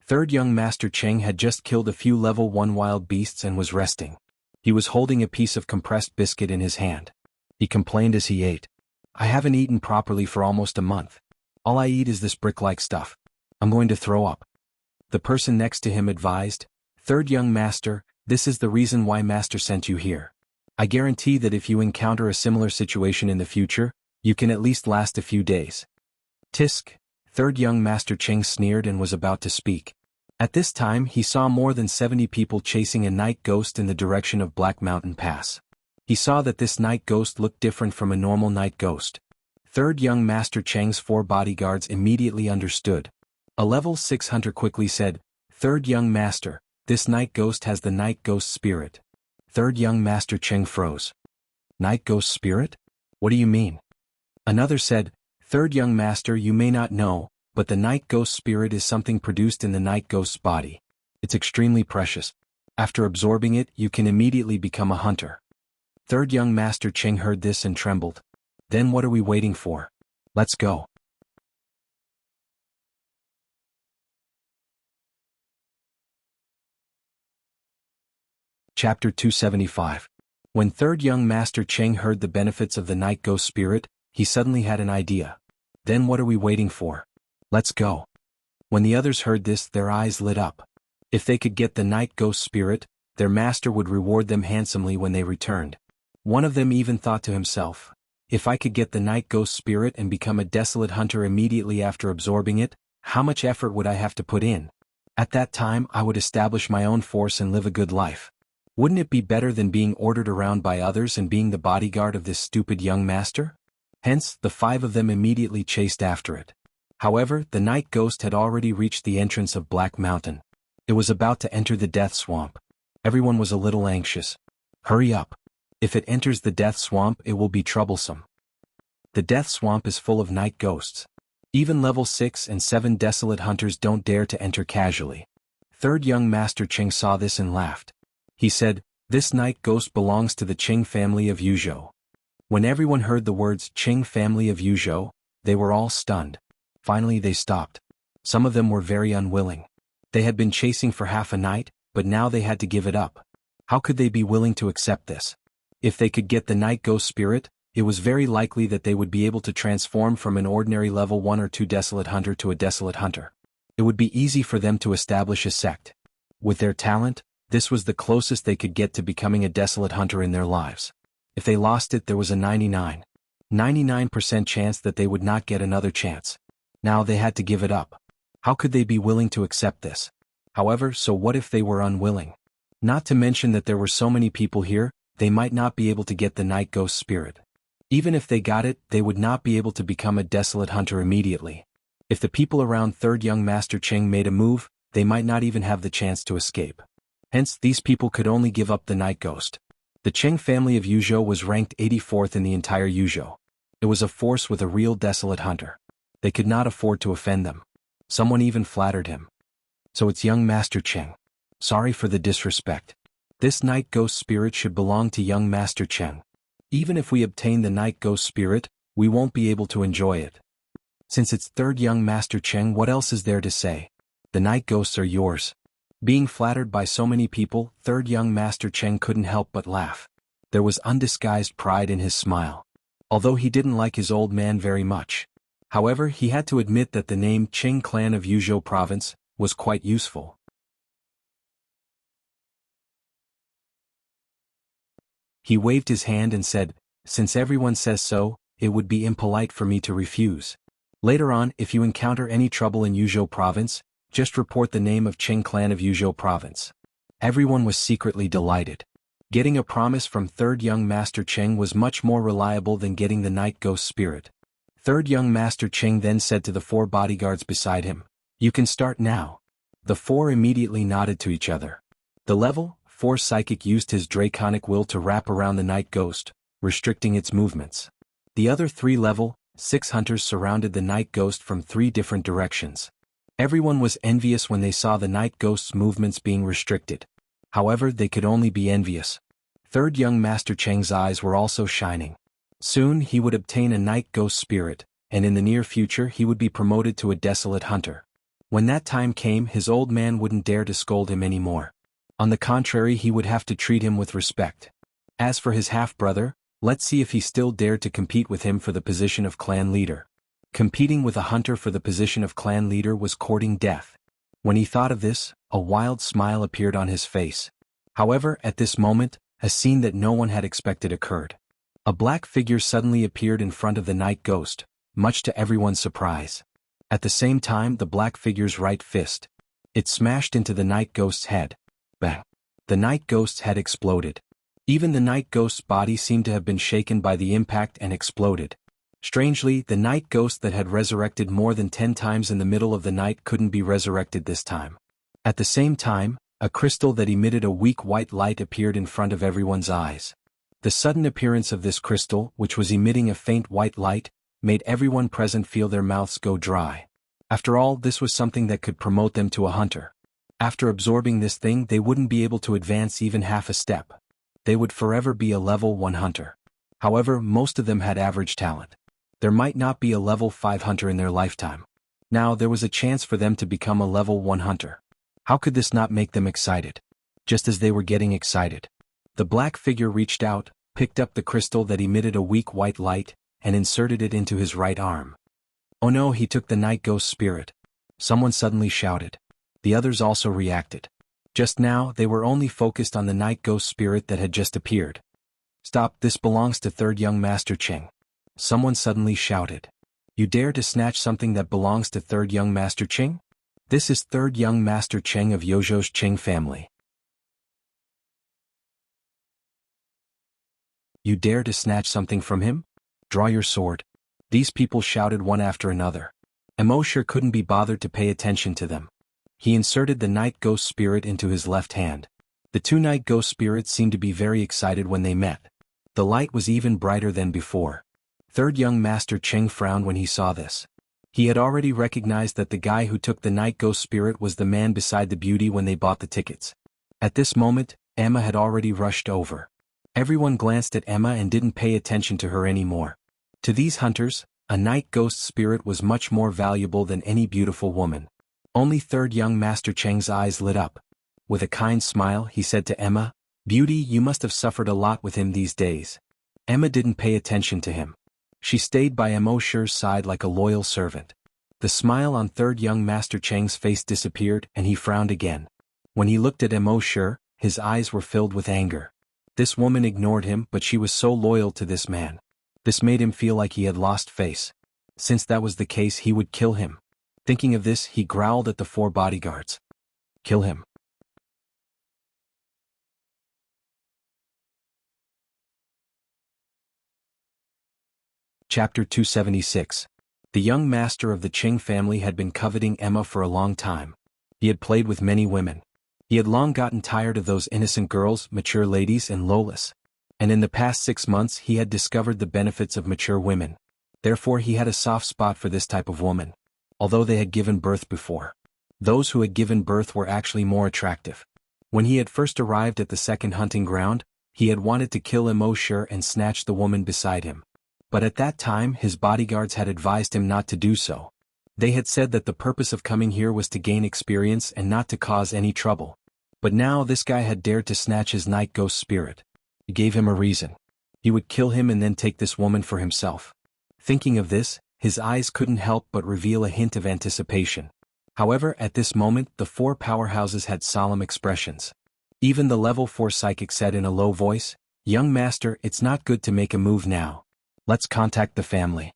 Speaker 1: Third young Master Cheng had just killed a few level 1 wild beasts and was resting. He was holding a piece of compressed biscuit in his hand. He complained as he ate. "I haven't eaten properly for almost a month. All I eat is this brick-like stuff. I'm going to throw up." The person next to him advised, "Third young master, this is the reason why master sent you here. I guarantee that if you encounter a similar situation in the future, you can at least last a few days." Tisk, third young Master Cheng sneered and was about to speak. At this time he saw more than 70 people chasing a night ghost in the direction of Black Mountain Pass. He saw that this night ghost looked different from a normal night ghost. Third young Master Cheng's 4 bodyguards immediately understood. A level 6 hunter quickly said, "Third young master, this night ghost has the night ghost spirit." Third young Master Cheng froze. "Night ghost spirit? What do you mean?" Another said, "Third young master, you may not know, but the night ghost spirit is something produced in the night ghost's body. It's extremely precious. After absorbing it, you can immediately become a hunter." Third young Master Cheng heard this and trembled. "Then what are we waiting for? Let's go." Chapter 275. When third young Master Cheng heard the benefits of the night ghost spirit, he suddenly had an idea. "Then what are we waiting for? Let's go." When the others heard this, their eyes lit up. If they could get the night ghost spirit, their master would reward them handsomely when they returned. One of them even thought to himself, "If I could get the night ghost spirit and become a desolate hunter immediately after absorbing it, how much effort would I have to put in? At that time I would establish my own force and live a good life. Wouldn't it be better than being ordered around by others and being the bodyguard of this stupid young master?" Hence, the 5 of them immediately chased after it. However, the night ghost had already reached the entrance of Black Mountain. It was about to enter the death swamp. Everyone was a little anxious. Hurry up. If it enters the death swamp, it will be troublesome. The death swamp is full of night ghosts. Even level 6 and 7 desolate hunters don't dare to enter casually. Third young Master Cheng saw this and laughed. He said, "This night ghost belongs to the Qing family of Yuzhou." When everyone heard the words Qing family of Yuzhou, they were all stunned. Finally they stopped. Some of them were very unwilling. They had been chasing for half a night, but now they had to give it up. How could they be willing to accept this? If they could get the night ghost spirit, it was very likely that they would be able to transform from an ordinary level 1 or 2 desolate hunter to a desolate hunter. It would be easy for them to establish a sect. With their talent, this was the closest they could get to becoming a desolate hunter in their lives. If they lost it, there was a 99% chance that they would not get another chance. Now they had to give it up. How could they be willing to accept this? However, so what if they were unwilling? Not to mention that there were so many people here, they might not be able to get the night ghost spirit. Even if they got it, they would not be able to become a desolate hunter immediately. If the people around third young Master Cheng made a move, they might not even have the chance to escape. Hence, these people could only give up the night ghost. The Cheng family of Yuzhou was ranked 84th in the entire Yuzhou. It was a force with a real desolate hunter. They could not afford to offend them. Someone even flattered him. "So it's young Master Cheng. Sorry for the disrespect. This night ghost spirit should belong to young Master Cheng. Even if we obtain the night ghost spirit, we won't be able to enjoy it. Since it's third young Master Cheng, what else is there to say? The night ghosts are yours." Being flattered by so many people, third young Master Cheng couldn't help but laugh. There was undisguised pride in his smile. Although he didn't like his old man very much. However, he had to admit that the name Qing clan of Yuzhou province was quite useful. He waved his hand and said, "Since everyone says so, it would be impolite for me to refuse. Later on, if you encounter any trouble in Yuzhou province, just report the name of Qing clan of Yuzhou province." Everyone was secretly delighted. Getting a promise from third young Master Cheng was much more reliable than getting the night ghost spirit. Third young Master Cheng then said to the 4 bodyguards beside him, "You can start now." The 4 immediately nodded to each other. The level 4 psychic used his draconic will to wrap around the night ghost, restricting its movements. The other 3 level 6 hunters surrounded the night ghost from 3 different directions. Everyone was envious when they saw the night ghost's movements being restricted. However, they could only be envious. Third young Master Cheng's eyes were also shining. Soon he would obtain a night ghost spirit, and in the near future he would be promoted to a desolate hunter. When that time came, his old man wouldn't dare to scold him anymore. On the contrary, he would have to treat him with respect. As for his half-brother, let's see if he still dared to compete with him for the position of clan leader. Competing with a hunter for the position of clan leader was courting death. When he thought of this, a wild smile appeared on his face. However, at this moment, a scene that no one had expected occurred. A black figure suddenly appeared in front of the night ghost, much to everyone's surprise. At the same time, the black figure's right fist. It smashed into the night ghost's head. Bang! The night ghost's head exploded. Even the night ghost's body seemed to have been shaken by the impact and exploded. Strangely, the night ghost that had resurrected more than 10 times in the middle of the night couldn't be resurrected this time. At the same time, a crystal that emitted a weak white light appeared in front of everyone's eyes. The sudden appearance of this crystal, which was emitting a faint white light, made everyone present feel their mouths go dry. After all, this was something that could promote them to a hunter. After absorbing this thing, they wouldn't be able to advance even half a step. They would forever be a level 1 hunter. However, most of them had average talent. There might not be a level 5 hunter in their lifetime. Now there was a chance for them to become a level 1 hunter. How could this not make them excited? Just as they were getting excited, the black figure reached out, picked up the crystal that emitted a weak white light, and inserted it into his right arm. Oh no, he took the night ghost spirit. Someone suddenly shouted. The others also reacted. Just now, they were only focused on the night ghost spirit that had just appeared. "Stop, this belongs to third young Master Cheng." Someone suddenly shouted. "You dare to snatch something that belongs to third young Master Cheng? This is third young Master Cheng of Yozhou's Qing family. You dare to snatch something from him? Draw your sword." These people shouted one after another. Emosure couldn't be bothered to pay attention to them. He inserted the night ghost spirit into his left hand. The two night ghost spirits seemed to be very excited when they met. The light was even brighter than before. Third young master Cheng frowned when he saw this. He had already recognized that the guy who took the night ghost spirit was the man beside the beauty when they bought the tickets. At this moment, Emma had already rushed over. Everyone glanced at Emma and didn't pay attention to her anymore. To these hunters, a night ghost spirit was much more valuable than any beautiful woman. Only third young master Cheng's eyes lit up. With a kind smile, he said to Emma, "Beauty, you must have suffered a lot with him these days." Emma didn't pay attention to him. She stayed by Emosher's side like a loyal servant. The smile on third young master Cheng's face disappeared and he frowned again. When he looked at Emosher, his eyes were filled with anger. This woman ignored him, but she was so loyal to this man. This made him feel like he had lost face. Since that was the case, he would kill him. Thinking of this, he growled at the 4 bodyguards. "Kill him." Chapter 276. The young master of the Qing family had been coveting Emma for a long time. He had played with many women. He had long gotten tired of those innocent girls, mature ladies and lawless. And in the past 6 months he had discovered the benefits of mature women. Therefore he had a soft spot for this type of woman. Although they had given birth before. Those who had given birth were actually more attractive. When he had first arrived at the second hunting ground, he had wanted to kill Emosher and snatch the woman beside him. But at that time his bodyguards had advised him not to do so. They had said that the purpose of coming here was to gain experience and not to cause any trouble. But now this guy had dared to snatch his night ghost spirit. He gave him a reason. He would kill him and then take this woman for himself. Thinking of this, his eyes couldn't help but reveal a hint of anticipation. However, at this moment the 4 powerhouses had solemn expressions. Even the level 4 psychic said in a low voice, "Young master, it's not good to make a move now. Let's contact the family."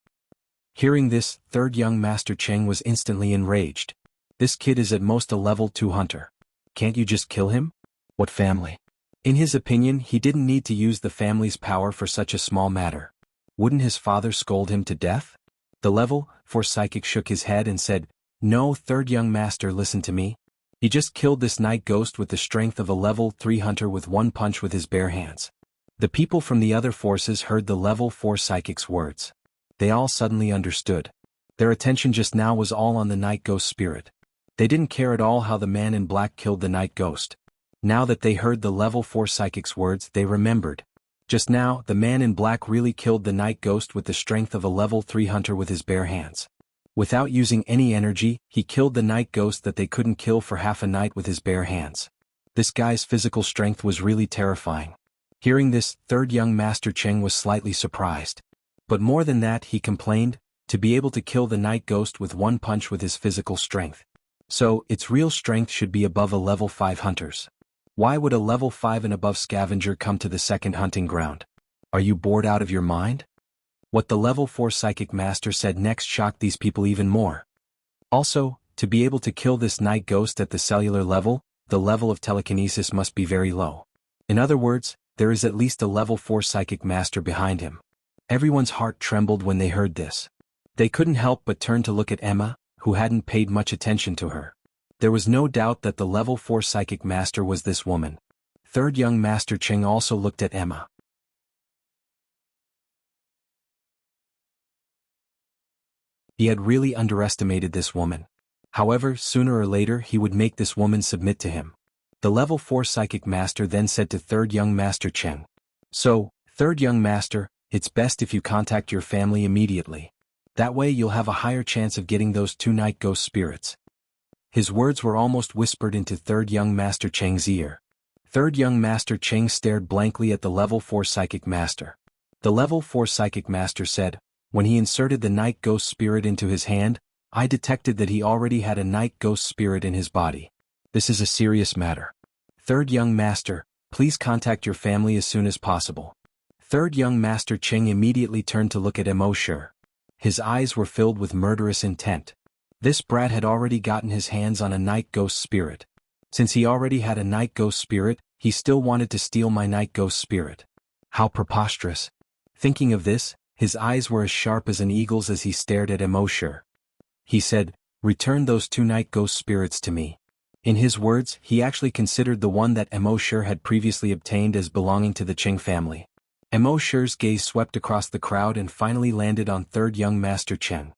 Speaker 1: Hearing this, third young master Cheng was instantly enraged. This kid is at most a level 2 hunter. Can't you just kill him? What family? In his opinion, he didn't need to use the family's power for such a small matter. Wouldn't his father scold him to death? The level 4 psychic shook his head and said, "No, third young master, listen to me. He just killed this night ghost with the strength of a level 3 hunter with 1 punch with his bare hands." The people from the other forces heard the level 4 psychic's words. They all suddenly understood. Their attention just now was all on the night ghost spirit. They didn't care at all how the man in black killed the night ghost. Now that they heard the level 4 psychic's words, they remembered. Just now, the man in black really killed the night ghost with the strength of a level 3 hunter with his bare hands. Without using any energy, he killed the night ghost that they couldn't kill for half a night with his bare hands. This guy's physical strength was really terrifying. Hearing this, third young master Cheng was slightly surprised. But more than that, he complained, to be able to kill the night ghost with 1 punch with his physical strength. So, its real strength should be above a level 5 hunters. Why would a level 5 and above scavenger come to the second hunting ground? Are you bored out of your mind? What the level 4 psychic master said next shocked these people even more. Also, to be able to kill this night ghost at the cellular level, the level of telekinesis must be very low. In other words, there is at least a level 4 psychic master behind him. Everyone's heart trembled when they heard this. They couldn't help but turn to look at Emma, who hadn't paid much attention to her. There was no doubt that the level 4 psychic master was this woman. Third young master Cheng also looked at Emma. He had really underestimated this woman. However, sooner or later he would make this woman submit to him. The level 4 psychic master then said to third young master Cheng, "So, third young master, it's best if you contact your family immediately. That way you'll have a higher chance of getting those 2 night ghost spirits." His words were almost whispered into third young master Cheng's ear. Third young master Cheng stared blankly at the level 4 psychic master. The level 4 psychic master said, "When he inserted the night ghost spirit into his hand, I detected that he already had a night ghost spirit in his body. This is a serious matter. Third young master, please contact your family as soon as possible." Third young master Cheng immediately turned to look at Emosher. His eyes were filled with murderous intent. This brat had already gotten his hands on a night ghost spirit. Since he already had a night ghost spirit, he still wanted to steal my night ghost spirit. How preposterous. Thinking of this, his eyes were as sharp as an eagle's as he stared at Emosher. He said, "Return those 2 night ghost spirits to me." In his words, he actually considered the one that Mo Shi had previously obtained as belonging to the Qing family. Mo Shi's gaze swept across the crowd and finally landed on third young Master Cheng.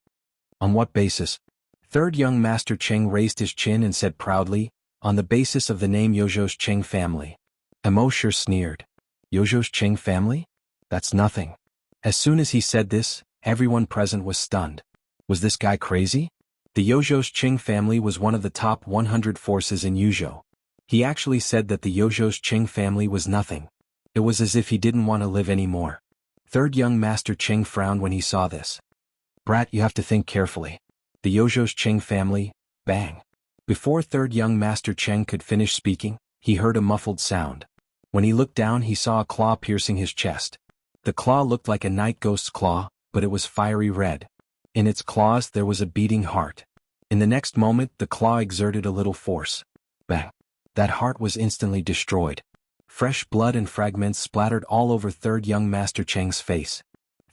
Speaker 1: On what basis? Third young Master Cheng raised his chin and said proudly, on the basis of the name Yozhou's Qing family. Mo Shi sneered. Yozhou's Qing family? That's nothing. As soon as he said this, everyone present was stunned. Was this guy crazy? The Yozhou's Qing family was one of the top 100 forces in Yuzhou. He actually said that the Yozhou's Qing family was nothing. It was as if he didn't want to live anymore. Third young Master Cheng frowned when he saw this. Brat, you have to think carefully. The Yozhou's Qing family, bang. Before third young Master Cheng could finish speaking, he heard a muffled sound. When he looked down, he saw a claw piercing his chest. The claw looked like a night ghost's claw, but it was fiery red. In its claws there was a beating heart. In the next moment the claw exerted a little force. Bang! That heart was instantly destroyed. Fresh blood and fragments splattered all over third young Master Cheng's face.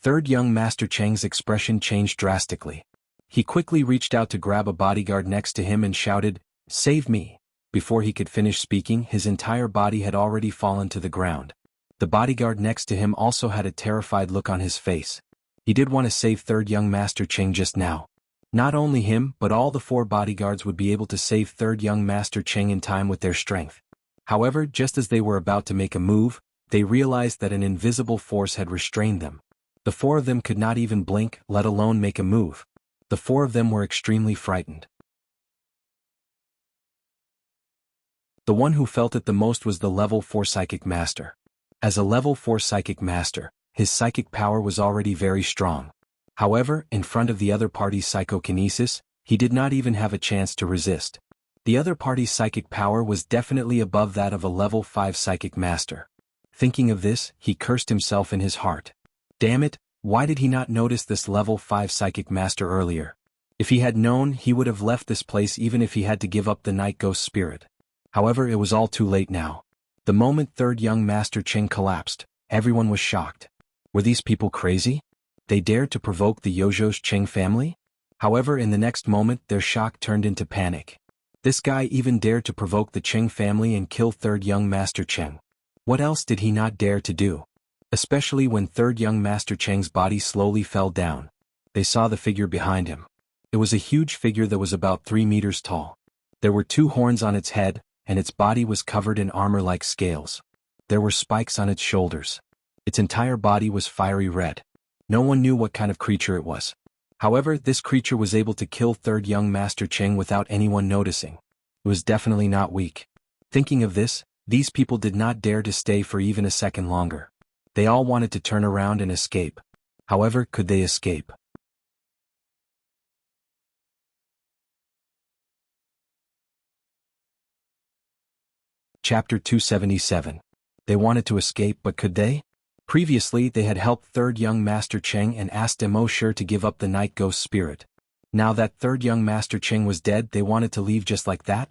Speaker 1: Third young Master Cheng's expression changed drastically. He quickly reached out to grab a bodyguard next to him and shouted, "Save me!" Before he could finish speaking, his entire body had already fallen to the ground. The bodyguard next to him also had a terrified look on his face. He did want to save third young Master Cheng just now. Not only him, but all the 4 bodyguards would be able to save third young Master Cheng in time with their strength. However, just as they were about to make a move, they realized that an invisible force had restrained them. The 4 of them could not even blink, let alone make a move. The 4 of them were extremely frightened. The one who felt it the most was the level 4 psychic master. As a level 4 psychic master, his psychic power was already very strong. However, in front of the other party's psychokinesis, he did not even have a chance to resist. The other party's psychic power was definitely above that of a level 5 psychic master. Thinking of this, he cursed himself in his heart. Damn it, why did he not notice this level 5 psychic master earlier? If he had known, he would have left this place even if he had to give up the night ghost spirit. However, it was all too late now. The moment third young Master Cheng collapsed, everyone was shocked. Were these people crazy? They dared to provoke the Yozhou's Qing family? However, in the next moment their shock turned into panic. This guy even dared to provoke the Qing family and kill third young Master Cheng. What else did he not dare to do? Especially when third young Master Cheng's body slowly fell down. They saw the figure behind him. It was a huge figure that was about 3 meters tall. There were 2 horns on its head, and its body was covered in armor like scales. There were spikes on its shoulders. Its entire body was fiery red. No one knew what kind of creature it was. However, this creature was able to kill third young Master Cheng without anyone noticing. It was definitely not weak. Thinking of this, these people did not dare to stay for even a second longer. They all wanted to turn around and escape. However, could they escape? Chapter 277. They wanted to escape, but could they? Previously, they had helped third young Master Cheng and asked Mo Shi to give up the night ghost spirit. Now that third young Master Cheng was dead, they wanted to leave just like that?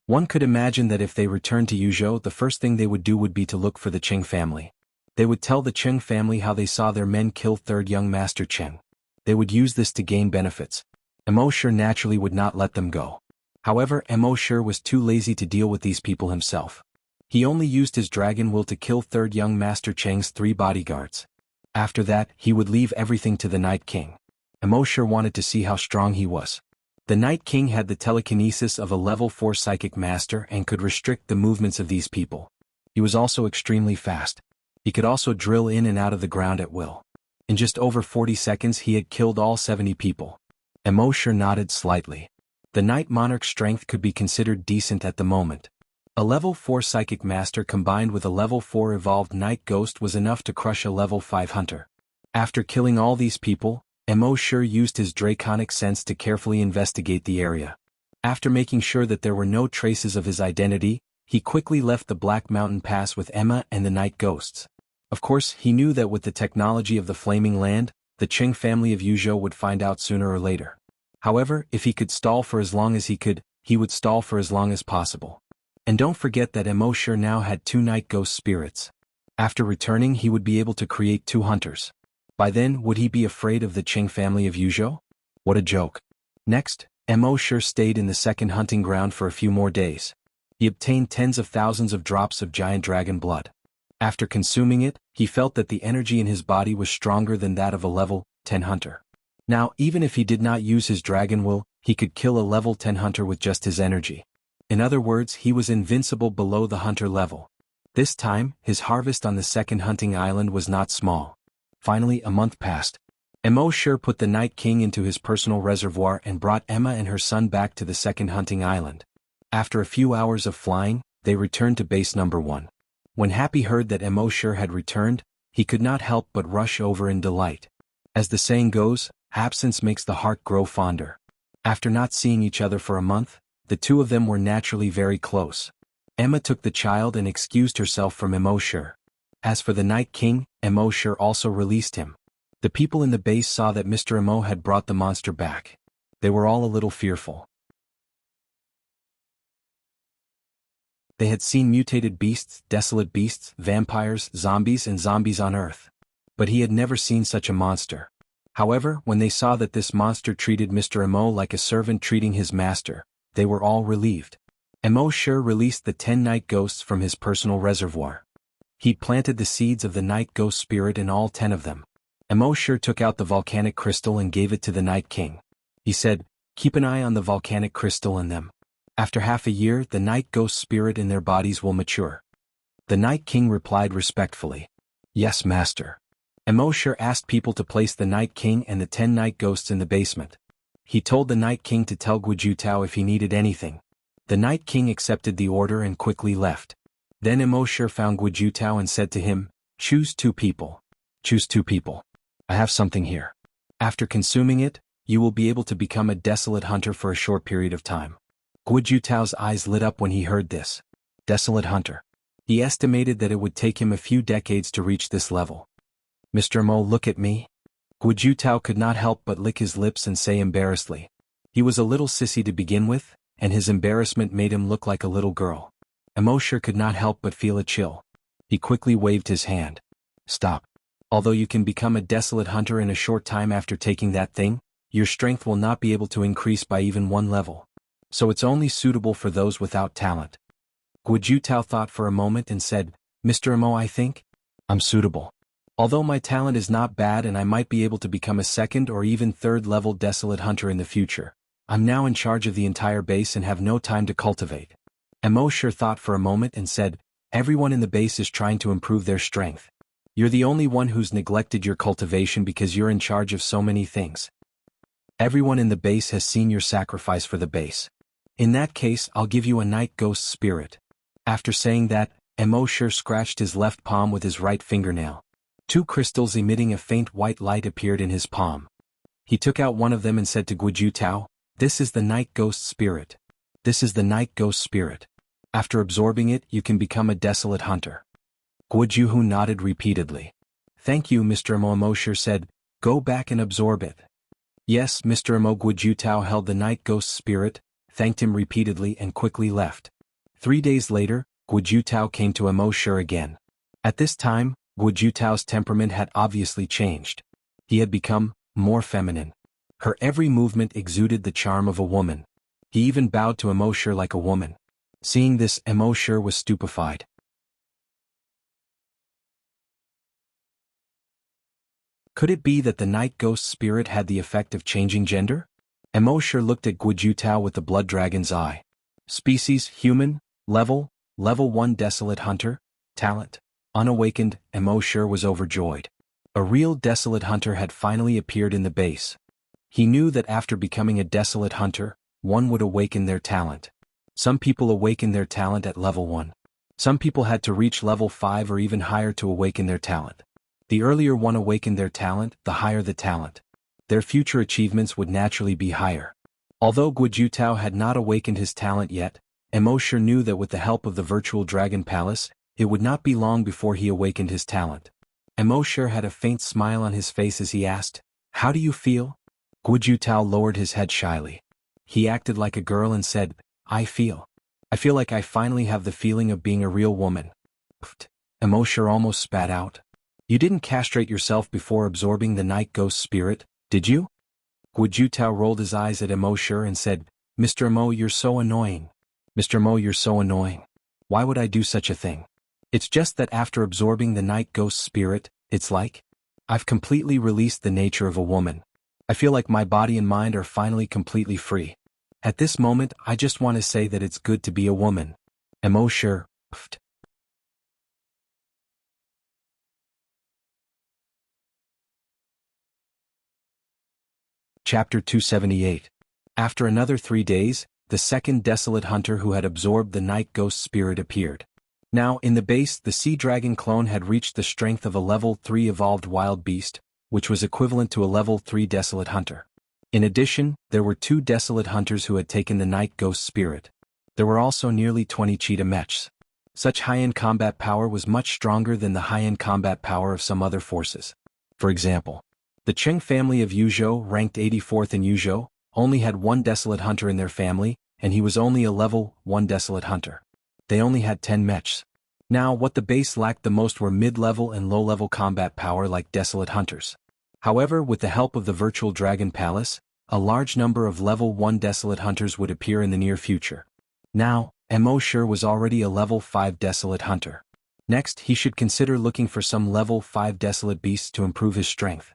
Speaker 1: One could imagine that if they returned to Yuzhou, the first thing they would do would be to look for the Qing family. They would tell the Qing family how they saw their men kill third young Master Cheng. They would use this to gain benefits. Mo Shi naturally would not let them go. However, Mo Shi was too lazy to deal with these people himself. He only used his dragon will to kill third young Master Cheng's 3 bodyguards. After that, he would leave everything to the Night King. Mo Shi wanted to see how strong he was. The Night King had the telekinesis of a level 4 psychic master and could restrict the movements of these people. He was also extremely fast. He could also drill in and out of the ground at will. In just over 40 seconds he had killed all 70 people. Mo Shi nodded slightly. The Night Monarch's strength could be considered decent at the moment. A level 4 psychic master combined with a level 4 evolved night ghost was enough to crush a level 5 hunter. After killing all these people, Mo Shi used his draconic sense to carefully investigate the area. After making sure that there were no traces of his identity, he quickly left the Black Mountain Pass with Emma and the night ghosts. Of course, he knew that with the technology of the Flaming Land, the Qing family of Yuzhou would find out sooner or later. However, if he could stall for as long as he could, he would stall for as long as possible. And don't forget that Mo Shi now had 2 night ghost spirits. After returning, he would be able to create 2 hunters. By then, would he be afraid of the Qing family of Yuzhou? What a joke. Next, Emosher stayed in the second hunting ground for a few more days. He obtained tens of thousands of drops of giant dragon blood. After consuming it, he felt that the energy in his body was stronger than that of a level 10 hunter. Now, even if he did not use his dragon will, he could kill a level 10 hunter with just his energy. In other words, he was invincible below the hunter level. This time, his harvest on the second hunting island was not small. Finally, a month passed. Emosher put the Night King into his personal reservoir and brought Emma and her son back to the second hunting island. After a few hours of flying, they returned to base number 1. When Happy heard that Emosher had returned, he could not help but rush over in delight. As the saying goes, absence makes the heart grow fonder. After not seeing each other for a month, the two of them were naturally very close. Emma took the child and excused herself from Emosher. As for the Night King, Emosher also released him. The people in the base saw that Mr. Emo had brought the monster back. They were all a little fearful. They had seen mutated beasts, desolate beasts, vampires, zombies and zombies on Earth. But he had never seen such a monster. However, when they saw that this monster treated Mr. Emo like a servant treating his master, they were all relieved. Emosher released the 10 night ghosts from his personal reservoir. He planted the seeds of the night ghost spirit in all 10 of them. Emosher took out the volcanic crystal and gave it to the Night King. He said, "Keep an eye on the volcanic crystal and them. After half a year, the night ghost spirit in their bodies will mature." The Night King replied respectfully, "Yes, master." Emosher asked people to place the Night King and the 10 night ghosts in the basement. He told the Night King to tell Guojutao if he needed anything. The Night King accepted the order and quickly left. Then Emosher found Guojutao and said to him, "Choose 2 people. Choose 2 people. I have something here. After consuming it, you will be able to become a desolate hunter for a short period of time." Guojutao's eyes lit up when he heard this. Desolate hunter. He estimated that it would take him a few decades to reach this level. "Mr. Mo, look at me." Guojutao could not help but lick his lips and say embarrassedly. He was a little sissy to begin with, and his embarrassment made him look like a little girl. Emosher could not help but feel a chill. He quickly waved his hand. "Stop. Although you can become a desolate hunter in a short time after taking that thing, your strength will not be able to increase by even 1 level. So it's only suitable for those without talent." Guojutao thought for a moment and said, "Mr. Emo, I think I'm suitable. Although my talent is not bad and I might be able to become a 2nd or even 3rd level desolate hunter in the future, I'm now in charge of the entire base and have no time to cultivate." Emosher thought for a moment and said, "Everyone in the base is trying to improve their strength. You're the only one who's neglected your cultivation because you're in charge of so many things. Everyone in the base has seen your sacrifice for the base. In that case, I'll give you a night ghost spirit." After saying that, Emosher scratched his left palm with his right fingernail. 2 crystals emitting a faint white light appeared in his palm. He took out one of them and said to Guojutao, "This is the night ghost spirit. This is the night ghost spirit. After absorbing it, you can become a desolate hunter." Guojuhu nodded repeatedly. "Thank you, Mr. Emo." Emosher said, "Go back and absorb it." "Yes, Mr. Emo." Guojutao held the night ghost spirit, thanked him repeatedly and quickly left. 3 days later, Guojutao came to Emosher again. At this time, Guojutao's temperament had obviously changed. He had become more feminine. Her every movement exuded the charm of a woman. He even bowed to Emosher like a woman. Seeing this, Emosher was stupefied. Could it be that the night ghost spirit had the effect of changing gender? Emosher looked at Guojutao with the blood dragon's eye. Species, human, level 1 desolate hunter, talent, unawakened. Emosher was overjoyed. A real desolate hunter had finally appeared in the base. He knew that after becoming a desolate hunter, one would awaken their talent. Some people awaken their talent at level 1. Some people had to reach level 5 or even higher to awaken their talent. The earlier one awakened their talent, the higher the talent. Their future achievements would naturally be higher. Although Guojutao had not awakened his talent yet, Emosher knew that with the help of the virtual dragon palace, it would not be long before he awakened his talent. Emosher had a faint smile on his face as he asked, "How do you feel?" Guojutao lowered his head shyly. He acted like a girl and said, I feel like I finally have the feeling of being a real woman." Pfft. Emosher almost spat out. "You didn't castrate yourself before absorbing the night ghost spirit, did you?" Gu Jutao rolled his eyes at Mo Shi and said, Mr. Mo, you're so annoying. Mr. Mo, you're so annoying. Why would I do such a thing? It's just that after absorbing the night ghost spirit, it's like I've completely released the nature of a woman. I feel like my body and mind are finally completely free. At this moment, I just want to say that it's good to be a woman. Mo Shi. Chapter 278. After another 3 days, the second desolate hunter who had absorbed the night ghost spirit appeared. Now, in the base, the sea dragon clone had reached the strength of a level 3 evolved wild beast, which was equivalent to a level 3 desolate hunter. In addition, there were 2 desolate hunters who had taken the night ghost spirit. There were also nearly 20 cheetah mechs. Such high-end combat power was much stronger than the high-end combat power of some other forces. For example, the Cheng family of Yuzhou, ranked 84th in Yuzhou, only had 1 desolate hunter in their family, and he was only a level 1 desolate hunter. They only had 10 mechs. Now, what the base lacked the most were mid-level and low-level combat power like desolate hunters. However, with the help of the virtual dragon palace, a large number of level 1 desolate hunters would appear in the near future. Now, Mo Shi was already a level 5 desolate hunter. Next, he should consider looking for some level 5 desolate beasts to improve his strength.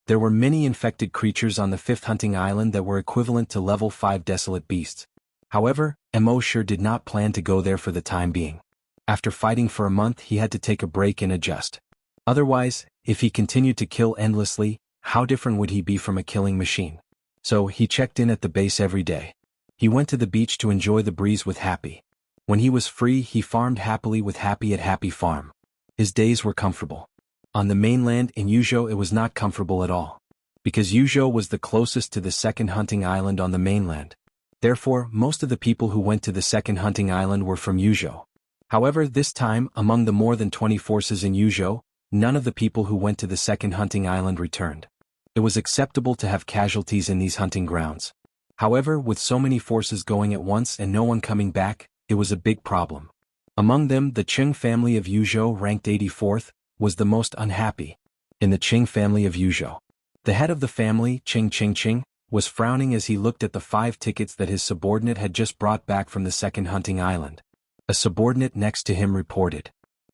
Speaker 1: There were many infected creatures on the 5th hunting island that were equivalent to level 5 desolate beasts. However, Mo Shi did not plan to go there for the time being. After fighting for a month, he had to take a break and adjust. Otherwise, if he continued to kill endlessly, how different would he be from a killing machine? So, he checked in at the base every day. He went to the beach to enjoy the breeze with Happy. When he was free, he farmed happily with Happy at Happy Farm. His days were comfortable. On the mainland in Yuzhou it was not comfortable at all. Because Yuzhou was the closest to the second hunting island on the mainland. Therefore, most of the people who went to the second hunting island were from Yuzhou. However, this time, among the more than 20 forces in Yuzhou, none of the people who went to the second hunting island returned. It was acceptable to have casualties in these hunting grounds. However, with so many forces going at once and no one coming back, it was a big problem. Among them, the Cheng family of Yuzhou, ranked 84th, was the most unhappy. In the Cheng family of Yuzhou, the head of the family, Cheng, was frowning as he looked at the 5 tickets that his subordinate had just brought back from the second hunting island. A subordinate next to him reported,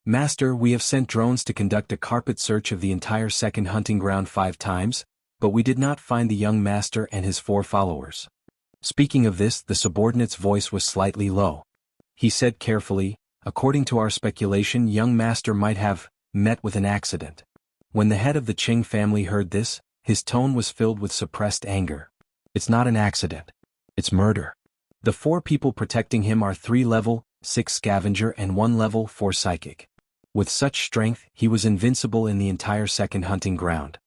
Speaker 1: Master, we have sent drones to conduct a carpet search of the entire second hunting ground 5 times, but we did not find the young master and his 4 followers. Speaking of this, the subordinate's voice was slightly low. He said carefully, according to our speculation, young master might have met with an accident. When the head of the Cheng family heard this, his tone was filled with suppressed anger. It's not an accident. It's murder. The 4 people protecting him are 3 level 6 scavenger and 1 level 4 psychic. With such strength, he was invincible in the entire second hunting ground.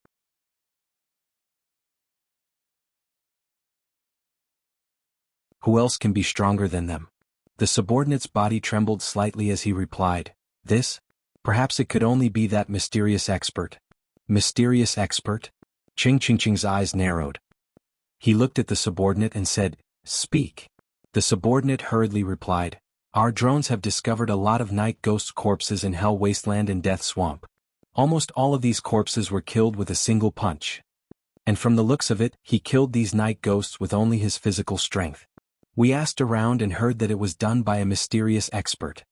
Speaker 1: Who else can be stronger than them? The subordinate's body trembled slightly as he replied, This? Perhaps it could only be that mysterious expert. Mysterious expert? Cheng's eyes narrowed. He looked at the subordinate and said, Speak. The subordinate hurriedly replied, Our drones have discovered a lot of night ghost corpses in Hell Wasteland and Death Swamp. Almost all of these corpses were killed with a single punch. And from the looks of it, he killed these night ghosts with only his physical strength. We asked around and heard that it was done by a mysterious expert.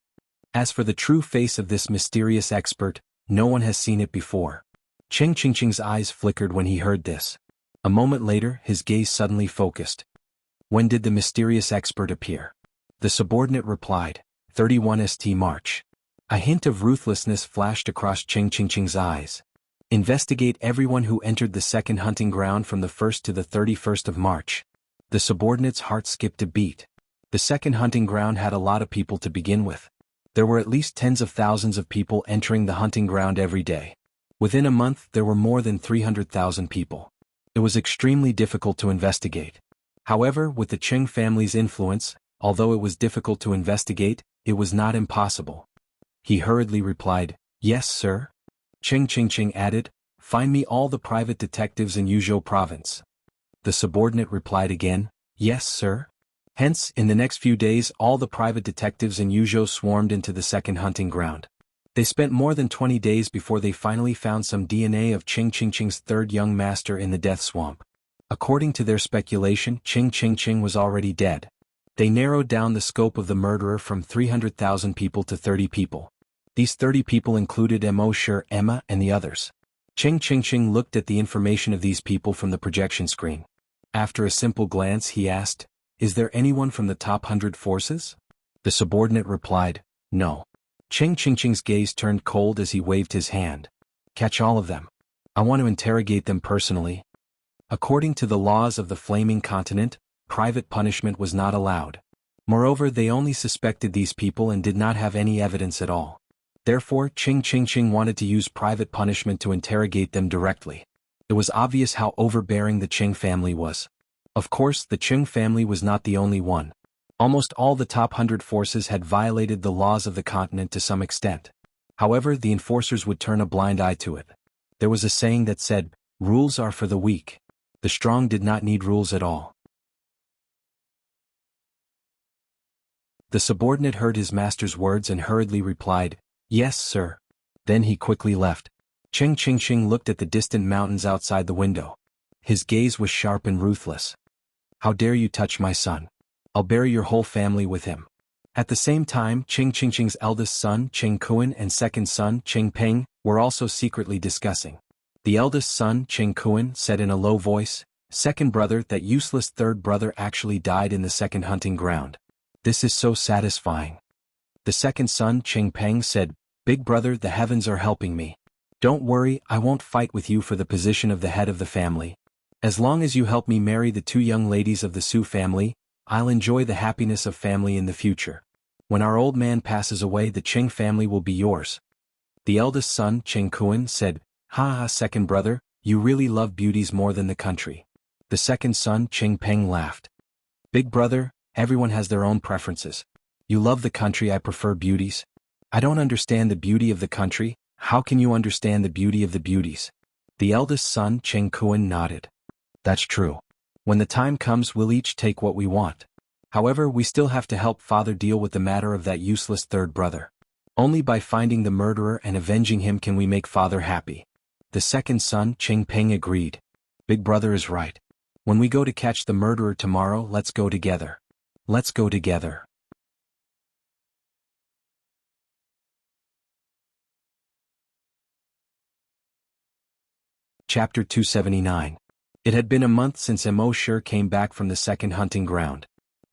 Speaker 1: As for the true face of this mysterious expert, no one has seen it before. Cheng's eyes flickered when he heard this. A moment later, his gaze suddenly focused. When did the mysterious expert appear? The subordinate replied, 31 St. March. A hint of ruthlessness flashed across Cheng's eyes. Investigate everyone who entered the second hunting ground from the 1st to the 31st of March. The subordinate's heart skipped a beat. The second hunting ground had a lot of people to begin with. There were at least tens of thousands of people entering the hunting ground every day. Within a month, there were more than 300,000 people. It was extremely difficult to investigate. However, with the Cheng family's influence, although it was difficult to investigate, it was not impossible. He hurriedly replied, Yes, sir. Cheng added, Find me all the private detectives in Yuzhou province. The subordinate replied again, Yes, sir. Hence, in the next few days all the private detectives in Yuzhou swarmed into the second hunting ground. They spent more than 20 days before they finally found some DNA of Cheng's 3rd young master in the Death Swamp. According to their speculation, Ching was already dead. They narrowed down the scope of the murderer from 300,000 people to 30 people. These 30 people included Mo, Emma, and the others. Ching looked at the information of these people from the projection screen. After a simple glance, he asked, "Is there anyone from the top 100 forces?" The subordinate replied, "No." Ching's gaze turned cold as he waved his hand. "Catch all of them. I want to interrogate them personally." According to the laws of the Flaming Continent, private punishment was not allowed. Moreover, they only suspected these people and did not have any evidence at all. Therefore, Ching wanted to use private punishment to interrogate them directly. It was obvious how overbearing the Ching family was. Of course, the Ching family was not the only one. Almost all the top 100 forces had violated the laws of the continent to some extent. However, the enforcers would turn a blind eye to it. There was a saying that said, "Rules are for the weak." The strong did not need rules at all. The subordinate heard his master's words and hurriedly replied, "Yes, sir." Then he quickly left. Ching looked at the distant mountains outside the window. His gaze was sharp and ruthless. "How dare you touch my son? I'll bury your whole family with him." At the same time, Ching's eldest son, Ching Kuan, and second son, Ching Peng, were also secretly discussing. The eldest son, Ching Kuan, said in a low voice, "Second brother, that useless third brother actually died in the second hunting ground. This is so satisfying." The second son, Ching Peng, said, "Big brother, the heavens are helping me. Don't worry, I won't fight with you for the position of the head of the family. As long as you help me marry the two young ladies of the Su family, I'll enjoy the happiness of family in the future. When our old man passes away, the Ching family will be yours." The eldest son, Ching Kuan, said, "Ha, second brother, you really love beauties more than the country." The second son, Ching Peng, laughed. "Big brother, everyone has their own preferences. You love the country, I prefer beauties. I don't understand the beauty of the country, how can you understand the beauty of the beauties?" The eldest son, Ching Kuan, nodded. "That's true. When the time comes, we'll each take what we want. However, we still have to help father deal with the matter of that useless third brother. Only by finding the murderer and avenging him can we make father happy." The second son, Ching Peng, agreed. "Big brother is right. When we go to catch the murderer tomorrow, let's go together. Let's go together." Chapter 279. It had been a month since Mo came back from the second hunting ground.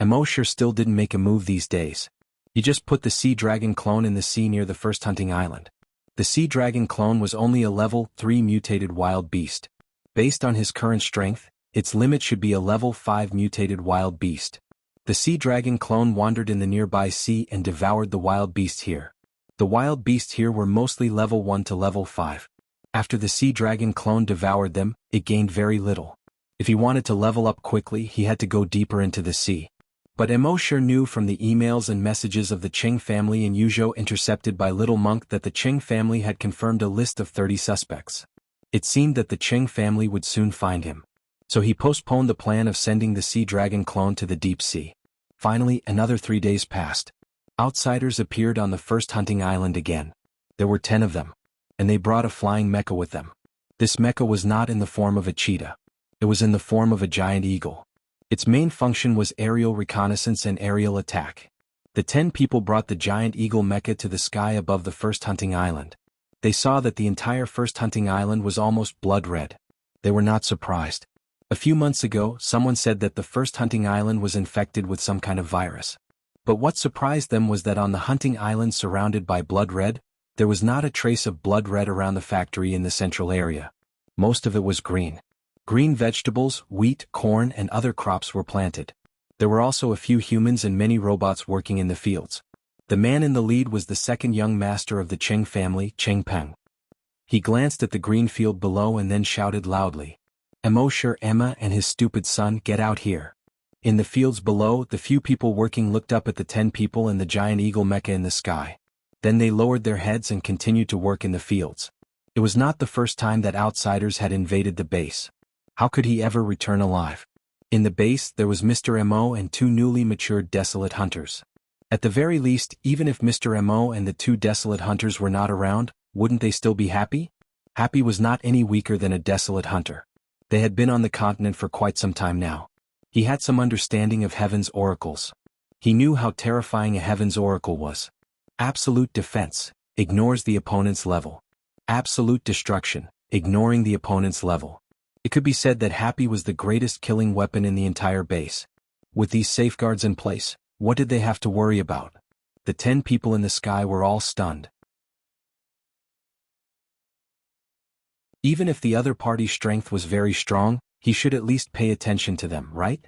Speaker 1: Mo still didn't make a move these days. He just put the sea dragon clone in the sea near the first hunting island. The sea dragon clone was only a level 3 mutated wild beast. Based on his current strength, its limit should be a level 5 mutated wild beast. The sea dragon clone wandered in the nearby sea and devoured the wild beasts here. The wild beasts here were mostly level 1 to level 5. After the sea dragon clone devoured them, it gained very little. If he wanted to level up quickly, he had to go deeper into the sea. But Mo knew from the emails and messages of the Ching family in Yuzhou intercepted by Little Monk that the Ching family had confirmed a list of 30 suspects. It seemed that the Ching family would soon find him. So he postponed the plan of sending the sea dragon clone to the deep sea. Finally, another 3 days passed. Outsiders appeared on the first hunting island again. There were 10 of them. And they brought a flying mecha with them. This mecha was not in the form of a cheetah. It was in the form of a giant eagle. Its main function was aerial reconnaissance and aerial attack. The 10 people brought the giant eagle mecha to the sky above the first hunting island. They saw that the entire first hunting island was almost blood red. They were not surprised. A few months ago, someone said that the first hunting island was infected with some kind of virus. But what surprised them was that on the hunting island surrounded by blood red, there was not a trace of blood red around the factory in the central area. Most of it was green. Green vegetables, wheat, corn, and other crops were planted. There were also a few humans and many robots working in the fields. The man in the lead was the second young master of the Ching family, Ching Peng. He glanced at the green field below and then shouted loudly, "Mo, Emma and his stupid son, get out here." In the fields below, the few people working looked up at the 10 people and the giant eagle mecha in the sky. Then they lowered their heads and continued to work in the fields. It was not the first time that outsiders had invaded the base. How could he ever return alive? In the base, there was Mr. Mo and 2 newly matured desolate hunters. At the very least, even if Mr. Mo and the 2 desolate hunters were not around, wouldn't they still be happy? Happy was not any weaker than a desolate hunter. They had been on the continent for quite some time now. He had some understanding of Heaven's oracles. He knew how terrifying a Heaven's oracle was. Absolute defense, ignores the opponent's level. Absolute destruction, ignoring the opponent's level. It could be said that Happy was the greatest killing weapon in the entire base. With these safeguards in place, what did they have to worry about? The 10 people in the sky were all stunned. Even if the other party's strength was very strong, he should at least pay attention to them, right?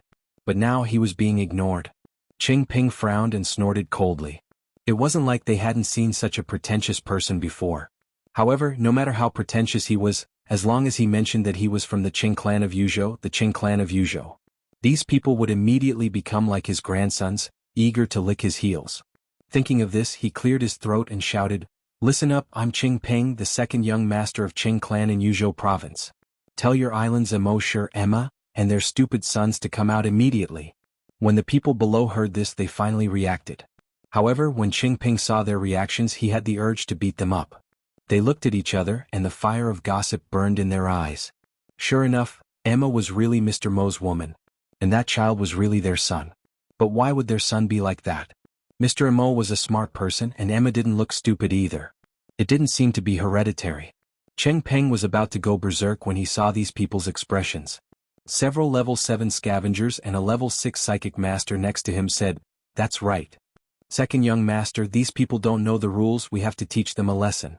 Speaker 1: But now he was being ignored. Qing Ping frowned and snorted coldly. It wasn't like they hadn't seen such a pretentious person before. However, no matter how pretentious he was, as long as he mentioned that he was from the Qing clan of Yuzhou, these people would immediately become like his grandsons, eager to lick his heels. Thinking of this, he cleared his throat and shouted, "Listen up, I'm Qing Ping, the second young master of Qing clan in Yuzhou province. Tell your island's Emma, and their stupid sons to come out immediately." When the people below heard this, they finally reacted. However, when Qing Ping saw their reactions, he had the urge to beat them up. They looked at each other, and the fire of gossip burned in their eyes. Sure enough, Emma was really Mr. Mo's woman, and that child was really their son. But why would their son be like that? Mr. Mo was a smart person, and Emma didn't look stupid either. It didn't seem to be hereditary. Qing Peng was about to go berserk when he saw these people's expressions. Several level 7 scavengers and a level 6 psychic master next to him said, "That's right. Second young master, these people don't know the rules, we have to teach them a lesson."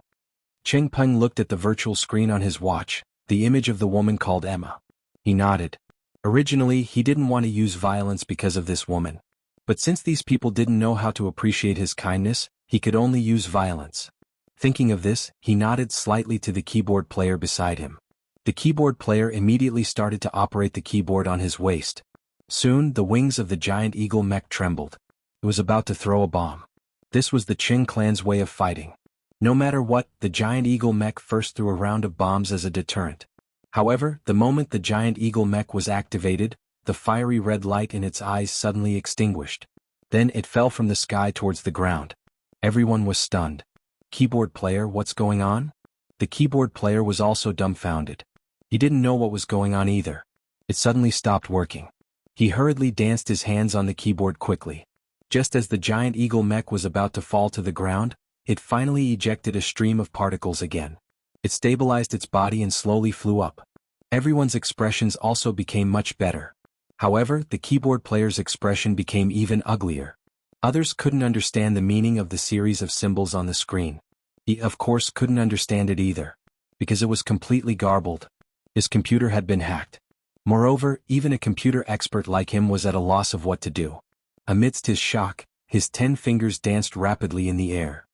Speaker 1: Qing Peng looked at the virtual screen on his watch, the image of the woman called Emma. He nodded. Originally, he didn't want to use violence because of this woman. But since these people didn't know how to appreciate his kindness, he could only use violence. Thinking of this, he nodded slightly to the keyboard player beside him. The keyboard player immediately started to operate the keyboard on his waist. Soon, the wings of the giant eagle mech trembled. It was about to throw a bomb. This was the Qing clan's way of fighting. No matter what, the giant eagle mech first threw a round of bombs as a deterrent. However, the moment the giant eagle mech was activated, the fiery red light in its eyes suddenly extinguished. Then it fell from the sky towards the ground. Everyone was stunned. "Keyboard player, what's going on?" The keyboard player was also dumbfounded. He didn't know what was going on either. It suddenly stopped working. He hurriedly danced his hands on the keyboard quickly. Just as the giant eagle mech was about to fall to the ground, it finally ejected a stream of particles again. It stabilized its body and slowly flew up. Everyone's expressions also became much better. However, the keyboard player's expression became even uglier. Others couldn't understand the meaning of the series of symbols on the screen. He, of course, couldn't understand it either, because it was completely garbled. His computer had been hacked. Moreover, even a computer expert like him was at a loss of what to do. Amidst his shock, his 10 fingers danced rapidly in the air.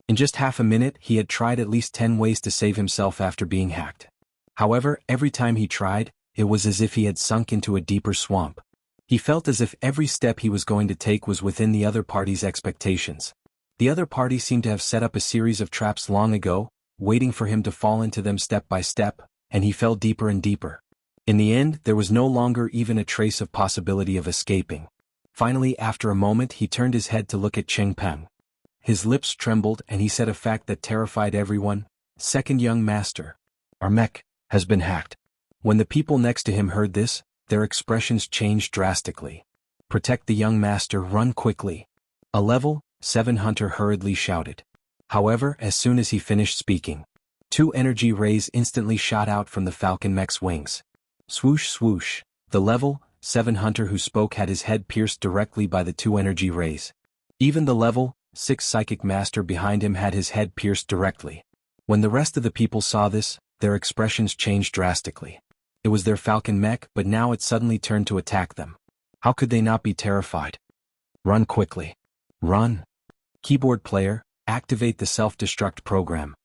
Speaker 1: In just half a minute, he had tried at least 10 ways to save himself after being hacked. However, every time he tried, it was as if he had sunk into a deeper swamp. He felt as if every step he was going to take was within the other party's expectations. The other party seemed to have set up a series of traps long ago, waiting for him to fall into them step by step, and he fell deeper and deeper. In the end, there was no longer even a trace of possibility of escaping. Finally, after a moment, he turned his head to look at Qing Peng. His lips trembled and he said a fact that terrified everyone, "Second young master, our mech has been hacked." When the people next to him heard this, their expressions changed drastically. "Protect the young master, run quickly." A level 7 hunter hurriedly shouted. However, as soon as he finished speaking, 2 energy rays instantly shot out from the falcon mech's wings. Swoosh swoosh, the level 7 hunter who spoke had his head pierced directly by the 2 energy rays. Even the level 6 psychic master behind him had his head pierced directly. When the rest of the people saw this, their expressions changed drastically. It was their falcon mech, but now it suddenly turned to attack them. How could they not be terrified? Run quickly. Run. Keyboard player, activate the self-destruct program.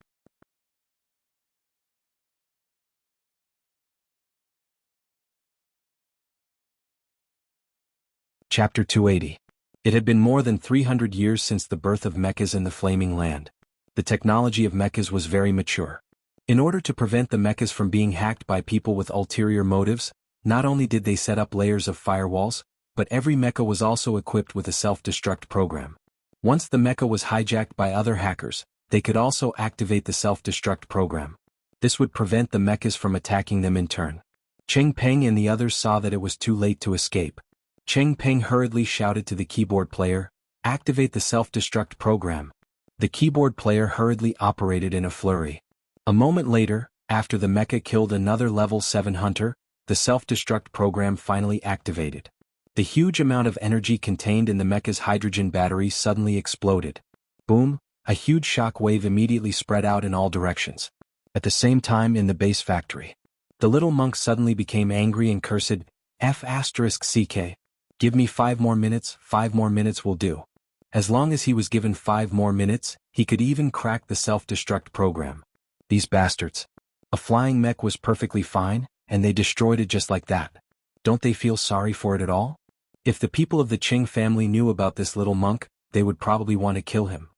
Speaker 1: Chapter 280. It had been more than 300 years since the birth of mechas in the Flaming Land. The technology of mechas was very mature. In order to prevent the mechas from being hacked by people with ulterior motives, not only did they set up layers of firewalls, but every mecha was also equipped with a self-destruct program. Once the mecha was hijacked by other hackers, they could also activate the self-destruct program. This would prevent the mechas from attacking them in turn. Cheng Peng and the others saw that it was too late to escape. Cheng Peng hurriedly shouted to the keyboard player, "Activate the self-destruct program." The keyboard player hurriedly operated in a flurry. A moment later, after the mecha killed another level 7 hunter, the self-destruct program finally activated. The huge amount of energy contained in the mecha's hydrogen battery suddenly exploded. Boom, a huge shock wave immediately spread out in all directions. At the same time in the base factory, the little monk suddenly became angry and cursed, "F***ck. Give me 5 more minutes, 5 more minutes will do." As long as he was given 5 more minutes, he could even crack the self-destruct program. These bastards. A flying mech was perfectly fine, and they destroyed it just like that. Don't they feel sorry for it at all? If the people of the Qing family knew about this little monk, they would probably want to kill him.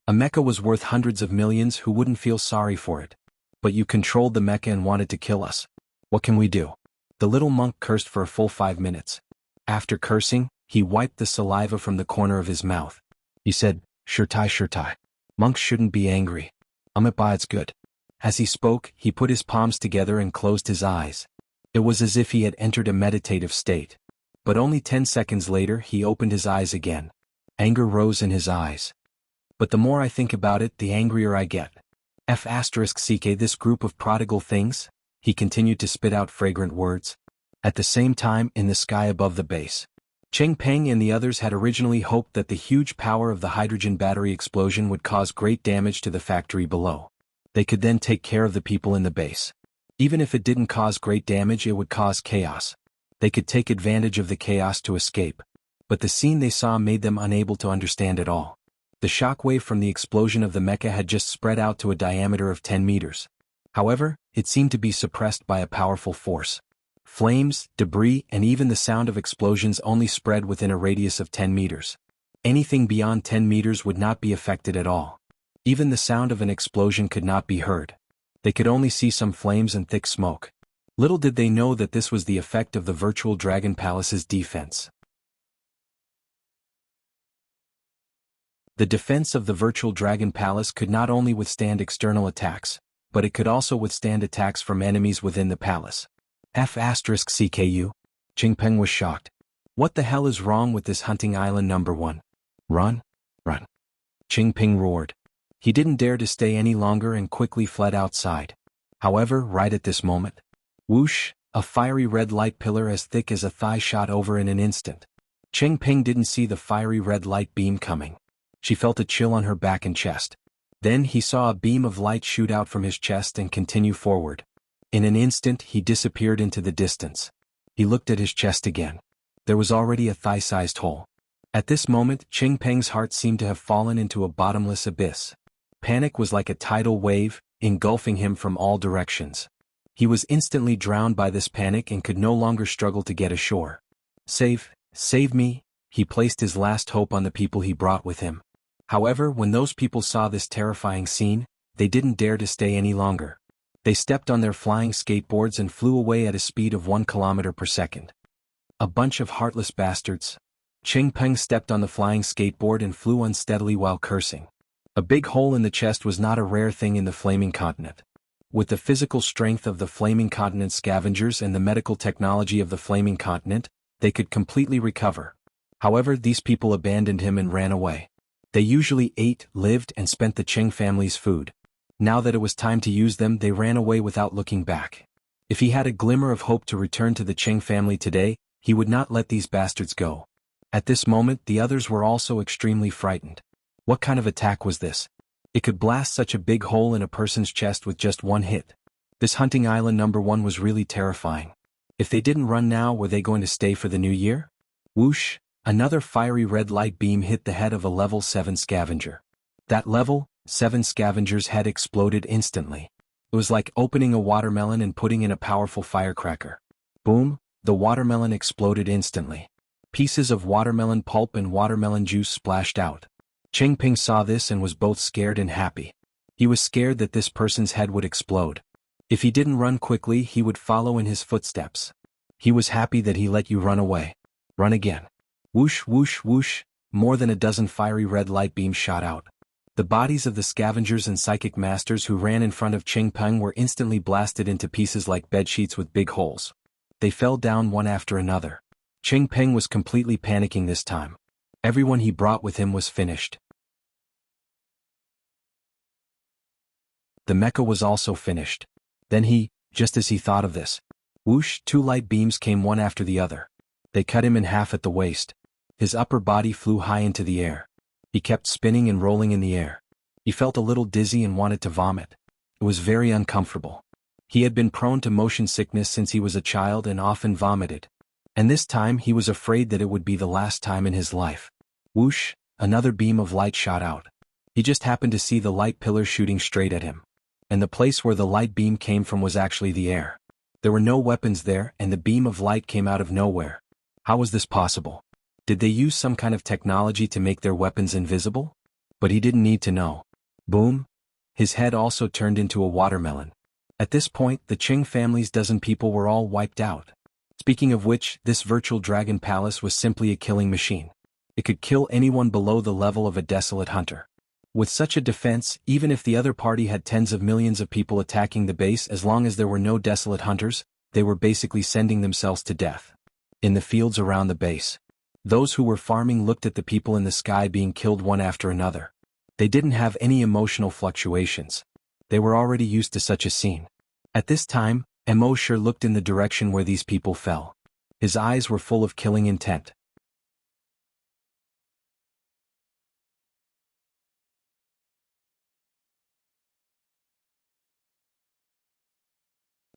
Speaker 1: A mecha was worth hundreds of millions. Who wouldn't feel sorry for it? But you controlled the mecha and wanted to kill us. What can we do? The little monk cursed for a full 5 minutes. After cursing, he wiped the saliva from the corner of his mouth. He said, Shurtai. Monks shouldn't be angry. It's good." As he spoke, he put his palms together and closed his eyes. It was as if he had entered a meditative state. But only 10 seconds later he opened his eyes again. Anger rose in his eyes. But the more I think about it, the angrier I get. F***ck this group of prodigal things? He continued to spit out fragrant words. At the same time, in the sky above the base, Cheng Peng and the others had originally hoped that the huge power of the hydrogen battery explosion would cause great damage to the factory below. They could then take care of the people in the base. Even if it didn't cause great damage, it would cause chaos. They could take advantage of the chaos to escape. But the scene they saw made them unable to understand it all. The shockwave from the explosion of the mecha had just spread out to a diameter of 10 meters. However, it seemed to be suppressed by a powerful force. Flames, debris, and even the sound of explosions only spread within a radius of 10 meters. Anything beyond 10 meters would not be affected at all. Even the sound of an explosion could not be heard. They could only see some flames and thick smoke. Little did they know that this was the effect of the virtual Dragon Palace's defense. The defense of the virtual Dragon Palace could not only withstand external attacks, but it could also withstand attacks from enemies within the palace. F***ck. Cheng Peng was shocked. What the hell is wrong with this hunting island number 1? Run! Run! Cheng Peng roared. He didn't dare to stay any longer and quickly fled outside. However, right at this moment, whoosh, a fiery red light pillar as thick as a thigh shot over in an instant. Cheng Peng didn't see the fiery red light beam coming. She felt a chill on her back and chest. Then he saw a beam of light shoot out from his chest and continue forward. In an instant he disappeared into the distance. He looked at his chest again. There was already a thigh-sized hole. At this moment, Cheng Peng's heart seemed to have fallen into a bottomless abyss. Panic was like a tidal wave, engulfing him from all directions. He was instantly drowned by this panic and could no longer struggle to get ashore. Save me, he placed his last hope on the people he brought with him. However, when those people saw this terrifying scene, they didn't dare to stay any longer. They stepped on their flying skateboards and flew away at a speed of 1 kilometer per second. A bunch of heartless bastards. Cheng Peng stepped on the flying skateboard and flew unsteadily while cursing. A big hole in the chest was not a rare thing in the Flaming Continent. With the physical strength of the Flaming Continent scavengers and the medical technology of the Flaming Continent, they could completely recover. However, these people abandoned him and ran away. They usually ate, lived, and spent the Cheng family's food. Now that it was time to use them, they ran away without looking back. If he had a glimmer of hope to return to the Cheng family today, he would not let these bastards go. At this moment, the others were also extremely frightened. What kind of attack was this? It could blast such a big hole in a person's chest with just one hit. This hunting island number 1 was really terrifying. If they didn't run now, were they going to stay for the new year? Whoosh, another fiery red light beam hit the head of a level 7 scavenger. That level 7 scavenger's head exploded instantly. It was like opening a watermelon and putting in a powerful firecracker. Boom, the watermelon exploded instantly. Pieces of watermelon pulp and watermelon juice splashed out. Cheng Peng saw this and was both scared and happy. He was scared that this person's head would explode. If he didn't run quickly, he would follow in his footsteps. He was happy that he let you run away. Run again. Whoosh, whoosh, whoosh, more than a dozen fiery red light beams shot out. The bodies of the scavengers and psychic masters who ran in front of Ching Peng were instantly blasted into pieces like bedsheets with big holes. They fell down one after another. Ching Peng was completely panicking this time. Everyone he brought with him was finished. The mecha was also finished. Then just as he thought of this, whoosh, 2 light beams came one after the other. They cut him in half at the waist. His upper body flew high into the air. He kept spinning and rolling in the air. He felt a little dizzy and wanted to vomit. It was very uncomfortable. He had been prone to motion sickness since he was a child and often vomited. And this time he was afraid that it would be the last time in his life. Whoosh, another beam of light shot out. He just happened to see the light pillar shooting straight at him. And the place where the light beam came from was actually the air. There were no weapons there, and the beam of light came out of nowhere. How was this possible? Did they use some kind of technology to make their weapons invisible? But he didn't need to know. Boom! His head also turned into a watermelon. At this point, the Ching family's dozen people were all wiped out. Speaking of which, this virtual dragon palace was simply a killing machine. It could kill anyone below the level of a desolate hunter. With such a defense, even if the other party had tens of millions of people attacking the base, as long as there were no desolate hunters, they were basically sending themselves to death. In the fields around the base, those who were farming looked at the people in the sky being killed one after another. They didn't have any emotional fluctuations. They were already used to such a scene. At this time, Mosher looked in the direction where these people fell. His eyes were full of killing intent.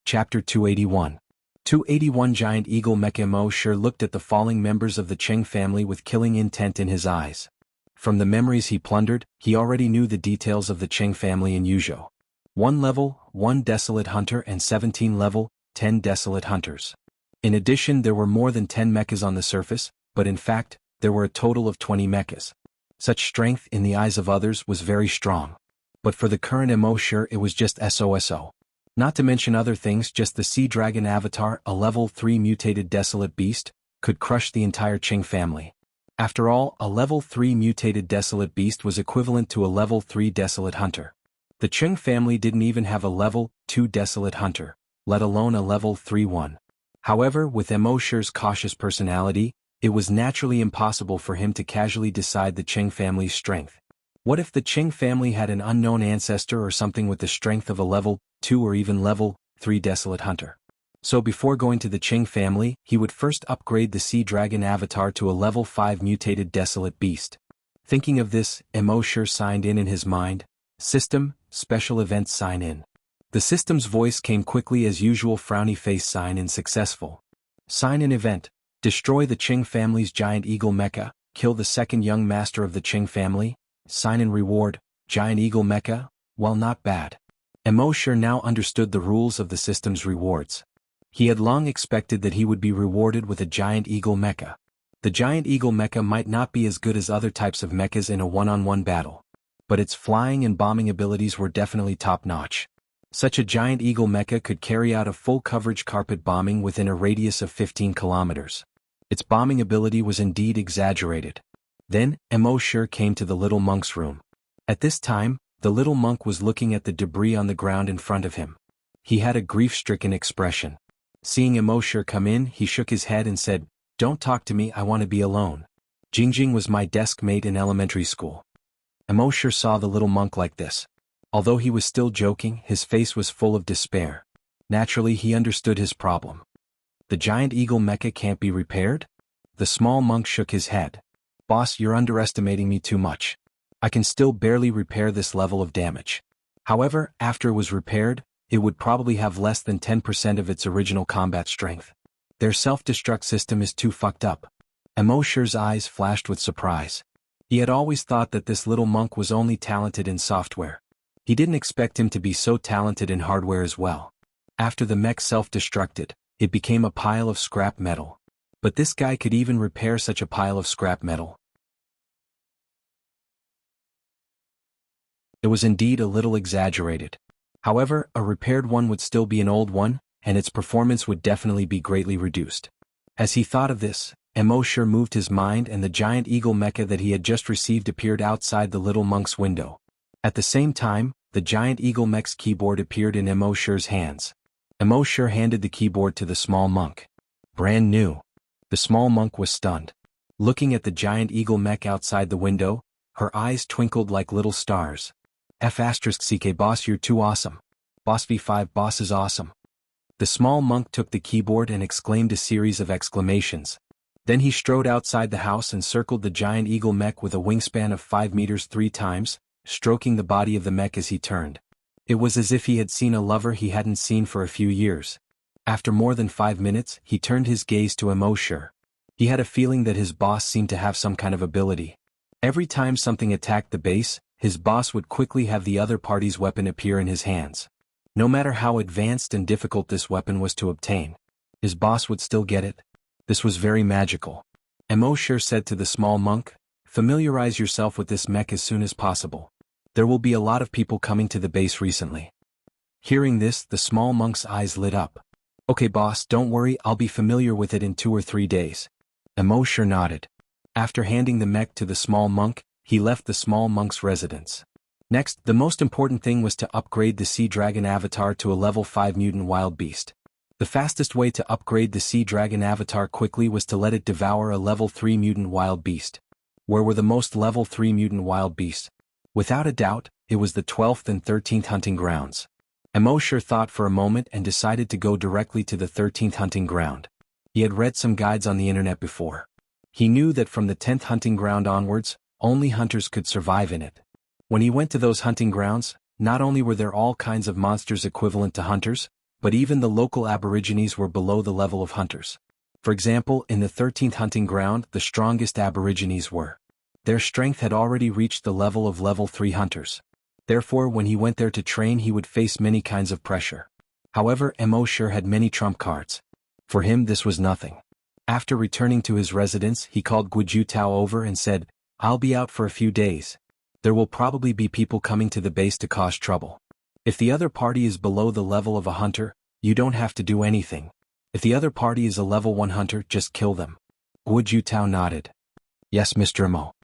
Speaker 1: Chapter 281. 281 Giant Eagle Mecha. Mosher looked at the falling members of the Cheng family with killing intent in his eyes. From the memories he plundered, he already knew the details of the Cheng family in Yuzhou. 1 level, 1 desolate hunter and 17 level, 10 desolate hunters. In addition, there were more than 10 mechas on the surface, but in fact, there were a total of 20 mechas. Such strength in the eyes of others was very strong. But for the current Mosher, it was just SOSO. Not to mention other things, just the Sea Dragon Avatar, a level 3 mutated desolate beast, could crush the entire Ching family. After all, a level 3 mutated desolate beast was equivalent to a level 3 desolate hunter. The Ching family didn't even have a level 2 desolate hunter, let alone a level 3 one. However, with Mosher's cautious personality, it was naturally impossible for him to casually decide the Ching family's strength. What if the Ching family had an unknown ancestor or something with the strength of a level 2 or even level 3 desolate hunter? So before going to the Ching family, he would first upgrade the Sea Dragon Avatar to a level 5 mutated desolate beast. Thinking of this, Mosher signed in his mind. System, special events sign in. The system's voice came quickly as usual. Frowny face. Sign in successful. Sign in event. Destroy the Ching family's Giant Eagle Mecha. Kill the second young master of the Ching family. Sign in reward. Giant Eagle Mecha. Well, not bad. Mosher now understood the rules of the system's rewards. He had long expected that he would be rewarded with a Giant Eagle Mecha. The Giant Eagle Mecha might not be as good as other types of mechas in a one-on-one battle, but its flying and bombing abilities were definitely top-notch. Such a Giant Eagle Mecha could carry out a full coverage carpet bombing within a radius of 15 kilometers. Its bombing ability was indeed exaggerated. Then, Mosher came to the little monk's room. At this time, the little monk was looking at the debris on the ground in front of him. He had a grief-stricken expression. Seeing Mosher come in, he shook his head and said, "Don't talk to me, I want to be alone. Jingjing was my desk mate in elementary school." Mosher saw the little monk like this. Although he was still joking, his face was full of despair. Naturally, he understood his problem. The Giant Eagle Mecha can't be repaired? The small monk shook his head. "Boss, you're underestimating me too much. I can still barely repair this level of damage. However, after it was repaired, it would probably have less than 10% of its original combat strength. Their self-destruct system is too fucked up." Mosher's eyes flashed with surprise. He had always thought that this little monk was only talented in software. He didn't expect him to be so talented in hardware as well. After the mech self-destructed, it became a pile of scrap metal. But this guy could even repair such a pile of scrap metal. It was indeed a little exaggerated. However, a repaired one would still be an old one, and its performance would definitely be greatly reduced. As he thought of this, Mosher moved his mind and the Giant Eagle Mecha that he had just received appeared outside the little monk's window. At the same time, the giant Eagle Mech's keyboard appeared in Emosher's hands. Emosher handed the keyboard to the small monk. Brand new. The small monk was stunned. Looking at the giant Eagle Mech outside the window, her eyes twinkled like little stars. F***CK boss, you're too awesome. Boss V5 boss is awesome. The small monk took the keyboard and exclaimed a series of exclamations. Then he strode outside the house and circled the giant Eagle Mech with a wingspan of 5 meters 3 times, stroking the body of the mech as he turned. It was as if he had seen a lover he hadn't seen for a few years. After more than 5 minutes, he turned his gaze to Emosher. He had a feeling that his boss seemed to have some kind of ability. Every time something attacked the base, his boss would quickly have the other party's weapon appear in his hands. No matter how advanced and difficult this weapon was to obtain, his boss would still get it. This was very magical. Emosher said to the small monk, "Familiarize yourself with this mech as soon as possible. There will be a lot of people coming to the base recently." Hearing this, the small monk's eyes lit up. "Okay boss, don't worry, I'll be familiar with it in 2 or 3 days. Emosher nodded. After handing the mech to the small monk, he left the small monk's residence. Next, the most important thing was to upgrade the Sea Dragon avatar to a level 5 mutant wild beast. The fastest way to upgrade the Sea Dragon avatar quickly was to let it devour a level 3 mutant wild beast. Where were the most level 3 mutant wild beasts? Without a doubt, it was the 12th and 13th hunting grounds. Emosher thought for a moment and decided to go directly to the 13th hunting ground. He had read some guides on the internet before. He knew that from the 10th hunting ground onwards, only hunters could survive in it. When he went to those hunting grounds, not only were there all kinds of monsters equivalent to hunters, but even the local aborigines were below the level of hunters. For example, in the 13th hunting ground, the strongest aborigines were. Their strength had already reached the level of level 3 hunters. Therefore, when he went there to train, he would face many kinds of pressure. However, Emosher had many trump cards. For him, this was nothing. After returning to his residence, he called Guju Tao over and said, "I'll be out for a few days. There will probably be people coming to the base to cause trouble. If the other party is below the level of a hunter, you don't have to do anything. If the other party is a level 1 hunter, just kill them." Guju Tao nodded. "Yes, Mr. Emo."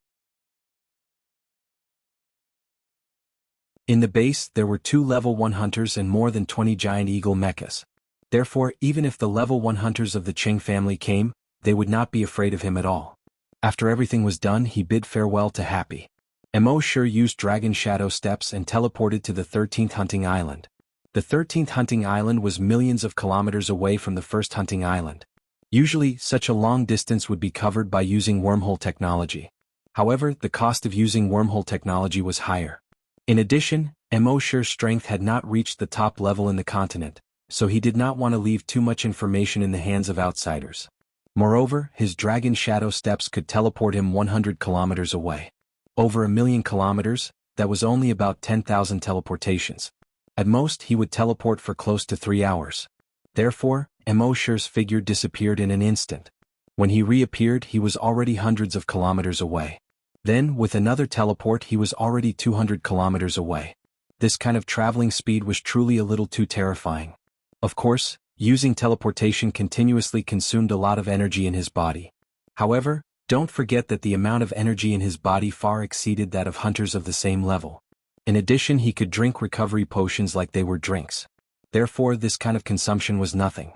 Speaker 1: In the base, there were 2 level 1 hunters and more than 20 giant eagle mechas. Therefore, even if the level 1 hunters of the Cheng family came, they would not be afraid of him at all. After everything was done, he bid farewell to Happy. Emosher used Dragon Shadow Steps and teleported to the 13th hunting island. The 13th hunting island was millions of kilometers away from the first hunting island. Usually, such a long distance would be covered by using wormhole technology. However, the cost of using wormhole technology was higher. In addition, Emosher's strength had not reached the top level in the continent, so he did not want to leave too much information in the hands of outsiders. Moreover, his Dragon Shadow Steps could teleport him 100 kilometers away. Over 1,000,000 kilometers, that was only about 10,000 teleportations. At most, he would teleport for close to 3 hours. Therefore, Emosher's figure disappeared in an instant. When he reappeared, he was already hundreds of kilometers away. Then, with another teleport, he was already 200 kilometers away. This kind of traveling speed was truly a little too terrifying. Of course, using teleportation continuously consumed a lot of energy in his body. However, don't forget that the amount of energy in his body far exceeded that of hunters of the same level. In addition, he could drink recovery potions like they were drinks. Therefore, this kind of consumption was nothing.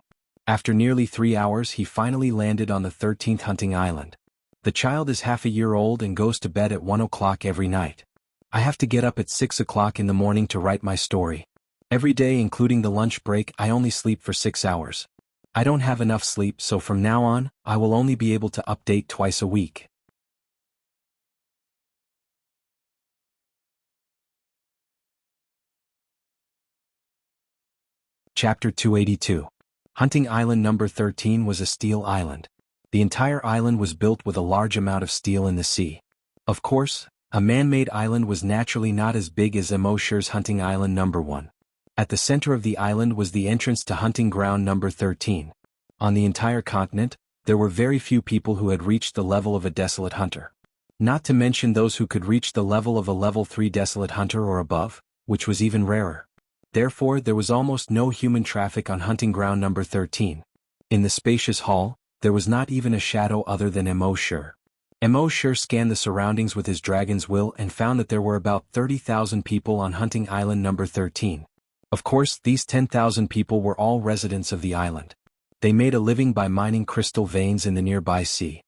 Speaker 1: After nearly 3 hours, he finally landed on the 13th hunting island. The child is half a year old and goes to bed at 1 o'clock every night. I have to get up at 6 o'clock in the morning to write my story. Every day, including the lunch break, I only sleep for 6 hours. I don't have enough sleep, so from now on, I will only be able to update twice a week. Chapter 282. Hunting Island number 13 was a steel island. The entire island was built with a large amount of steel in the sea. Of course, a man-made island was naturally not as big as Emosher's Hunting Island number 1. At the center of the island was the entrance to Hunting Ground number 13. On the entire continent, there were very few people who had reached the level of a desolate hunter. Not to mention those who could reach the level of a level 3 desolate hunter or above, which was even rarer. Therefore, there was almost no human traffic on Hunting Ground number 13. In the spacious hall, there was not even a shadow other than Emosher. Mo Sure scanned the surroundings with his dragon's will and found that there were about 30,000 people on Hunting Island number 13. Of course, these 10,000 people were all residents of the island. They made a living by mining crystal veins in the nearby sea.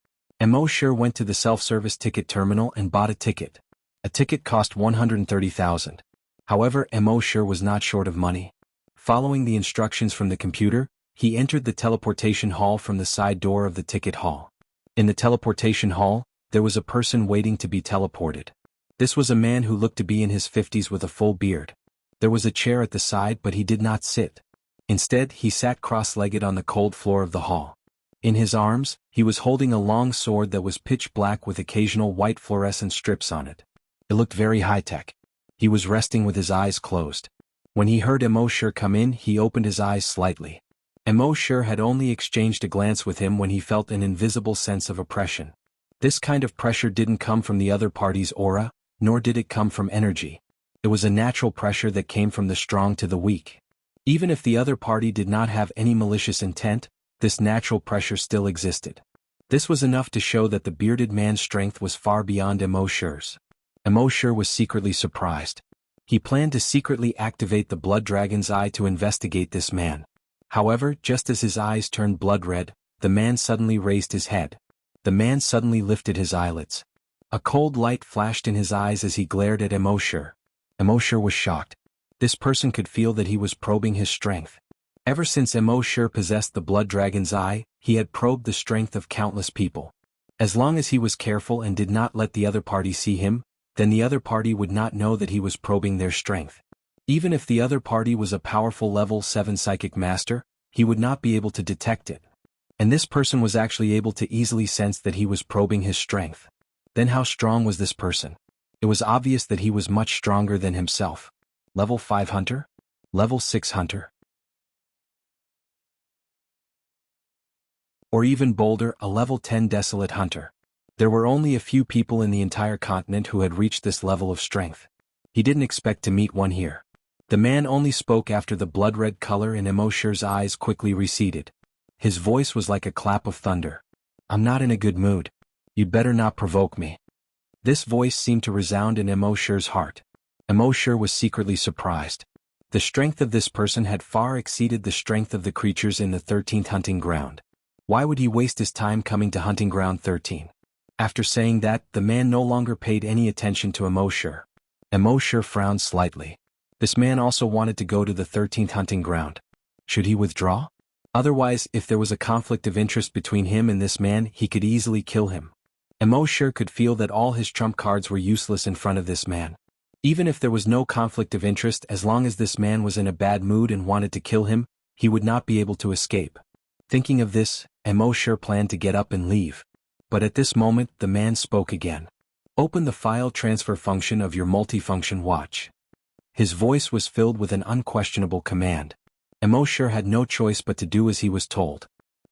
Speaker 1: Mo Sure went to the self-service ticket terminal and bought a ticket. A ticket cost 130,000. However, Mo Sure was not short of money. Following the instructions from the computer, he entered the teleportation hall from the side door of the ticket hall. In the teleportation hall, there was a person waiting to be teleported. This was a man who looked to be in his 50s with a full beard. There was a chair at the side, but he did not sit. Instead, he sat cross-legged on the cold floor of the hall. In his arms, he was holding a long sword that was pitch black with occasional white fluorescent strips on it. It looked very high-tech. He was resting with his eyes closed. When he heard Mo Sure come in, he opened his eyes slightly. Mo Sure had only exchanged a glance with him when he felt an invisible sense of oppression. This kind of pressure didn't come from the other party's aura, nor did it come from energy. It was a natural pressure that came from the strong to the weak. Even if the other party did not have any malicious intent, this natural pressure still existed. This was enough to show that the bearded man's strength was far beyond Mo Sure's. Mo Sure was secretly surprised. He planned to secretly activate the Blood Dragon's eye to investigate this man. However, just as his eyes turned blood red, the man suddenly raised his head. The man suddenly lifted his eyelids. A cold light flashed in his eyes as he glared at Mo Sure. Mo Sure was shocked. This person could feel that he was probing his strength. Ever since Mo Sure possessed the Blood Dragon's eye, he had probed the strength of countless people. As long as he was careful and did not let the other party see him, then the other party would not know that he was probing their strength. Even if the other party was a powerful level 7 psychic master, he would not be able to detect it. And this person was actually able to easily sense that he was probing his strength. Then how strong was this person? It was obvious that he was much stronger than himself. Level 5 hunter? Level 6 hunter? Or even bolder, a level 10 desolate hunter. There were only a few people in the entire continent who had reached this level of strength. He didn't expect to meet one here. The man only spoke after the blood-red color in Mo Sure's eyes quickly receded. His voice was like a clap of thunder. "I'm not in a good mood. You'd better not provoke me." This voice seemed to resound in Mo Sure's heart. Mo Sure was secretly surprised. The strength of this person had far exceeded the strength of the creatures in the 13th hunting ground. Why would he waste his time coming to hunting ground 13? After saying that, the man no longer paid any attention to Mo Sure. Mo Sure frowned slightly. This man also wanted to go to the 13th hunting ground. Should he withdraw? Otherwise, if there was a conflict of interest between him and this man, he could easily kill him. Mo Sure could feel that all his trump cards were useless in front of this man. Even if there was no conflict of interest, as long as this man was in a bad mood and wanted to kill him, he would not be able to escape. Thinking of this, Mo Sure planned to get up and leave. But at this moment, the man spoke again. "Open the file transfer function of your multifunction watch." His voice was filled with an unquestionable command. Mo Sure had no choice but to do as he was told.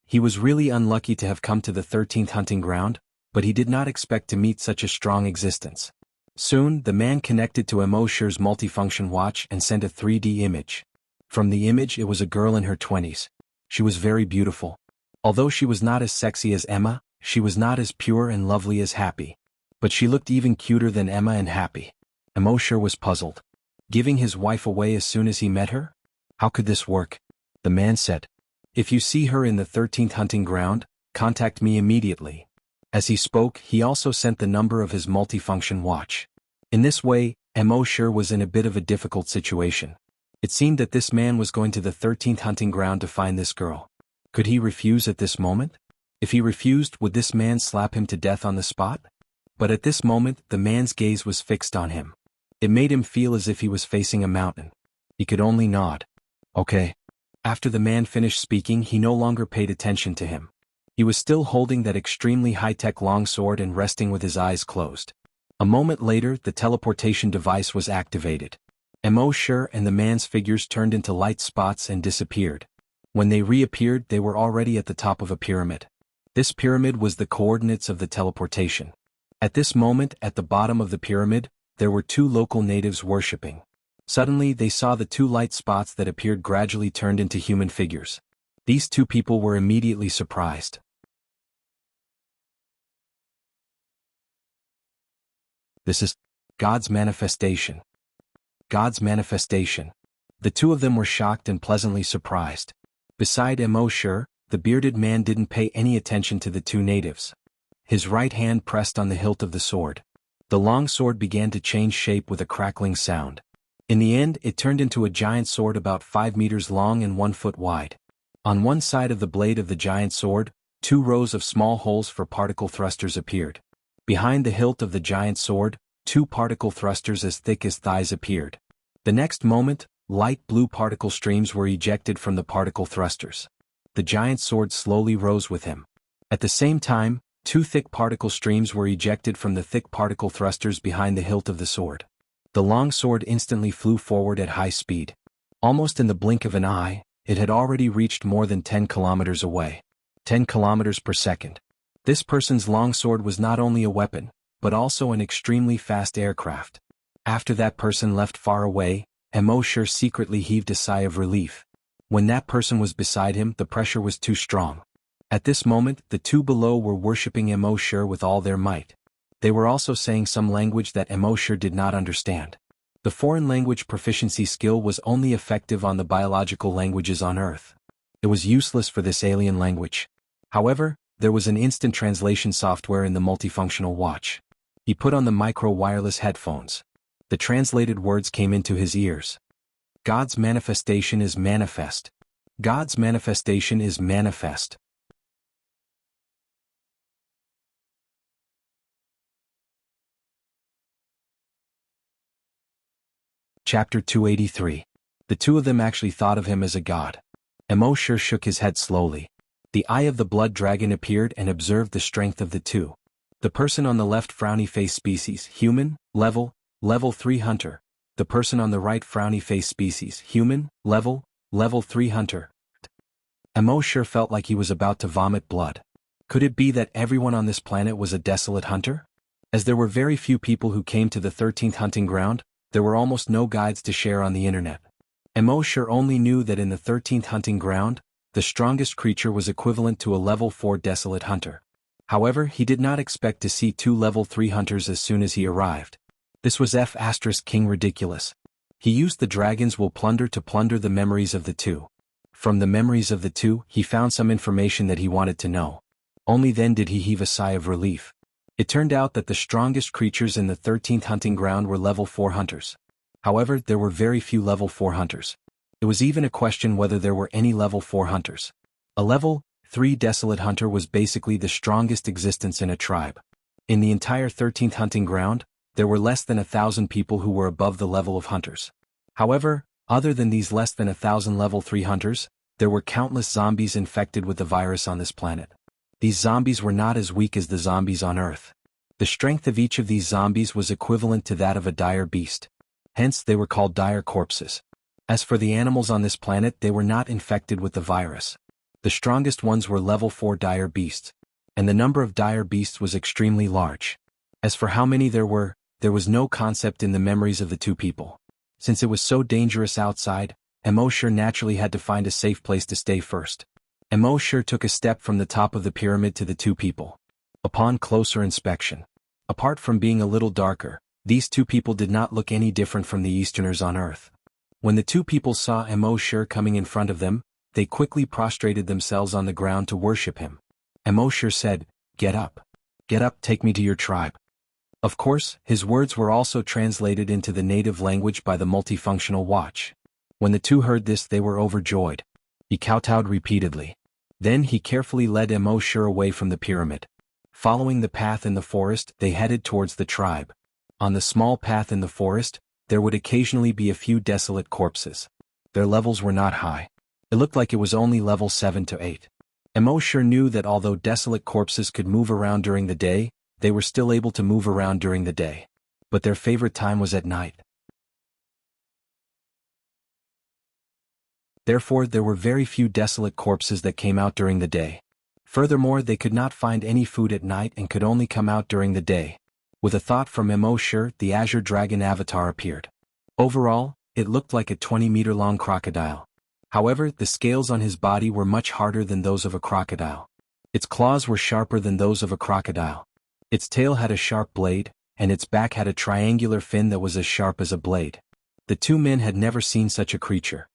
Speaker 1: He was really unlucky to have come to the 13th hunting ground, but he did not expect to meet such a strong existence. Soon, the man connected to Mo Sure's multifunction watch and sent a 3D image. From the image, it was a girl in her 20s. She was very beautiful. Although she was not as sexy as Emma, she was not as pure and lovely as Happy. But she looked even cuter than Emma and Happy. Mo Sure was puzzled. Giving his wife away as soon as he met her? How could this work? The man said, "If you see her in the 13th hunting ground, contact me immediately." As he spoke, he also sent the number of his multifunction watch. In this way, Mo Sure was in a bit of a difficult situation. It seemed that this man was going to the 13th hunting ground to find this girl. Could he refuse at this moment? If he refused, would this man slap him to death on the spot? But at this moment, the man's gaze was fixed on him. It made him feel as if he was facing a mountain. He could only nod. "Okay." After the man finished speaking, he no longer paid attention to him. He was still holding that extremely high-tech longsword and resting with his eyes closed. A moment later, the teleportation device was activated. Mo Sure and the man's figures turned into light spots and disappeared. When they reappeared, they were already at the top of a pyramid. This pyramid was the coordinates of the teleportation. At this moment, at the bottom of the pyramid, there were two local natives worshipping. Suddenly, they saw the two light spots that appeared gradually turned into human figures. These two people were immediately surprised. This is God's manifestation. God's manifestation. The two of them were shocked and pleasantly surprised. Beside Emosher, the bearded man didn't pay any attention to the two natives. His right hand pressed on the hilt of the sword. The long sword began to change shape with a crackling sound. In the end, it turned into a giant sword about 5 meters long and 1 foot wide. On one side of the blade of the giant sword, 2 rows of small holes for particle thrusters appeared. Behind the hilt of the giant sword, 2 particle thrusters as thick as thighs appeared. The next moment, light blue particle streams were ejected from the particle thrusters. The giant sword slowly rose with him. At the same time, 2 thick particle streams were ejected from the thick particle thrusters behind the hilt of the sword. The long sword instantly flew forward at high speed. Almost in the blink of an eye, it had already reached more than 10 kilometers away. 10 kilometers per second. This person's long sword was not only a weapon, but also an extremely fast aircraft. After that person left far away, Emosher secretly heaved a sigh of relief. When that person was beside him, the pressure was too strong. At this moment, the two below were worshipping Emosher with all their might. They were also saying some language that Emosher did not understand. The foreign language proficiency skill was only effective on the biological languages on Earth. It was useless for this alien language. However, there was an instant translation software in the multifunctional watch. He put on the micro-wireless headphones. The translated words came into his ears. God's manifestation is manifest. God's manifestation is manifest. Chapter 283. The two of them actually thought of him as a god. Emosher shook his head slowly. The eye of the blood dragon appeared and observed the strength of the two. The person on the left frowny face species, human, level 3 hunter. The person on the right frowny face species, human, level 3 hunter. Emosher felt like he was about to vomit blood. Could it be that everyone on this planet was a desolate hunter? As there were very few people who came to the 13th hunting ground, there were almost no guides to share on the internet. Emosher only knew that in the 13th hunting ground, the strongest creature was equivalent to a level 4 desolate hunter. However, he did not expect to see 2 level 3 hunters as soon as he arrived. This was King ridiculous. He used the dragon's will plunder to plunder the memories of the two. From the memories of the two, he found some information that he wanted to know. Only then did he heave a sigh of relief. It turned out that the strongest creatures in the 13th hunting ground were level 4 hunters. However, there were very few level 4 hunters. It was even a question whether there were any level 4 hunters. A level 3 desolate hunter was basically the strongest existence in a tribe. In the entire 13th hunting ground, there were less than 1,000 people who were above the level of hunters. However, other than these less than 1,000 level 3 hunters, there were countless zombies infected with the virus on this planet. These zombies were not as weak as the zombies on Earth. The strength of each of these zombies was equivalent to that of a dire beast. Hence, they were called dire corpses. As for the animals on this planet, they were not infected with the virus. The strongest ones were level 4 dire beasts, and the number of dire beasts was extremely large. As for how many there was no concept in the memories of the two people. Since it was so dangerous outside, Emosher naturally had to find a safe place to stay first. Emosher took a step from the top of the pyramid to the two people. Upon closer inspection, apart from being a little darker, these two people did not look any different from the Easterners on Earth. When the two people saw Emosher coming in front of them, they quickly prostrated themselves on the ground to worship him. Emosher said, "Get up. Get up, take me to your tribe." Of course, his words were also translated into the native language by the multifunctional watch. When the two heard this, they were overjoyed. He kowtowed repeatedly. Then he carefully led Emosher away from the pyramid. Following the path in the forest, they headed towards the tribe. On the small path in the forest, there would occasionally be a few desolate corpses. Their levels were not high. It looked like it was only level 7 to 8. Emosher knew that although desolate corpses could move around during the day, they were still able to move around during the day. But their favorite time was at night. Therefore, there were very few desolate corpses that came out during the day. Furthermore, they could not find any food at night and could only come out during the day. With a thought from Emosher, the Azure Dragon avatar appeared. Overall, it looked like a 20-meter-long crocodile. However, the scales on his body were much harder than those of a crocodile. Its claws were sharper than those of a crocodile. Its tail had a sharp blade, and its back had a triangular fin that was as sharp as a blade. The two men had never seen such a creature.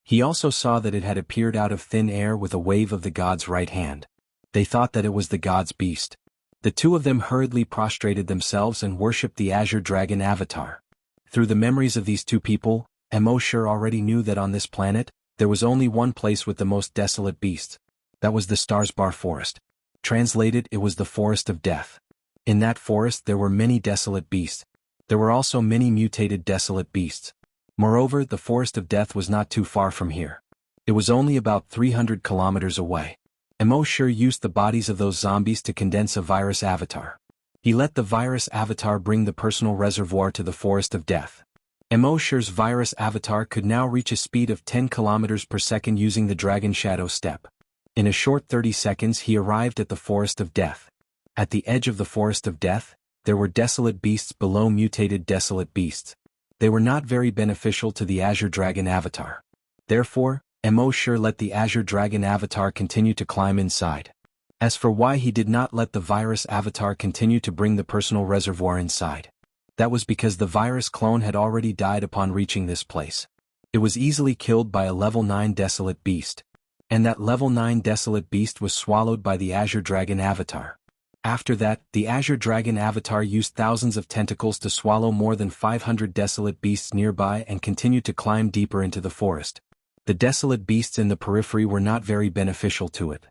Speaker 1: He also saw that it had appeared out of thin air with a wave of the god's right hand. They thought that it was the god's beast. The two of them hurriedly prostrated themselves and worshipped the azure dragon avatar. Through the memories of these two people, Emoshur already knew that on this planet, there was only one place with the most desolate beasts. That was the Starsbar Forest. Translated, it was the Forest of Death. In that forest there were many desolate beasts. There were also many mutated desolate beasts. Moreover, the Forest of Death was not too far from here. It was only about 300 kilometers away. Emoshur used the bodies of those zombies to condense a virus avatar. He let the virus avatar bring the personal reservoir to the Forest of Death. Emoshur's virus avatar could now reach a speed of 10 kilometers per second using the Dragon Shadow Step. In a short 30 seconds he arrived at the Forest of Death. At the edge of the Forest of Death, there were desolate beasts below mutated desolate beasts. They were not very beneficial to the Azure Dragon avatar. Therefore, Emoshur let the Azure Dragon avatar continue to climb inside. As for why he did not let the virus avatar continue to bring the personal reservoir inside, that was because the virus clone had already died upon reaching this place. It was easily killed by a level 9 desolate beast. And that level 9 desolate beast was swallowed by the Azure Dragon avatar. After that, the Azure Dragon avatar used thousands of tentacles to swallow more than 500 desolate beasts nearby and continued to climb deeper into the forest. The desolate beasts in the periphery were not very beneficial to it.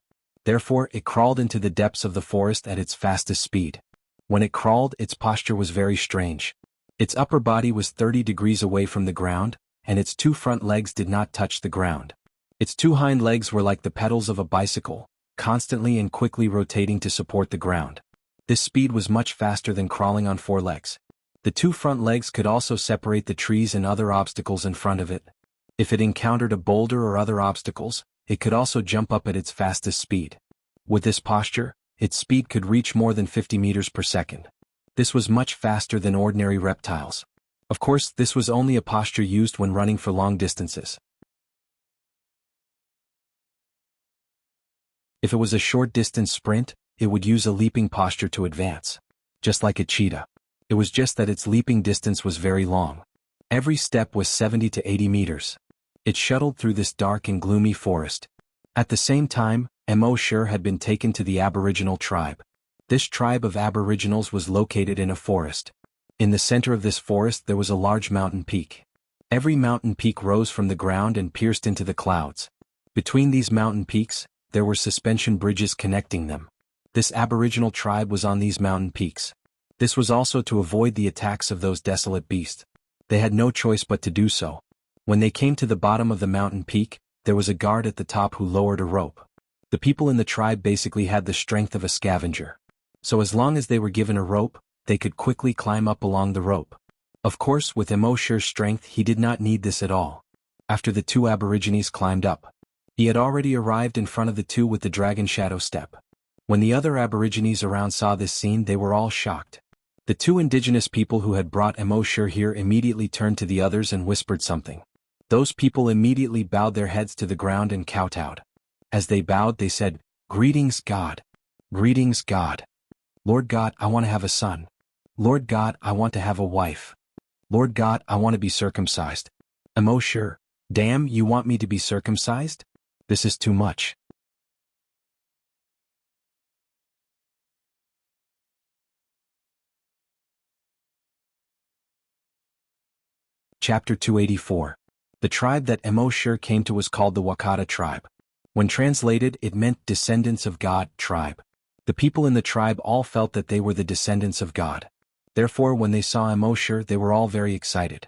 Speaker 1: Therefore, it crawled into the depths of the forest at its fastest speed. When it crawled, its posture was very strange. Its upper body was 30 degrees away from the ground, and its two front legs did not touch the ground. Its two hind legs were like the pedals of a bicycle, constantly and quickly rotating to support the ground. This speed was much faster than crawling on four legs. The two front legs could also separate the trees and other obstacles in front of it. If it encountered a boulder or other obstacles, it could also jump up at its fastest speed. With this posture, its speed could reach more than 50 meters per second. This was much faster than ordinary reptiles. Of course, this was only a posture used when running for long distances. If it was a short-distance sprint, it would use a leaping posture to advance. Just like a cheetah. It was just that its leaping distance was very long. Every step was 70 to 80 meters. It shuttled through this dark and gloomy forest. At the same time, Emoshur had been taken to the Aboriginal tribe. This tribe of Aboriginals was located in a forest. In the center of this forest there was a large mountain peak. Every mountain peak rose from the ground and pierced into the clouds. Between these mountain peaks, there were suspension bridges connecting them. This Aboriginal tribe was on these mountain peaks. This was also to avoid the attacks of those desolate beasts. They had no choice but to do so. When they came to the bottom of the mountain peak, there was a guard at the top who lowered a rope. The people in the tribe basically had the strength of a scavenger. So as long as they were given a rope, they could quickly climb up along the rope. Of course, with Emoshur's strength he did not need this at all. After the two Aborigines climbed up, he had already arrived in front of the two with the Dragon Shadow Step. When the other Aborigines around saw this scene, they were all shocked. The two indigenous people who had brought Emoshur here immediately turned to the others and whispered something. Those people immediately bowed their heads to the ground and kowtowed. As they bowed, they said, "Greetings, God. Greetings, God. Lord God, I want to have a son. Lord God, I want to have a wife. Lord God, I want to be circumcised. Emoshur, damn, you want me to be circumcised? This is too much." Chapter 284. The tribe that Emoshur came to was called the Wakata tribe. When translated, it meant descendants of God tribe. The people in the tribe all felt that they were the descendants of God. Therefore, when they saw Emoshur, they were all very excited.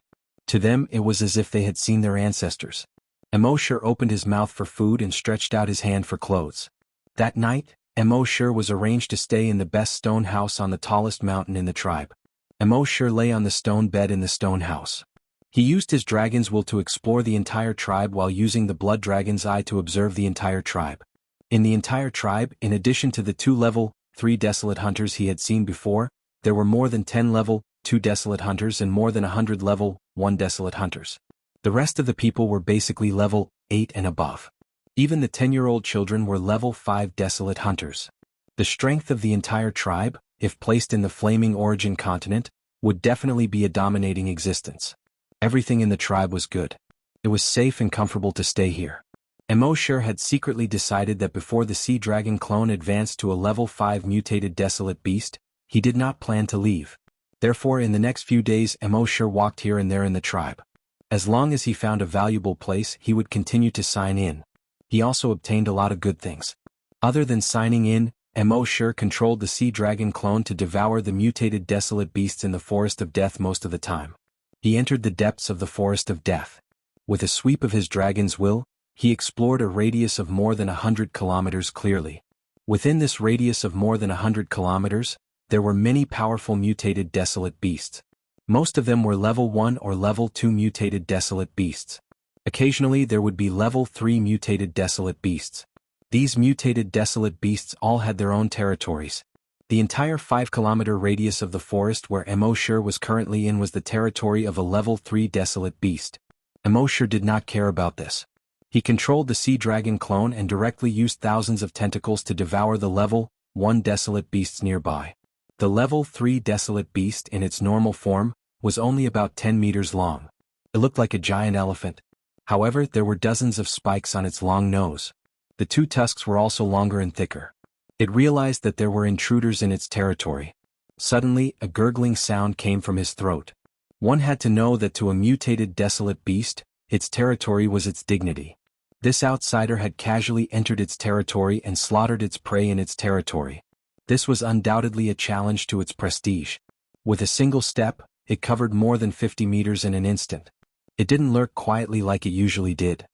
Speaker 1: To them, it was as if they had seen their ancestors. Emoshur opened his mouth for food and stretched out his hand for clothes. That night, Emoshur was arranged to stay in the best stone house on the tallest mountain in the tribe. Emoshur lay on the stone bed in the stone house. He used his dragon's will to explore the entire tribe while using the blood dragon's eye to observe the entire tribe. In the entire tribe, in addition to the 2 level 3 desolate hunters he had seen before, there were more than 10 level 2 desolate hunters and more than 100 level 1 desolate hunters. The rest of the people were basically level 8 and above. Even the 10-year-old children were level 5 desolate hunters. The strength of the entire tribe, if placed in the flaming origin continent, would definitely be a dominating existence. Everything in the tribe was good. It was safe and comfortable to stay here. Emosure had secretly decided that before the sea dragon clone advanced to a level 5 mutated desolate beast, he did not plan to leave. Therefore in the next few days Emosure walked here and there in the tribe. As long as he found a valuable place he would continue to sign in. He also obtained a lot of good things. Other than signing in, Emosure controlled the sea dragon clone to devour the mutated desolate beasts in the Forest of Death most of the time. He entered the depths of the Forest of Death. With a sweep of his dragon's will, he explored a radius of more than 100 kilometers clearly. Within this radius of more than 100 kilometers, there were many powerful mutated desolate beasts. Most of them were level 1 or level 2 mutated desolate beasts. Occasionally there would be level 3 mutated desolate beasts. These mutated desolate beasts all had their own territories. The entire 5-kilometer radius of the forest where Emosure was currently in was the territory of a level 3 desolate beast. Emosure did not care about this. He controlled the sea dragon clone and directly used thousands of tentacles to devour the level 1 desolate beasts nearby. The level 3 desolate beast in its normal form was only about 10 meters long. It looked like a giant elephant. However, there were dozens of spikes on its long nose. The 2 tusks were also longer and thicker. It realized that there were intruders in its territory. Suddenly, a gurgling sound came from his throat. One had to know that to a mutated desolate beast, its territory was its dignity. This outsider had casually entered its territory and slaughtered its prey in its territory. This was undoubtedly a challenge to its prestige. With a single step, it covered more than 50 meters in an instant. It didn't lurk quietly like it usually did.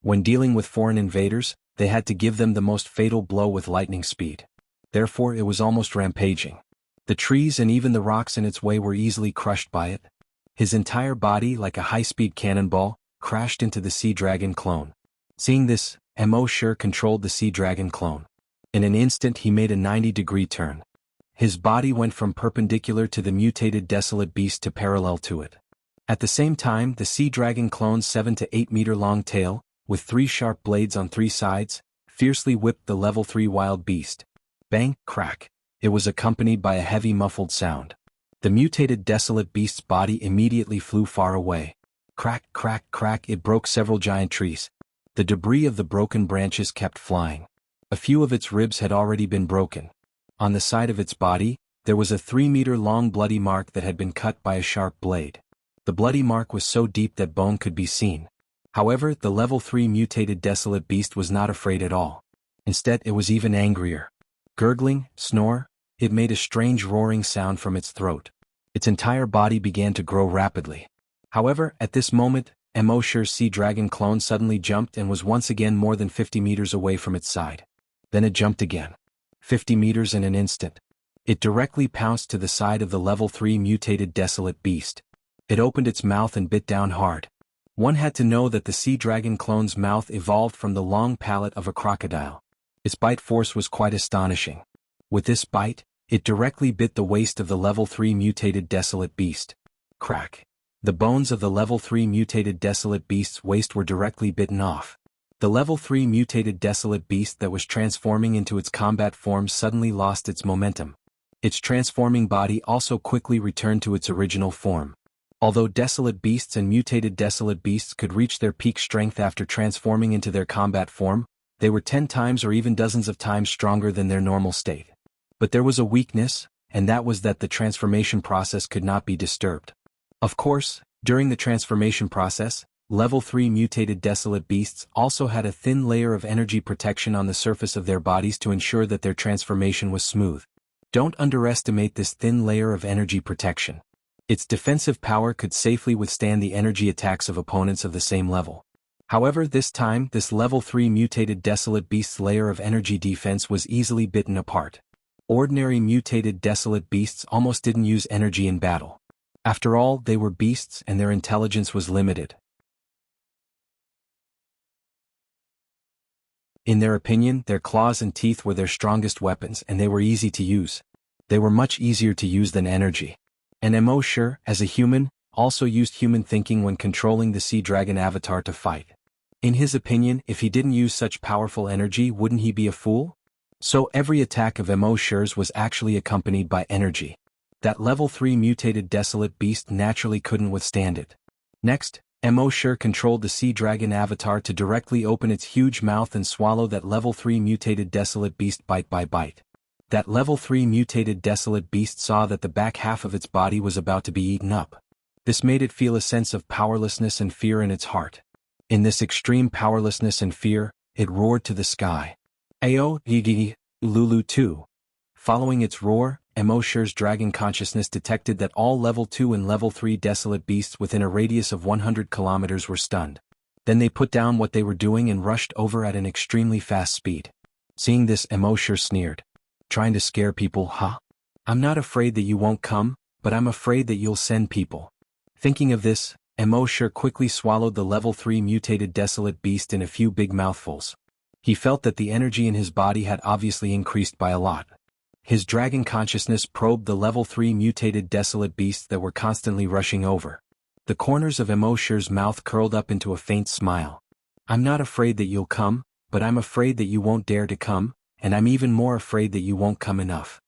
Speaker 1: When dealing with foreign invaders, they had to give them the most fatal blow with lightning speed. Therefore it was almost rampaging. The trees and even the rocks in its way were easily crushed by it. His entire body, like a high-speed cannonball, crashed into the sea dragon clone. Seeing this, Emosure controlled the sea dragon clone. In an instant he made a 90-degree turn. His body went from perpendicular to the mutated desolate beast to parallel to it. At the same time, the sea dragon clone's 7 to 8 meter long tail, with 3 sharp blades on 3 sides, fiercely whipped the level 3 wild beast. Bang, crack. It was accompanied by a heavy muffled sound. The mutated desolate beast's body immediately flew far away. Crack, crack, crack, it broke several giant trees. The debris of the broken branches kept flying. A few of its ribs had already been broken. On the side of its body, there was a 3-meter-long bloody mark that had been cut by a sharp blade. The bloody mark was so deep that bone could be seen. However, the level 3 mutated desolate beast was not afraid at all. Instead, it was even angrier. Gurgling, snore, it made a strange roaring sound from its throat. Its entire body began to grow rapidly. However, at this moment, Emosure's sea dragon clone suddenly jumped and was once again more than 50 meters away from its side. Then it jumped again. 50 meters in an instant. It directly pounced to the side of the level 3 mutated desolate beast. It opened its mouth and bit down hard. One had to know that the sea dragon clone's mouth evolved from the long palate of a crocodile. Its bite force was quite astonishing. With this bite, it directly bit the waist of the level 3 mutated desolate beast. Crack. The bones of the level 3 mutated desolate beast's waist were directly bitten off. The level 3 mutated desolate beast that was transforming into its combat form suddenly lost its momentum. Its transforming body also quickly returned to its original form. Although desolate beasts and mutated desolate beasts could reach their peak strength after transforming into their combat form, they were 10 times or even dozens of times stronger than their normal state. But there was a weakness, and that was that the transformation process could not be disturbed. Of course, during the transformation process, level 3 mutated desolate beasts also had a thin layer of energy protection on the surface of their bodies to ensure that their transformation was smooth. Don't underestimate this thin layer of energy protection. Its defensive power could safely withstand the energy attacks of opponents of the same level. However, this time, this level 3 mutated desolate beast's layer of energy defense was easily bitten apart. Ordinary mutated desolate beasts almost didn't use energy in battle. After all, they were beasts and their intelligence was limited. In their opinion, their claws and teeth were their strongest weapons and they were easy to use. They were much easier to use than energy. And Emosure, as a human, also used human thinking when controlling the sea dragon avatar to fight. In his opinion, if he didn't use such powerful energy, wouldn't he be a fool? So every attack of emosures was actually accompanied by energy. That level 3 mutated desolate beast naturally couldn't withstand it. Next, Emosure controlled the sea dragon avatar to directly open its huge mouth and swallow that level 3 mutated desolate beast bite by bite. That level 3 mutated desolate beast saw that the back half of its body was about to be eaten up. This made it feel a sense of powerlessness and fear in its heart. In this extreme powerlessness and fear, it roared to the sky. Ayo, Yigi, Lulu 2. Following its roar, Emosure's dragon consciousness detected that all level 2 and level 3 desolate beasts within a radius of 100 kilometers were stunned. Then they put down what they were doing and rushed over at an extremely fast speed. Seeing this, Emosure sneered. Trying to scare people, huh? I'm not afraid that you won't come, but I'm afraid that you'll send people. Thinking of this, Emosure quickly swallowed the level 3 mutated desolate beast in a few big mouthfuls. He felt that the energy in his body had obviously increased by a lot. His dragon consciousness probed the level 3 mutated desolate beasts that were constantly rushing over. The corners of Emosure's mouth curled up into a faint smile. I'm not afraid that you'll come, but I'm afraid that you won't dare to come, and I'm even more afraid that you won't come enough.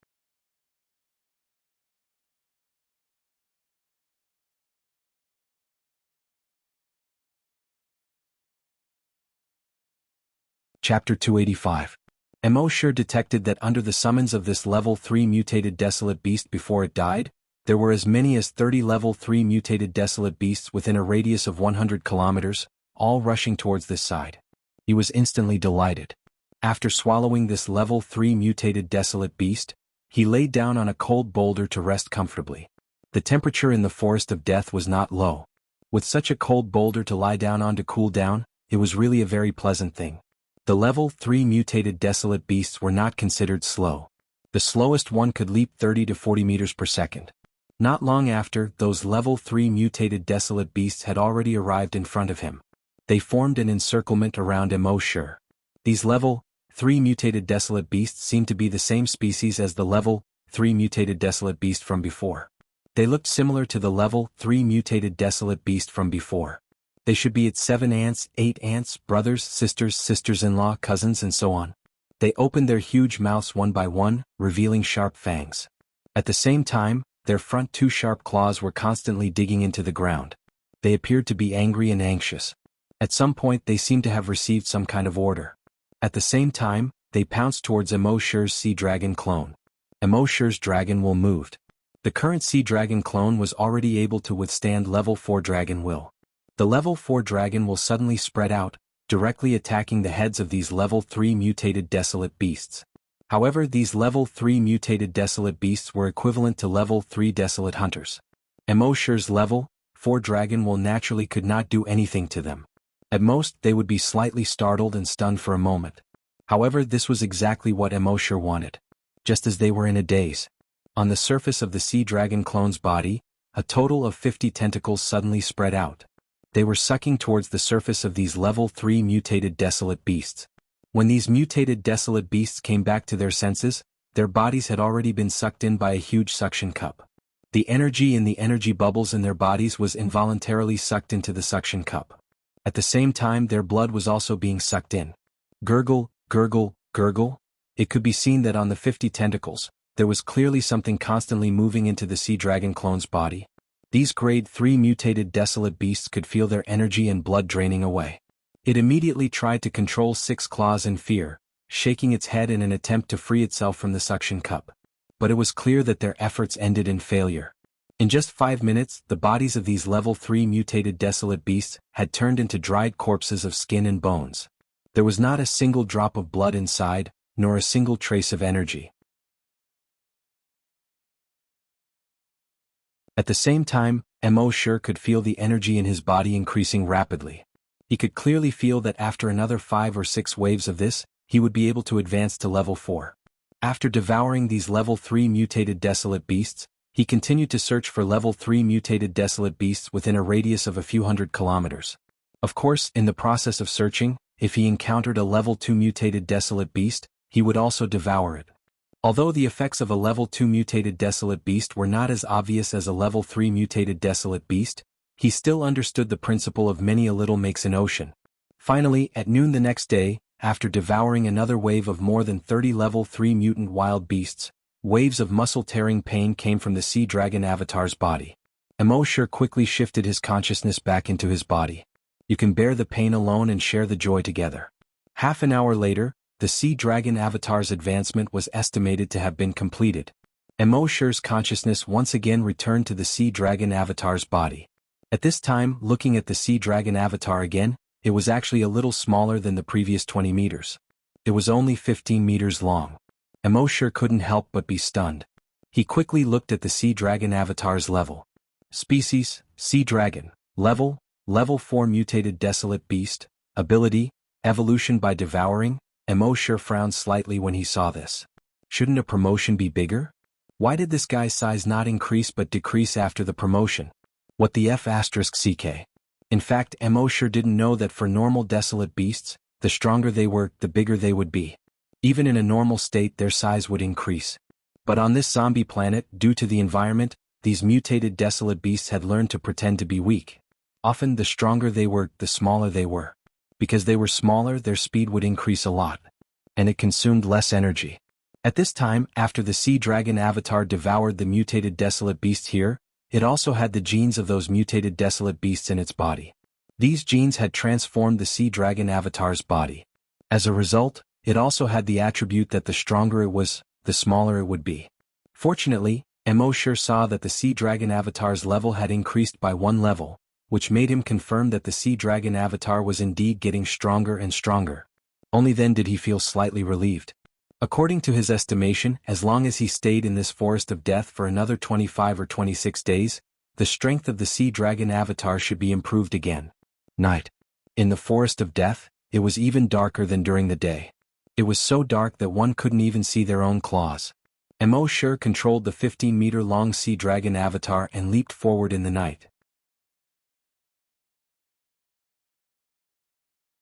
Speaker 1: Chapter 285. Emosure detected that under the summons of this level 3 mutated desolate beast before it died, there were as many as 30 level 3 mutated desolate beasts within a radius of 100 kilometers, all rushing towards this side. He was instantly delighted. After swallowing this level 3 mutated desolate beast, he laid down on a cold boulder to rest comfortably. The temperature in the forest of death was not low. With such a cold boulder to lie down on to cool down, it was really a very pleasant thing. The level 3 mutated desolate beasts were not considered slow. The slowest one could leap 30 to 40 meters per second. Not long after, those level 3 mutated desolate beasts had already arrived in front of him. They formed an encirclement around Emosure. These level 3 mutated desolate beasts seemed to be the same species as the level 3 mutated desolate beast from before. They looked similar to the level 3 mutated desolate beast from before. They should be its 7 aunts, 8 aunts, brothers, sisters, sisters-in-law, cousins, and so on. They opened their huge mouths one by one, revealing sharp fangs. At the same time, their front 2 sharp claws were constantly digging into the ground. They appeared to be angry and anxious. At some point they seemed to have received some kind of order. At the same time, they pounced towards Emosure's sea dragon clone. Emosure's dragon will moved. The current sea dragon clone was already able to withstand level 4 dragon will. The level 4 dragon will suddenly spread out, directly attacking the heads of these level 3 mutated desolate beasts. However, these level 3 mutated desolate beasts were equivalent to level 3 desolate hunters. Emosure's level 4 dragon will naturally could not do anything to them. At most, they would be slightly startled and stunned for a moment. However, this was exactly what Emosure wanted. Just as they were in a daze. On the surface of the sea dragon clone's body, a total of 50 tentacles suddenly spread out. They were sucking towards the surface of these level 3 mutated desolate beasts. When these mutated desolate beasts came back to their senses, their bodies had already been sucked in by a huge suction cup. The energy in the energy bubbles in their bodies was involuntarily sucked into the suction cup. At the same time, their blood was also being sucked in. Gurgle, gurgle, gurgle. It could be seen that on the 50 tentacles, there was clearly something constantly moving into the sea dragon clone's body. These grade 3 mutated desolate beasts could feel their energy and blood draining away. It immediately tried to control 6 claws in fear, shaking its head in an attempt to free itself from the suction cup. But it was clear that their efforts ended in failure. In just 5 minutes, the bodies of these level 3 mutated desolate beasts had turned into dried corpses of skin and bones. There was not a single drop of blood inside, nor a single trace of energy. At the same time, Emosure could feel the energy in his body increasing rapidly. He could clearly feel that after another 5 or 6 waves of this, he would be able to advance to level 4. After devouring these level 3 mutated desolate beasts, he continued to search for level 3 mutated desolate beasts within a radius of a few hundred kilometers. Of course, in the process of searching, if he encountered a level 2 mutated desolate beast, he would also devour it. Although the effects of a level 2 mutated desolate beast were not as obvious as a level 3 mutated desolate beast, he still understood the principle of many a little makes an ocean. Finally, at noon the next day, after devouring another wave of more than 30 level 3 mutant wild beasts, waves of muscle-tearing pain came from the sea dragon avatar's body. Emosure quickly shifted his consciousness back into his body. You can bear the pain alone and share the joy together. Half an hour later, the sea dragon avatar's advancement was estimated to have been completed. Emosure's consciousness once again returned to the sea dragon avatar's body. At this time, looking at the sea dragon avatar again, it was actually a little smaller than the previous 20 meters. It was only 15 meters long. Emosure couldn't help but be stunned. He quickly looked at the sea dragon avatar's level. Species, Sea Dragon. Level, Level 4 Mutated Desolate Beast. Ability, Evolution by Devouring. Emosure frowned slightly when he saw this. Shouldn't a promotion be bigger? Why did this guy's size not increase but decrease after the promotion? What the F***ck? In fact, Emosure didn't know that for normal desolate beasts, the stronger they were, the bigger they would be. Even in a normal state their size would increase. But on this zombie planet, due to the environment, these mutated desolate beasts had learned to pretend to be weak. Often the stronger they were, the smaller they were. Because they were smaller, their speed would increase a lot. And it consumed less energy. At this time, after the sea dragon avatar devoured the mutated desolate beast here, it also had the genes of those mutated desolate beasts in its body. These genes had transformed the sea dragon avatar's body. As a result, it also had the attribute that the stronger it was, the smaller it would be. Fortunately, Emosure saw that the sea dragon avatar's level had increased by 1 level, which made him confirm that the sea dragon avatar was indeed getting stronger and stronger. Only then did he feel slightly relieved. According to his estimation, as long as he stayed in this forest of death for another 25 or 26 days, the strength of the sea dragon avatar should be improved again. Night. In the forest of death, it was even darker than during the day. It was so dark that one couldn't even see their own claws. Emosure controlled the 15-meter-long sea dragon avatar and leaped forward in the night.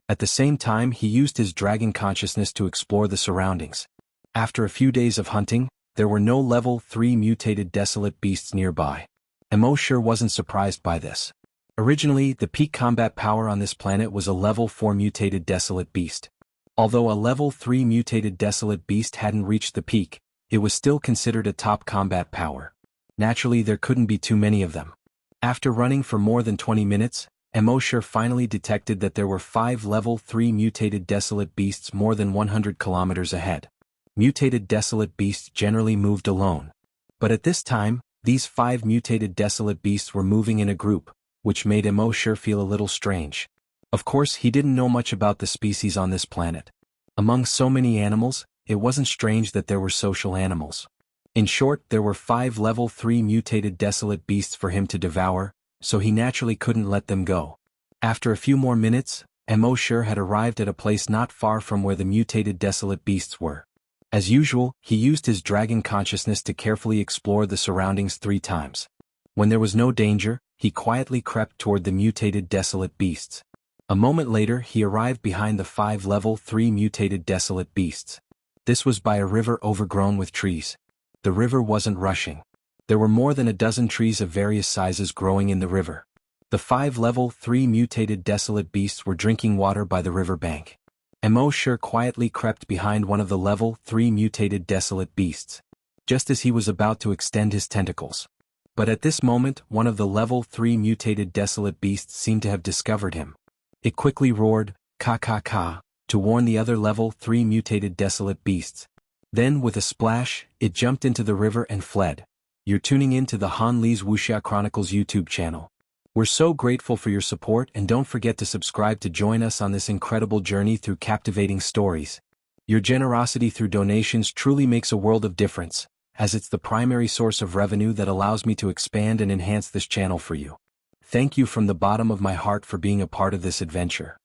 Speaker 1: At the same time, he used his dragon consciousness to explore the surroundings. After a few days of hunting, there were no level 3 mutated desolate beasts nearby. Emosure wasn't surprised by this. Originally, the peak combat power on this planet was a level 4 mutated desolate beast. Although a level 3 mutated desolate beast hadn't reached the peak, it was still considered a top combat power. Naturally, there couldn't be too many of them. After running for more than 20 minutes, Emosure finally detected that there were 5 level 3 mutated desolate beasts more than 100 kilometers ahead. Mutated desolate beasts generally moved alone. But at this time, these 5 mutated desolate beasts were moving in a group, which made Emosure feel a little strange. Of course, he didn't know much about the species on this planet. Among so many animals, it wasn't strange that there were social animals. In short, there were 5 level 3 mutated desolate beasts for him to devour, so he naturally couldn't let them go. After a few more minutes, Emosure had arrived at a place not far from where the mutated desolate beasts were. As usual, he used his dragon consciousness to carefully explore the surroundings 3 times. When there was no danger, he quietly crept toward the mutated desolate beasts. A moment later, he arrived behind the 5 level 3 mutated desolate beasts. This was by a river overgrown with trees. The river wasn't rushing. There were more than a dozen trees of various sizes growing in the river. The 5 level 3 mutated desolate beasts were drinking water by the river bank. Emosure quietly crept behind one of the level 3 mutated desolate beasts, just as he was about to extend his tentacles. But at this moment, one of the level 3 mutated desolate beasts seemed to have discovered him. It quickly roared, "Ka ka ka," to warn the other level 3 mutated desolate beasts. Then, with a splash, it jumped into the river and fled. You're tuning in to the Han Lee's Wuxia Chronicles YouTube channel. We're so grateful for your support, and don't forget to subscribe to join us on this incredible journey through captivating stories. Your generosity through donations truly makes a world of difference, as it's the primary source of revenue that allows me to expand and enhance this channel for you. Thank you from the bottom of my heart for being a part of this adventure.